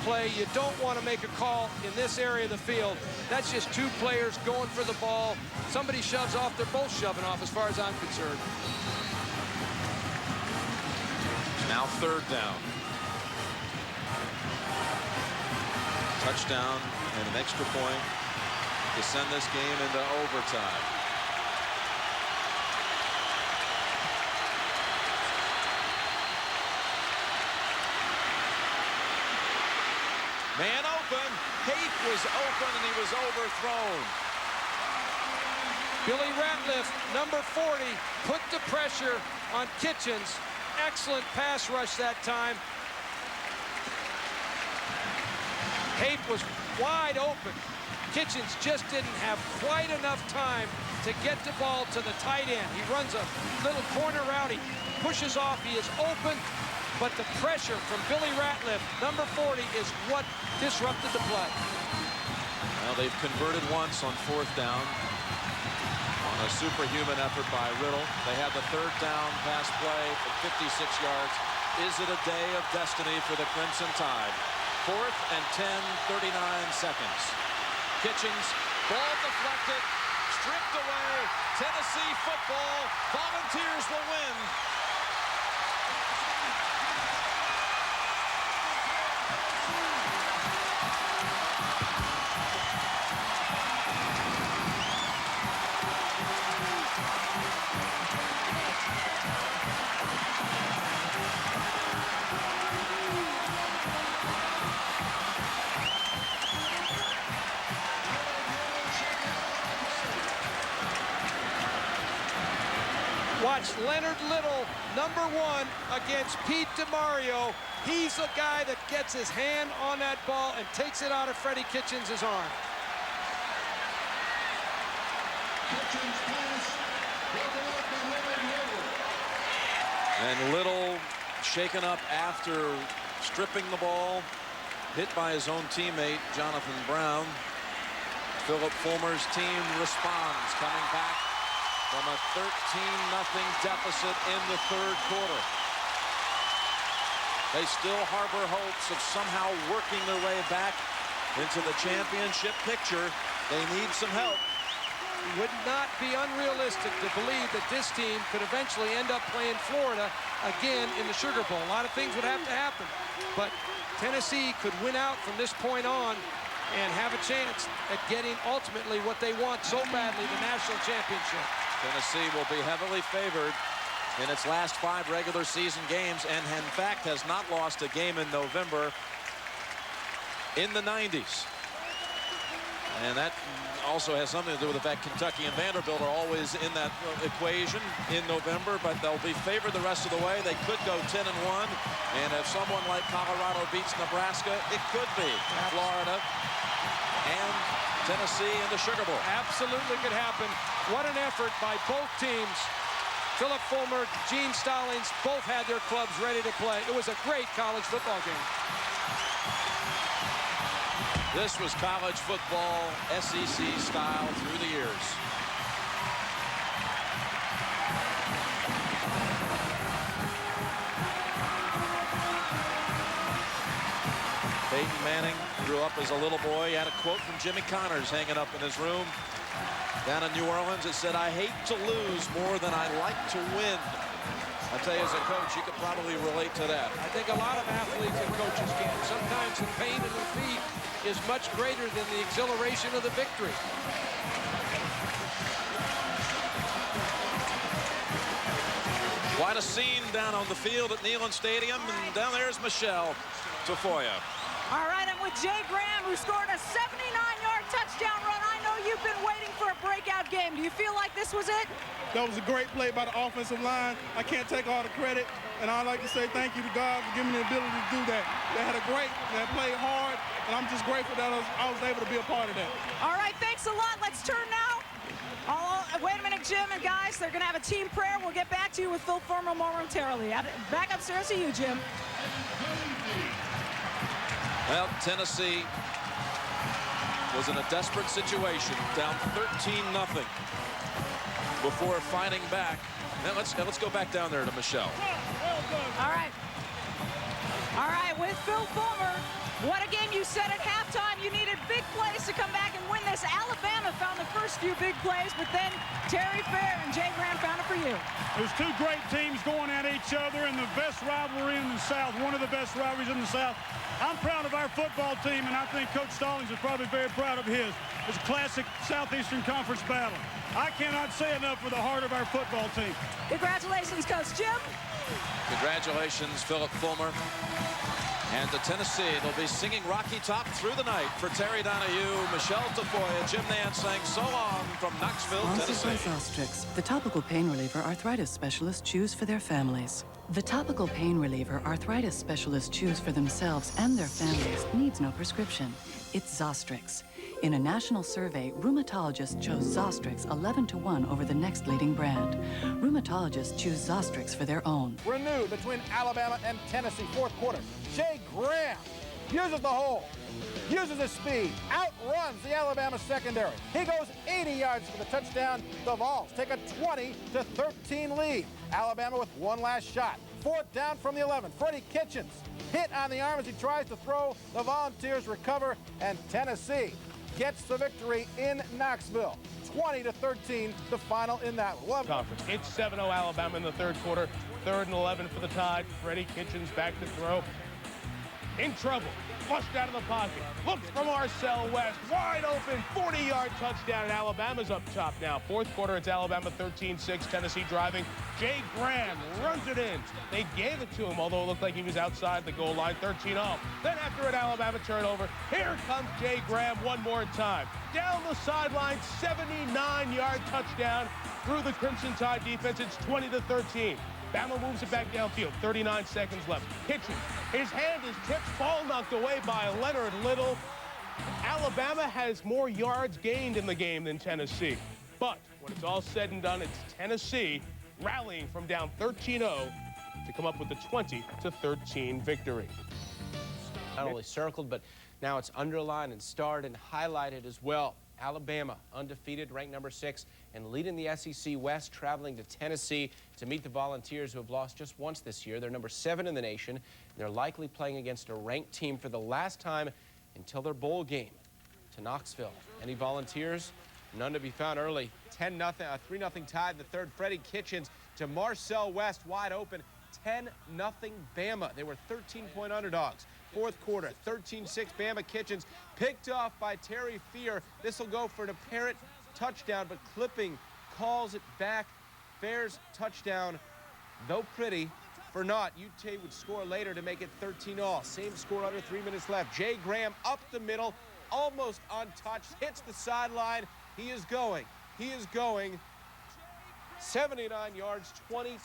play, you don't want to make a call in this area of the field. That's just 2 players going for the ball. Somebody shoves off, they're both shoving off as far as I'm concerned. Now 3rd down. Touchdown and an extra point to send this game into overtime. Man open. Haith was open and he was overthrown. Billy Ratliff, number 40, put the pressure on Kitchens. Excellent pass rush that time. Hape was wide open. Kitchens just didn't have quite enough time to get the ball to the tight end. He runs a little corner route. He pushes off. He is open. But the pressure from Billy Ratliff, number 40, is what disrupted the play. Well, they've converted once on 4th down on a superhuman effort by Riddle. They have the 3rd down pass play for 56 yards. Is it a day of destiny for the Crimson Tide? 4th and 10, 39 seconds. Kitchens, ball deflected, stripped away. Tennessee football. Volunteers will win. Watch Leonard Little, number 1, against Pete DeMario. He's the guy that gets his hand on that ball and takes it out of Freddie Kitchens' arm. And Little shaken up after stripping the ball, hit by his own teammate, Jonathan Brown. Philip Fulmer's team responds, coming back from a 13-0 deficit in the 3rd quarter. They still harbor hopes of somehow working their way back into the championship picture. They need some help. It would not be unrealistic to believe that this team could eventually end up playing Florida again in the Sugar Bowl. A lot of things would have to happen, but Tennessee could win out from this point on and have a chance at getting ultimately what they want so badly, the national championship. Tennessee will be heavily favored in its last 5 regular season games, and in fact has not lost a game in November in the 90s. And that also has something to do with the fact Kentucky and Vanderbilt are always in that equation in November, but they'll be favored the rest of the way. They could go 10-1, and if someone like Colorado beats Nebraska, it could be Florida and Tennessee in the Sugar Bowl. Absolutely could happen. What an effort by both teams. Philip Fulmer, Gene Stallings, both had their clubs ready to play. It was a great college football game. This was college football, SEC style through the years. Peyton Manning grew up as a little boy. He had a quote from Jimmy Connors hanging up in his room down in New Orleans. It said, "I hate to lose more than I like to win." I tell you, as a coach, you could probably relate to that. I think a lot of athletes and coaches can. Sometimes the pain and defeat is much greater than the exhilaration of the victory. Quite a scene down on the field at Neyland Stadium, and down there is Michelle Tafoya. All right, I'm with Jay Graham, who scored a 79-yard touchdown run. I know you've been waiting for a breakout game. Do you feel like this was it? That was a great play by the offensive line. I can't take all the credit, and I'd like to say thank you to God for giving me the ability to do that. They played hard, and I'm just grateful that I was able to be a part of that. All right, thanks a lot. Let's turn now. Wait a minute, Jim and guys. They're going to have a team prayer. We'll get back to you with Phil Fulmer momentarily. Back upstairs to you, Jim. Well, Tennessee was in a desperate situation, down 13-0 before fighting back. Now let's go back down there to Michelle. All right. All right, with Phil Fulmer. What a game you said at halftime. You needed big plays to come back and win this. Alabama found the first few big plays, but then Terry Fair and Jay Graham found it for you. There's 2 great teams going at each other, and the best rivalry in the South, one of the best rivalries in the South. I'm proud of our football team, and I think Coach Stallings is probably very proud of his. It's a classic Southeastern Conference battle. I cannot say enough for the heart of our football team. Congratulations, Coach Jim. Congratulations, Philip Fulmer. And to Tennessee, they'll be singing Rocky Top through the night. For Terry Donahue, Michelle Tafoya, Jim Nance saying so long from Knoxville, Tennessee. Sponsored by Celstrix, the topical pain reliever arthritis specialists choose for their families. The topical pain reliever arthritis specialists choose for themselves and their families needs no prescription. It's Zostrix. In a national survey, rheumatologists chose Zostrix 11-1 over the next leading brand. Rheumatologists choose Zostrix for their own. Renewed between Alabama and Tennessee, fourth quarter. Jay Graham uses the hole, uses his speed, outruns the Alabama secondary. He goes 80 yards for the touchdown. The Vols take a 20-13 lead. Alabama with one last shot. Fourth down from the 11. Freddie Kitchens hit on the arm as he tries to throw. The Volunteers recover, and Tennessee gets the victory in Knoxville. 20-13, the final in that one. Conference. It's 7-0 Alabama in the third quarter. 3rd and 11 for the Tide. Freddie Kitchens back to throw. In trouble. Flushed out of the pocket. Looks for Marcel West. Wide open. 40-yard touchdown. And Alabama's up top now. Fourth quarter, it's Alabama 13-6. Tennessee driving. Jay Graham runs it in. They gave it to him, although it looked like he was outside the goal line. 13-0. Then after an Alabama turnover, here comes Jay Graham one more time. Down the sideline, 79-yard touchdown through the Crimson Tide defense. It's 20-13. Bama moves it back downfield. 39 seconds left. Kitchens. His hand is tipped. Ball knocked away by Leonard Little. Alabama has more yards gained in the game than Tennessee. But when it's all said and done, it's Tennessee rallying from down 13-0 to come up with the 20-13 victory. Not only circled, but now it's underlined and starred and highlighted as well. Alabama, undefeated, ranked number 6, and leading the SEC West, traveling to Tennessee to meet the Volunteers, who have lost just once this year. They're number 7 in the nation. They're likely playing against a ranked team for the last time until their bowl game to Knoxville. Any Volunteers? None to be found early. 10-0, 3-0 Tide in the third. Freddie Kitchens to Marcel West, wide open. 10-0 Bama. They were 13-point underdogs. Fourth quarter, 13-6 Bama. Kitchens picked off by Terry Fear. This will go for an apparent touchdown, but Clipping calls it back. Fair's touchdown, though pretty, for naught. UT would score later to make it 13-all. Same score under 3 minutes left. Jay Graham up the middle, almost untouched, hits the sideline. He is going. He is going. 79 yards, 20-13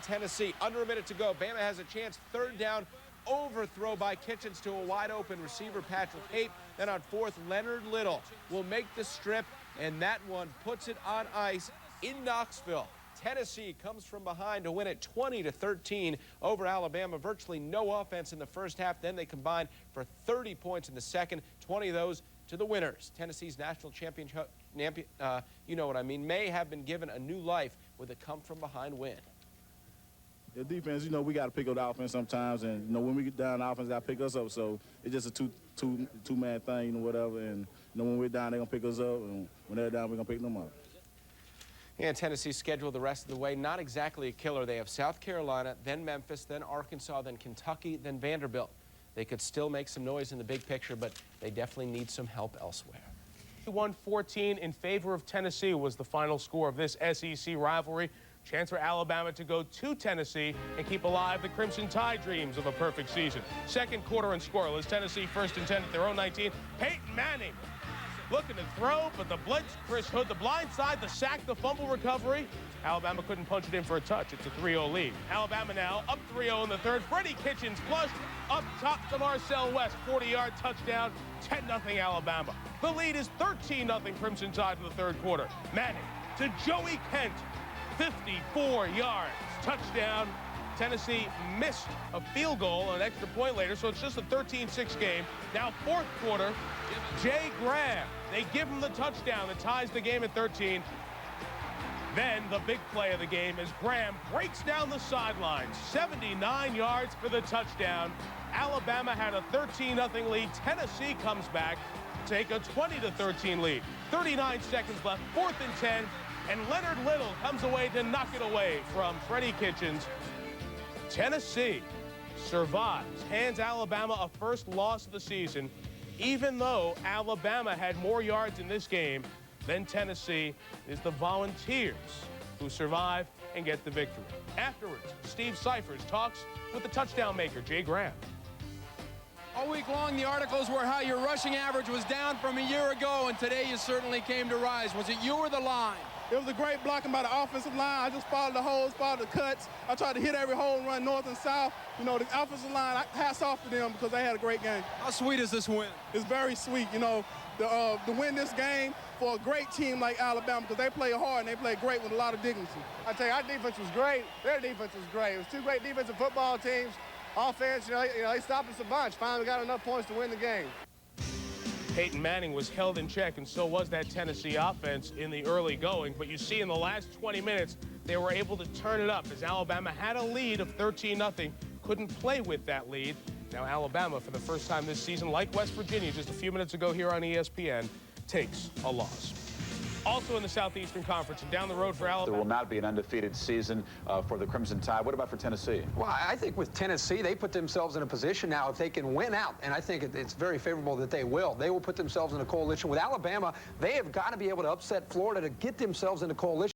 Tennessee. Under a minute to go. Bama has a chance. Third down. Overthrow by Kitchens to a wide open receiver, Patrick Haight. Then on fourth, Leonard Little will make the strip, and that one puts it on ice in Knoxville. Tennessee comes from behind to win it 20-13 over Alabama. Virtually no offense in the first half. Then they combined for 30 points in the second, 20 of those to the winners. Tennessee's national championship, you know what I mean, may have been given a new life with a come-from-behind win. The defense, you know, we got to pick up the offense sometimes, and you know, when we get down, the offense got to pick us up. So it's just a two-man thing, you know, whatever. And you know, when we're down, they're gonna pick us up, and when they're down, we're gonna pick them up. And Tennessee's schedule the rest of the way, not exactly a killer. They have South Carolina, then Memphis, then Arkansas, then Kentucky, then Vanderbilt. They could still make some noise in the big picture, but they definitely need some help elsewhere. 1-14 in favor of Tennessee was the final score of this SEC rivalry. Chance for Alabama to go to Tennessee and keep alive the Crimson Tide dreams of a perfect season. Second quarter and scoreless. Tennessee 1st and 10 at their own 19. Peyton Manning looking to throw, but the blitz, Chris Hood, the blind side, the sack, the fumble recovery. Alabama couldn't punch it in for a touch. It's a 3-0 lead. Alabama now up 3-0 in the third. Freddie Kitchens flushed up top to Marcel West. 40-yard touchdown, 10-0 Alabama. The lead is 13-0 Crimson Tide in the third quarter. Manning to Joey Kent. 54 yards, touchdown. Tennessee missed a field goal, an extra point later, so it's just a 13-6 game. Now fourth quarter, Jay Graham, they give him the touchdown that ties the game at 13. Then the big play of the game is Graham breaks down the sidelines, 79 yards for the touchdown. Alabama had a 13-0 lead. Tennessee comes back to take a 20-13 lead. 39 seconds left, 4th and 10. And Leonard Little comes away to knock it away from Freddie Kitchens. Tennessee survives, hands Alabama a first loss of the season, even though Alabama had more yards in this game than Tennessee. Is the Volunteers who survive and get the victory. Afterwards, Steve Cyphers talks with the touchdown maker, Jay Graham. All week long, the articles were how your rushing average was down from a year ago, and today you certainly came to rise. Was it you or the line? It was a great blocking by the offensive line. I just followed the holes, followed the cuts. I tried to hit every hole and run north and south. You know, the offensive line, hats off to them because they had a great game. How sweet is this win? It's very sweet. You know, to win this game for a great team like Alabama, because they play hard and they play great with a lot of dignity. I tell you, our defense was great. Their defense was great. It was two great defensive football teams. Offense, they stopped us a bunch. Finally got enough points to win the game. Peyton Manning was held in check, and so was that Tennessee offense in the early going. But you see in the last 20 minutes, they were able to turn it up as Alabama had a lead of 13-0, couldn't play with that lead. Now Alabama, for the first time this season, like West Virginia just a few minutes ago here on ESPN, takes a loss. Also in the Southeastern Conference and down the road for Alabama. There will not be an undefeated season for the Crimson Tide. What about for Tennessee? Well, I think with Tennessee, they put themselves in a position now if they can win out, and I think it's very favorable that they will. They will put themselves in a coalition with Alabama. They have got to be able to upset Florida to get themselves in a coalition.